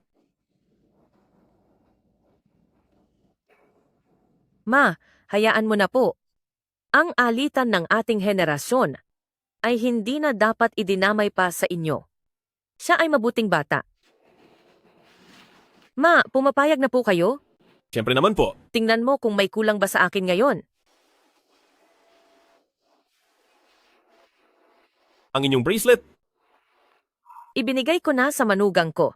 H: Ma, hayaan mo na po. Ang alitan ng ating henerasyon ay hindi na dapat idinamay pa sa inyo. Siya ay mabuting bata. Ma, pumapayag na po kayo?
C: Siyempre naman po.
H: Tingnan mo kung may kulang ba sa akin ngayon.
C: Ang inyong bracelet.
H: Ibinigay ko na sa manugang ko.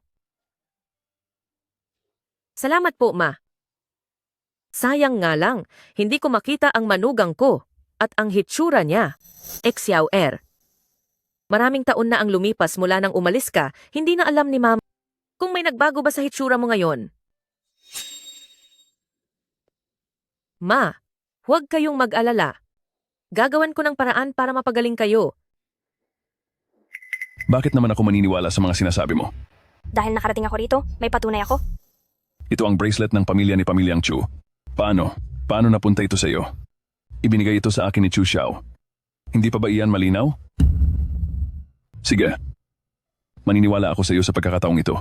H: Salamat po, Ma. Sayang nga lang, hindi ko makita ang manugang ko at ang hitsura niya. Xiao-er. Maraming taon na ang lumipas mula nang umalis ka, hindi na alam ni Mama kung may nagbago ba sa hitsura mo ngayon. Ma, huwag kayong mag-alala. Gagawan ko ng paraan para mapagaling kayo.
M: Bakit naman ako maniniwala sa mga sinasabi mo?
B: Dahil nakarating ako rito, may patunay ako.
M: Ito ang bracelet ng pamilya ni Pamilyang Chu. Paano? Paano napunta ito sa iyo? Ibinigay ito sa akin ni Chu Xiao. Hindi pa ba iyan malinaw? Sige. Maniniwala ako sa iyo sa pagkakataong ito.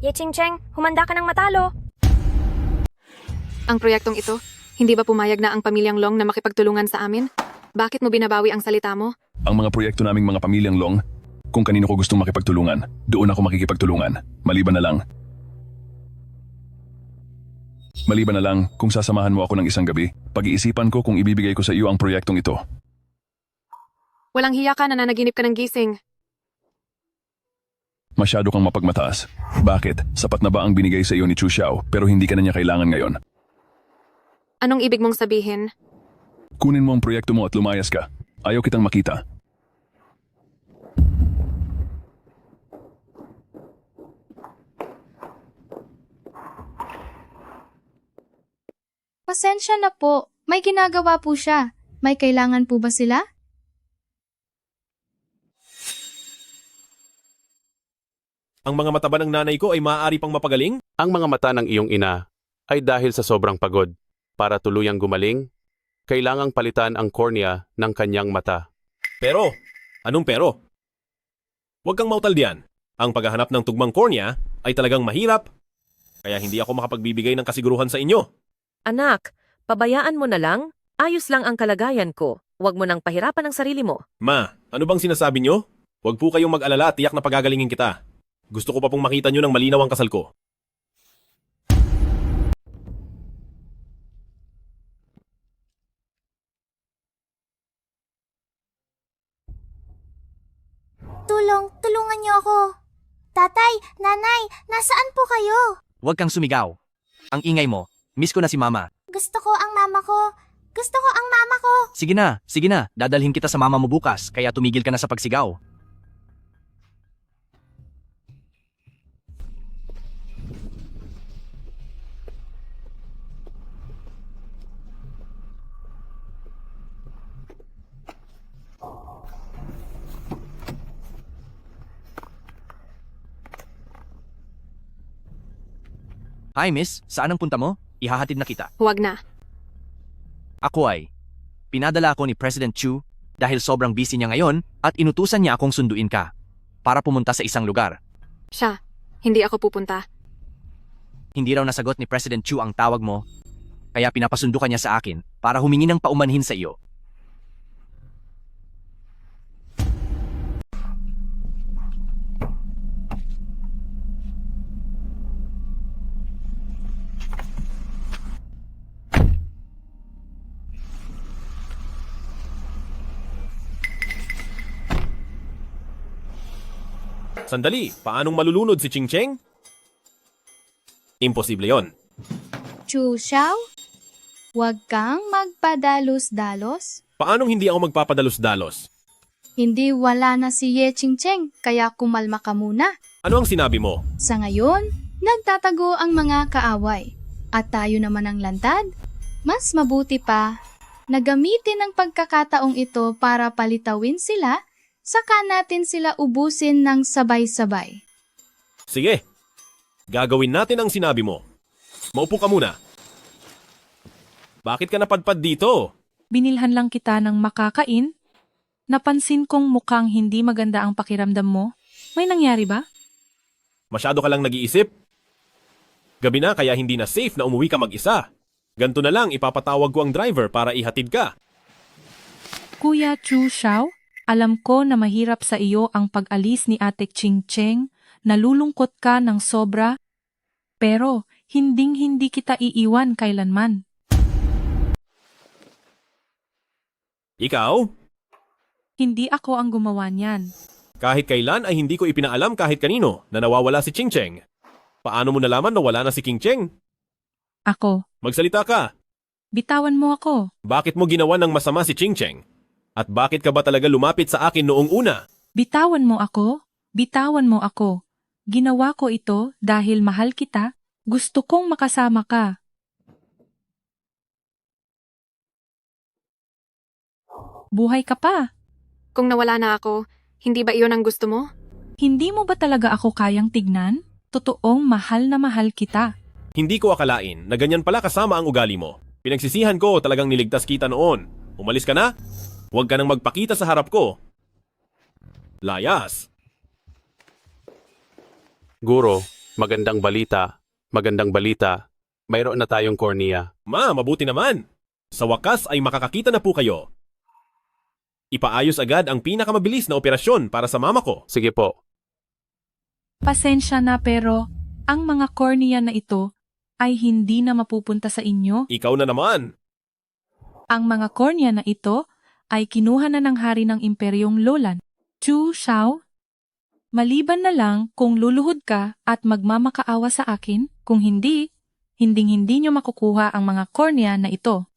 B: Ye Ching-Cheng, humanda ka ng matalo.
E: Ang proyektong ito, hindi ba pumayag na ang pamilyang Long na makipagtulungan sa amin? Bakit mo binabawi ang salita mo?
M: Ang mga proyekto naming mga pamilyang Long, kung kanino ko gustong makipagtulungan, doon ako makikipagtulungan. Maliban na lang kung sasamahan mo ako ng isang gabi, pag-iisipan ko kung ibibigay ko sa iyo ang proyektong ito.
E: Walang hiya ka, nananaginip ka ng gising.
M: Masyado kang mapagmataas. Bakit? Sapat na ba ang binigay sa iyo ni Chu Xiao pero hindi ka na niya kailangan ngayon?
E: Anong ibig mong sabihin?
M: Kunin mo ang proyekto mo at lumayas ka. Ayaw kitang makita.
F: Pasensya na po. May ginagawa po siya. May kailangan po ba sila?
C: Ang mga mata ba ng nanay ko ay maaari pang mapagaling?
L: Ang mga mata ng iyong ina ay dahil sa sobrang pagod. Para tuluyang gumaling, kailangang palitan ang kornea ng kanyang mata.
C: Pero? Anong pero? Huwag kang mautal diyan. Ang paghahanap ng tugmang kornea ay talagang mahirap. Kaya hindi ako makapagbibigay ng kasiguruhan sa inyo.
H: Anak, pabayaan mo na lang. Ayos lang ang kalagayan ko. Huwag mo nang pahirapan ang sarili mo.
C: Ma, ano bang sinasabi nyo? Huwag po kayong mag-alala at tiyak na pagagalingin kita. Gusto ko pa pong makita nyo ng malinaw ang kasal ko.
Q: Tulungan niyo ako. Tatay, nanay, nasaan po kayo?
K: Huwag kang sumigaw. Ang ingay mo. Miss ko na si Mama.
Q: Gusto ko ang mama ko. Gusto ko ang mama ko.
K: Sige na. Dadalhin kita sa mama mo bukas, kaya tumigil ka na sa pagsigaw. Hi, miss. Saan ang punta mo? Ihahatid na kita.
E: Huwag na.
K: Ako ay, pinadala ako ni President Chu dahil sobrang busy niya ngayon at inutusan niya akong sunduin ka para pumunta sa isang lugar.
E: Siya, hindi ako pupunta.
K: Hindi raw nasagot ni President Chu ang tawag mo, kaya pinapasundo ka niya sa akin para humingi ng paumanhin sa iyo.
C: Sandali, paanong malulunod si Ching-Cheng? Imposible yon.
F: Chu Xiao? Huwag kang magpadalos-dalos.
C: Paanong hindi ako magpapadalos-dalos?
F: Hindi wala na si Ye Ching-Cheng, kaya kumalma ka muna.
C: Ano ang sinabi mo?
F: Sa ngayon, nagtatago ang mga kaaway. At tayo naman ang lantad. Mas mabuti pa na gamitin ang pagkakataong ito para palitawin sila, saka natin sila ubusin ng sabay-sabay.
C: Sige, gagawin natin ang sinabi mo. Maupo ka muna. Bakit ka napadpad dito?
P: Binilhan lang kita ng makakain. Napansin kong mukhang hindi maganda ang pakiramdam mo. May nangyari ba?
C: Masyado ka lang nag-iisip. Gabi na kaya hindi na safe na umuwi ka mag-isa. Ganto na lang ipapatawag ko ang driver para ihatid ka.
P: Kuya Chu Xiao, alam ko na mahirap sa iyo ang pag-alis ni Ate Ching-Cheng. Nalulungkot ka ng sobra. Pero hinding-hindi kita iiwan kailanman.
C: Ikaw?
P: Hindi ako ang gumawa niyan.
C: Kahit kailan ay hindi ko ipinaalam kahit kanino na nawawala si Ching-Cheng. Paano mo nalaman na wala na si King-Cheng?
P: Ako.
C: Magsalita ka.
P: Bitawan mo ako.
C: Bakit mo ginawa ng masama si Ching-Cheng? At bakit ka ba talaga lumapit sa akin noong una?
P: Bitawan mo ako, bitawan mo ako. Ginawa ko ito dahil mahal kita, gusto kong makasama ka. Buhay ka pa.
E: Kung nawala na ako, hindi ba iyon ang gusto mo?
P: Hindi mo ba talaga ako kayang tignan? Totoong mahal na mahal kita.
C: Hindi ko akalain na ganyan pala kasama ang ugali mo. Pinagsisihan ko talagang niligtas kita noon. Umalis ka na? Huwag ka nang magpakita sa harap ko. Layas.
L: Guro, magandang balita. Magandang balita. Mayroon na tayong kornea.
C: Ma, mabuti naman. Sa wakas ay makakakita na po kayo. Ipaayos agad ang pinakamabilis na operasyon para sa mama ko.
L: Sige po.
P: Pasensya na pero ang mga cornea na ito ay hindi na mapupunta sa inyo.
C: Ikaw na naman.
P: Ang mga cornea na ito ay kinuha na ng hari ng imperyong Lolan, Chu Xiao. Maliban na lang kung luluhod ka at magmamakaawa sa akin, kung hindi, hinding-hindi nyo makukuha ang mga cornea na ito.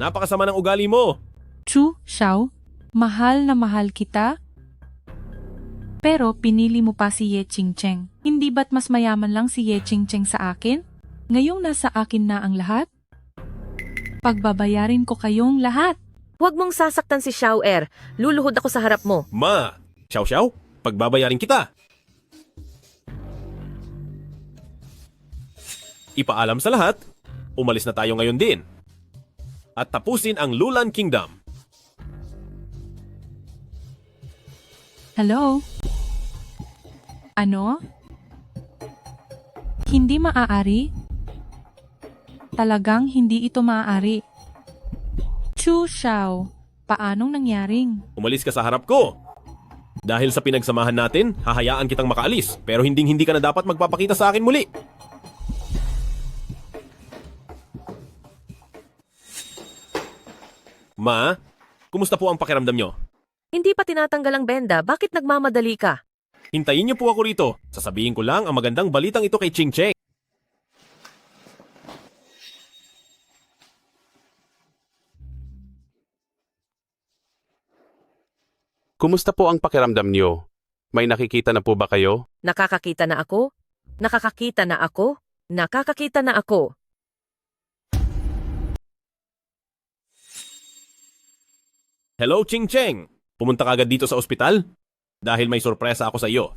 C: Napakasama ng ugali mo.
P: Chu Xiao, mahal na mahal kita. Pero pinili mo pa si Ye Qingcheng. Hindi ba't mas mayaman lang si Ye Qingcheng sa akin? Ngayong nasa akin na ang lahat? Pagbabayarin ko kayong lahat.
H: Huwag mong sasaktan si Xiao Er. Luluhod ako sa harap mo.
C: Ma, Xiao, pagbabayarin kita. Ipaalam sa lahat, umalis na tayo ngayon din. At tapusin ang Lulan Kingdom.
P: Hello? Ano? Hindi maaari? Talagang hindi ito maaari. Chu Xiao, paanong nangyaring?
C: Umalis ka sa harap ko. Dahil sa pinagsamahan natin, hahayaan kitang makaalis. Pero hindi ka na dapat magpapakita sa akin muli. Ma, kumusta po ang pakiramdam nyo?
H: Hindi pa tinatanggal ang benda, bakit nagmamadali ka?
C: Hintayin niyo po ako rito. Sasabihin ko lang ang magandang balitang ito kay Ching Cheng.
L: Kumusta po ang pakiramdam niyo? May nakikita na po ba kayo?
H: Nakakakita na ako? Nakakakita na ako? Nakakakita na ako.
C: Hello, Ching Cheng. Pumunta ka agad dito sa ospital? Dahil may sorpresa ako sa iyo.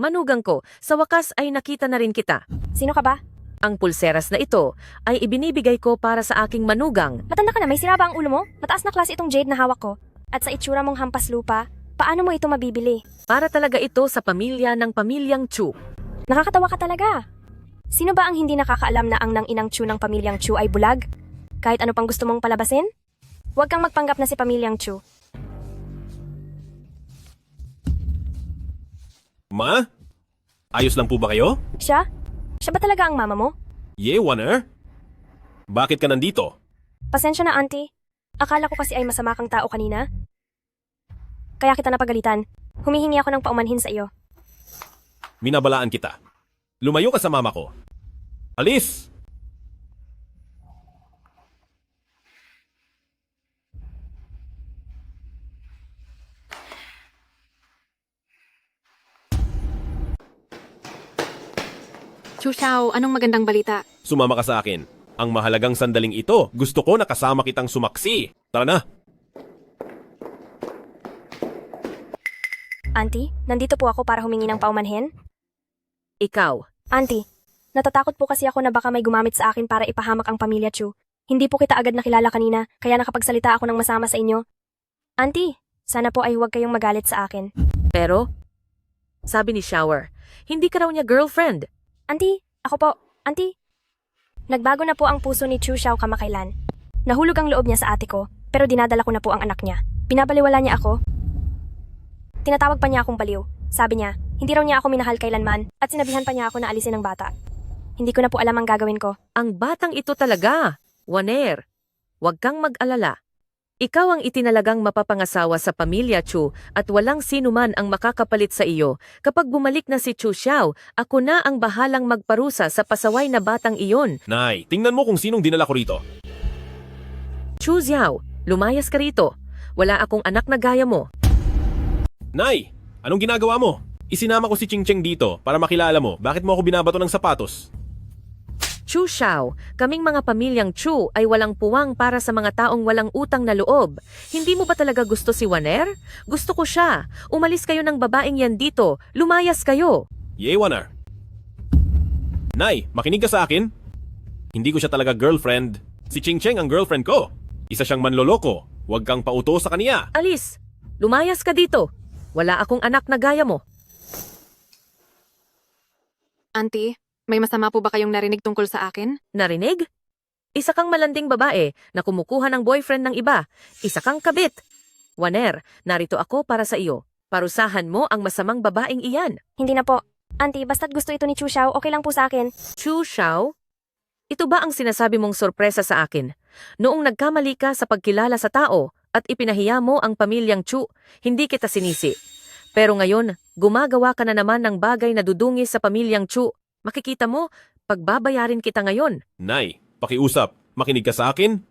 H: Manugang ko, sa wakas ay nakita na rin kita.
B: Sino ka ba?
H: Ang pulseras na ito ay ibinibigay ko para sa aking manugang.
B: Matanda ka na, may sira ba ang ulo mo? Mataas na klase itong jade na hawak ko. At sa itsura mong hampas lupa, paano mo ito mabibili?
H: Para talaga ito sa pamilya ng pamilyang Chu.
B: Nakakatawa ka talaga. Sino ba ang hindi nakakaalam na ang nang-inang Chu ng pamilyang Chu ay bulag? Kahit ano pang gusto mong palabasin? Huwag kang magpanggap na si pamilyang Chu.
C: Ma? Ayos lang po ba kayo?
B: Siya? Siya ba talaga ang mama mo?
C: Ye, Warner? Bakit ka nandito?
B: Pasensya na, auntie. Akala ko kasi ay masama kang tao kanina. Kaya kita napagalitan. Humihingi ako ng paumanhin sa iyo.
C: Minabalaan kita. Lumayo ka sa mama ko. Alis!
E: Chu Xiao, anong magandang balita?
C: Sumama ka sa akin. Ang mahalagang sandaling ito, gusto ko nakasama kitang sumaksi. Tara na!
B: Auntie, nandito po ako para humingi ng paumanhin.
H: Ikaw.
B: Auntie, natatakot po kasi ako na baka may gumamit sa akin para ipahamak ang pamilya Chu. Hindi po kita agad nakilala kanina, kaya nakapagsalita ako ng masama sa inyo. Auntie, sana po ay huwag kayong magalit sa akin.
H: Pero, sabi ni Shower, hindi ka raw niya girlfriend.
B: Auntie, ako po. Auntie, nagbago na po ang puso ni Chu Xiao kamakailan. Nahulog ang loob niya sa ate ko, pero dinadala ko na po ang anak niya. Pinabaliwala niya ako. Tinatawag pa niya akong baliw. Sabi niya, hindi raw niya ako minahal kailanman at sinabihan pa niya ako na alisin ang bata. Hindi ko na po alam ang gagawin ko.
H: Ang batang ito talaga. Waner, huwag kang mag-alala. Ikaw ang itinalagang mapapangasawa sa pamilya Chu at walang sino man ang makakapalit sa iyo. Kapag bumalik na si Chu Xiao, ako na ang bahalang magparusa sa pasaway na batang iyon.
C: Nay, tingnan mo kung sinong dinala ko rito.
H: Chu Xiao, lumayas ka rito. Wala akong anak na gaya mo.
C: Nay, anong ginagawa mo? Isinama ko si Ching Cheng dito para makilala mo. Bakit mo ako binabato ng sapatos?
H: Chu Xiao, kaming mga pamilyang Chu ay walang puwang para sa mga taong walang utang na loob. Hindi mo ba talaga gusto si Waner? Gusto ko siya. Umalis kayo ng babaeng yan dito. Lumayas kayo.
C: Yewaner. Nay, makinig ka sa akin. Hindi ko siya talaga girlfriend. Si Ching Cheng ang girlfriend ko. Isa siyang manloloko. Huwag kang pauto sa kaniya.
H: Alis, lumayas ka dito. Wala akong anak na gaya mo.
E: Auntie, may masama po ba kayong narinig tungkol sa akin?
H: Narinig? Isa kang malanding babae na kumukuha ng boyfriend ng iba. Isa kang kabit. Waner, narito ako para sa iyo. Parusahan mo ang masamang babaeng iyan.
B: Hindi na po. Auntie, basta't gusto ito ni Chu Xiao, okay lang po sa akin.
H: Chu Xiao? Ito ba ang sinasabi mong sorpresa sa akin? Noong nagkamali ka sa pagkilala sa tao at ipinahiya mo ang pamilyang Chu, hindi kita sinisi. Pero ngayon, gumagawa ka na naman ng bagay na dudungis sa pamilyang Chu. Makikita mo, pagbabayarin kita ngayon.
C: Nay, pakiusap. Makinig ka sa akin.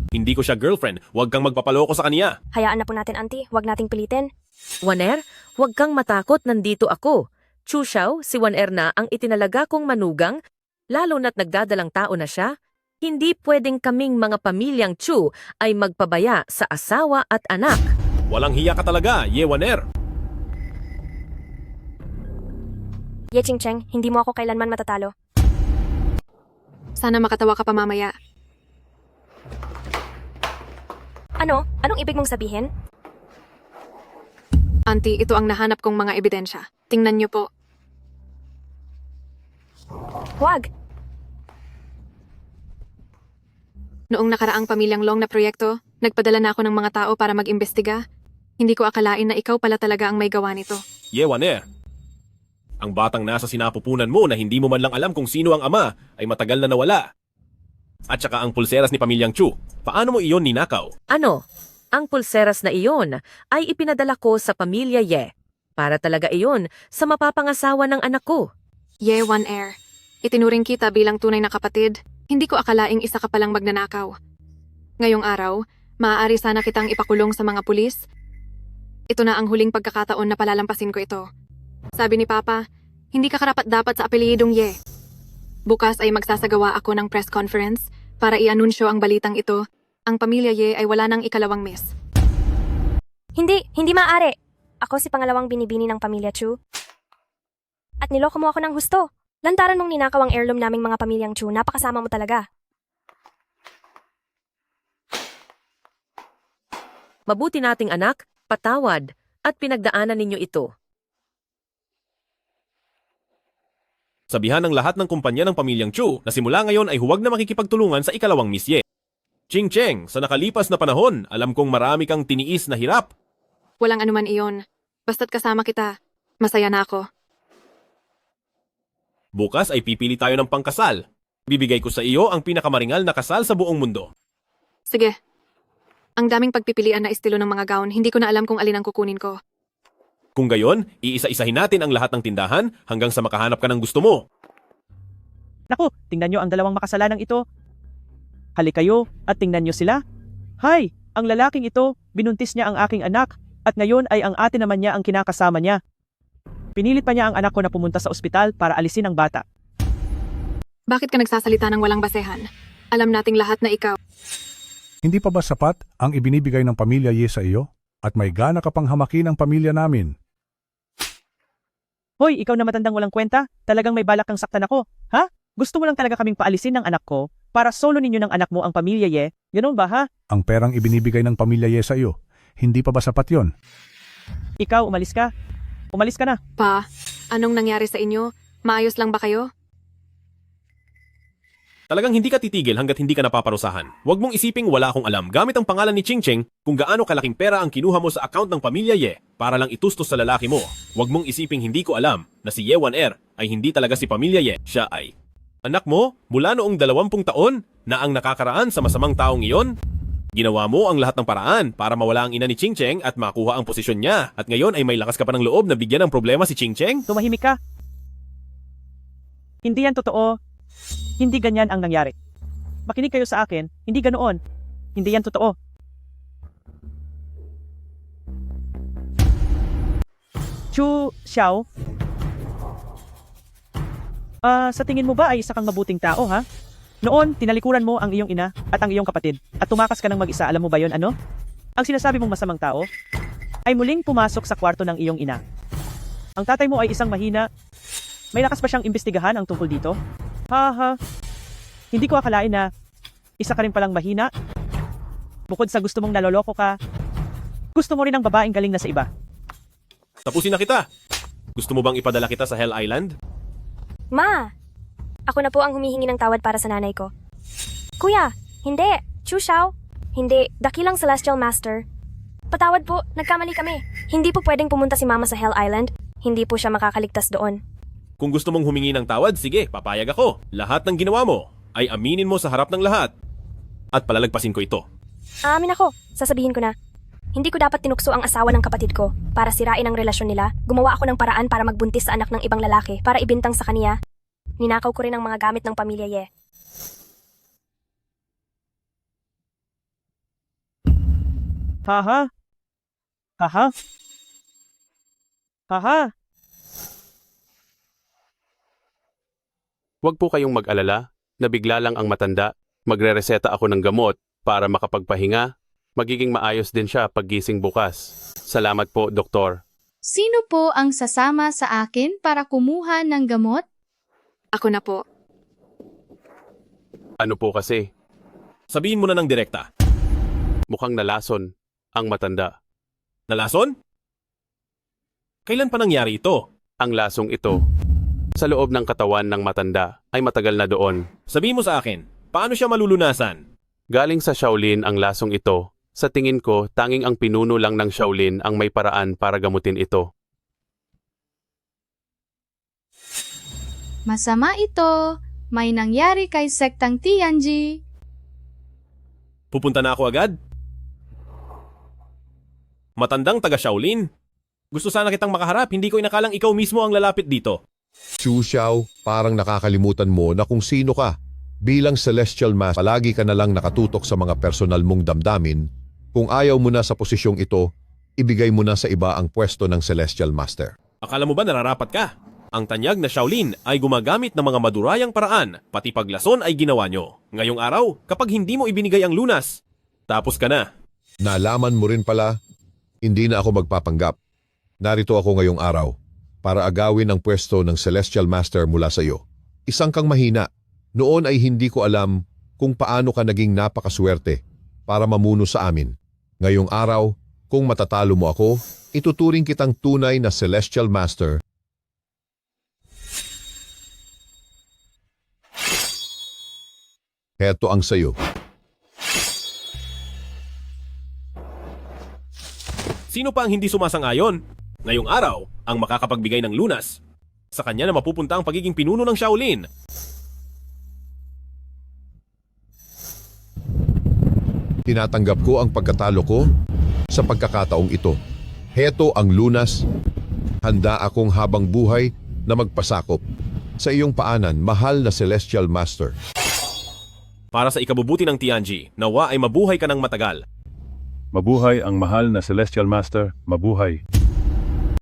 C: Hindi ko siya girlfriend. Huwag kang magpapaloko sa kaniya.
B: Hayaan na po natin, Auntie. Huwag nating pilitin.
H: Waner, huwag kang matakot, nandito ako. Chu Xiao, si Waner na ang itinalaga kong manugang, lalo na't nagdadalang tao na siya. Hindi pwedeng kaming mga pamilyang Chu ay magpabaya sa asawa at anak.
C: Walang hiya ka talaga, Yewaner.
B: Ye Ching Cheng, hindi mo ako kailanman matatalo.
E: Sana makatawa ka pa mamaya.
B: Ano? Anong ibig mong sabihin?
E: Auntie, ito ang nahanap kong mga ebidensya. Tingnan niyo po.
B: Huwag!
E: Noong nakaraang pamilyang Long na proyekto, nagpadala na ako ng mga tao para mag-imbestiga. Hindi ko akalain na ikaw pala talaga ang may gawa nito.
C: Yewaner. Ang batang nasa sinapupunan mo na hindi mo man lang alam kung sino ang ama ay matagal na nawala. At saka ang pulseras ni pamilyang Chu. Paano mo iyon ninakaw?
H: Ano? Ang pulseras na iyon ay ipinadala ko sa pamilya Ye. Para talaga iyon sa mapapangasawa ng anak ko.
E: Ye One Air. Itinuring kita bilang tunay na kapatid. Hindi ko akalaing isa ka palang magnanakaw. Ngayong araw, maaari sana kitang ipakulong sa mga pulis. Ito na ang huling pagkakataon na palalampasin ko ito. Sabi ni Papa, hindi ka karapat-dapat sa apelyidong Ye. Bukas ay magsasagawa ako ng press conference para i-anunsyo ang balitang ito. Ang pamilya Ye ay wala ng ikalawang miss.
B: Hindi maaari. Ako si pangalawang binibini ng pamilya Chu. At niloko mo ako ng husto. Lantaran mong ninakaw ang heirloom naming mga pamilyang Chu, napakasama mo talaga.
H: Mabuti nating anak, patawad, at pinagdaanan ninyo ito.
C: Sabihan ng lahat ng kumpanya ng pamilyang Chu na simula ngayon ay huwag na makikipagtulungan sa ikalawang Miss Ye. Ching Cheng, sa nakalipas na panahon, alam kong marami kang tiniis na hirap.
E: Walang anuman iyon. Basta't kasama kita, masaya na ako.
C: Bukas ay pipili tayo ng pangkasal. Bibigay ko sa iyo ang pinakamaringal na kasal sa buong mundo.
E: Sige. Ang daming pagpipilian na estilo ng mga gown, hindi ko na alam kung alin ang kukunin ko.
C: Kung gayon, iisa-isahin natin ang lahat ng tindahan hanggang sa makahanap ka ng gusto mo.
D: Naku, tingnan nyo ang dalawang makasalanang ito. Halik kayo at tingnan nyo sila. Hay, ang lalaking ito, binuntis niya ang aking anak at ngayon ay ang ate naman niya ang kinakasama niya. Pinilit pa niya ang anak ko na pumunta sa ospital para alisin ang bata.
E: Bakit ka nagsasalita ng walang basehan? Alam nating lahat na ikaw.
R: Hindi pa ba sapat ang ibinibigay ng pamilya Ye sa iyo? At may gana ka pang hamakin ang pamilya namin.
D: Hoy, ikaw na matandang walang kwenta, talagang may balak kang saktan ako, ha? Gusto mo lang talaga kaming paalisin ng anak ko para solo ninyo ng anak mo ang pamilya Ye? Ganun ba, ha?
R: Ang perang ibinibigay ng pamilya Ye sa iyo, hindi pa ba sapat yon?
D: Ikaw, umalis ka. Umalis ka na.
E: Pa, anong nangyari sa inyo? Maayos lang ba kayo?
C: Talagang hindi ka titigil hanggat hindi ka napaparusahan. Huwag mong isiping wala akong alam gamit ang pangalan ni Ching Cheng kung gaano kalaking pera ang kinuha mo sa account ng pamilya Ye para lang itustos sa lalaki mo. Huwag mong isiping hindi ko alam na si Ye One Air ay hindi talaga si pamilya Ye. Siya ay anak mo mula noong 20 taon na ang nakakaraan sa masamang taong iyon. Ginawa mo ang lahat ng paraan para mawala ang ina ni Ching Cheng at makuha ang posisyon niya. At ngayon ay may lakas ka pa ng loob na bigyan ng problema si Ching Cheng?
D: Tumahimik ka. Hindi yan totoo. Hindi ganyan ang nangyari. Makinig kayo sa akin, hindi ganoon. Hindi yan totoo. Chu Xiao? Sa tingin mo ba ay isa kang mabuting tao, ha? Noon, tinalikuran mo ang iyong ina at ang iyong kapatid at tumakas ka ng mag-isa. Alam mo ba yon ano? Ang sinasabi mong masamang tao ay muling pumasok sa kwarto ng iyong ina. Ang tatay mo ay isang mahina. May lakas pa siyang imbestigahan ang tungkol dito? Hindi ko akalain na isa ka rin palang mahina. Bukod sa gusto mong naloloko ka, gusto mo rin ang babaeng galing na sa iba.
C: Tapusin na kita. Gusto mo bang ipadala kita sa Hell Island?
B: Ma! Ako na po ang humihingi ng tawad para sa nanay ko. Kuya, hindi. Chu Xiao. Hindi. Dakilang Celestial Master. Patawad po, nagkamali kami. Hindi po pwedeng pumunta si Mama sa Hell Island. Hindi po siya makakaligtas doon.
C: Kung gusto mong humingi ng tawad, sige, papayag ako. Lahat ng ginawa mo ay aminin mo sa harap ng lahat. At palalagpasin ko ito.
B: Amin ako. Sasabihin ko na. Hindi ko dapat tinukso ang asawa ng kapatid ko. Para sirain ang relasyon nila, gumawa ako ng paraan para magbuntis sa anak ng ibang lalaki para ibintang sa kaniya. Ninakaw ko rin ang mga gamit ng pamilya Ye.
D: Haha.
L: Huwag po kayong mag-alala, nabigla lang ang matanda. Magre-reseta ako ng gamot para makapagpahinga. Magiging maayos din siya paggising bukas. Salamat po, Doktor.
F: Sino po ang sasama sa akin para kumuha ng gamot?
E: Ako na po.
L: Ano po kasi?
C: Sabihin mo na ng direkta.
L: Mukhang nalason ang matanda.
C: Nalason? Kailan pa nangyari ito?
L: Ang lasong ito, sa loob ng katawan ng matanda, ay matagal na doon.
C: Sabihin mo sa akin, paano siya malulunasan?
L: Galing sa Shaolin ang lasong ito. Sa tingin ko, tanging ang pinuno lang ng Shaolin ang may paraan para gamutin ito.
F: Masama ito. May nangyari kay Sektang Tianji.
C: Pupunta na ako agad? Matandang taga Shaolin? Gusto sana kitang makaharap, hindi ko inakalang ikaw mismo ang lalapit dito.
S: Chu Xiao, parang nakakalimutan mo na kung sino ka. Bilang Celestial Master, palagi ka na lang nakatutok sa mga personal mong damdamin. Kung ayaw mo na sa posisyong ito, ibigay mo na sa iba ang pwesto ng Celestial Master.
C: Akala mo ba nararapat ka? Ang tanyag na Shaolin ay gumagamit ng mga madurayang paraan, pati paglason ay ginawa nyo. Ngayong araw, kapag hindi mo ibinigay ang lunas, tapos ka na.
S: Nalaman mo rin pala, hindi na ako magpapanggap. Narito ako ngayong araw para agawin ang pwesto ng Celestial Master mula sa iyo. Isang kang mahina. Noon ay hindi ko alam kung paano ka naging napakaswerte para mamuno sa amin. Ngayong araw, kung matatalo mo ako, ituturing kitang tunay na Celestial Master. Heto ang sayo.
C: Sino pa ang hindi sumasang-ayon? Ngayong araw, ang makakapagbigay ng lunas. Sa kanya na mapupunta ang pagiging pinuno ng Shaolin.
S: Tinatanggap ko ang pagkatalo ko sa pagkakataong ito. Heto ang lunas. Handa akong habang buhay na magpasakop sa iyong paanan, mahal na Celestial Master.
C: Para sa ikabubuti ng Tianji, nawa ay mabuhay ka ng matagal.
M: Mabuhay ang mahal na Celestial Master, mabuhay.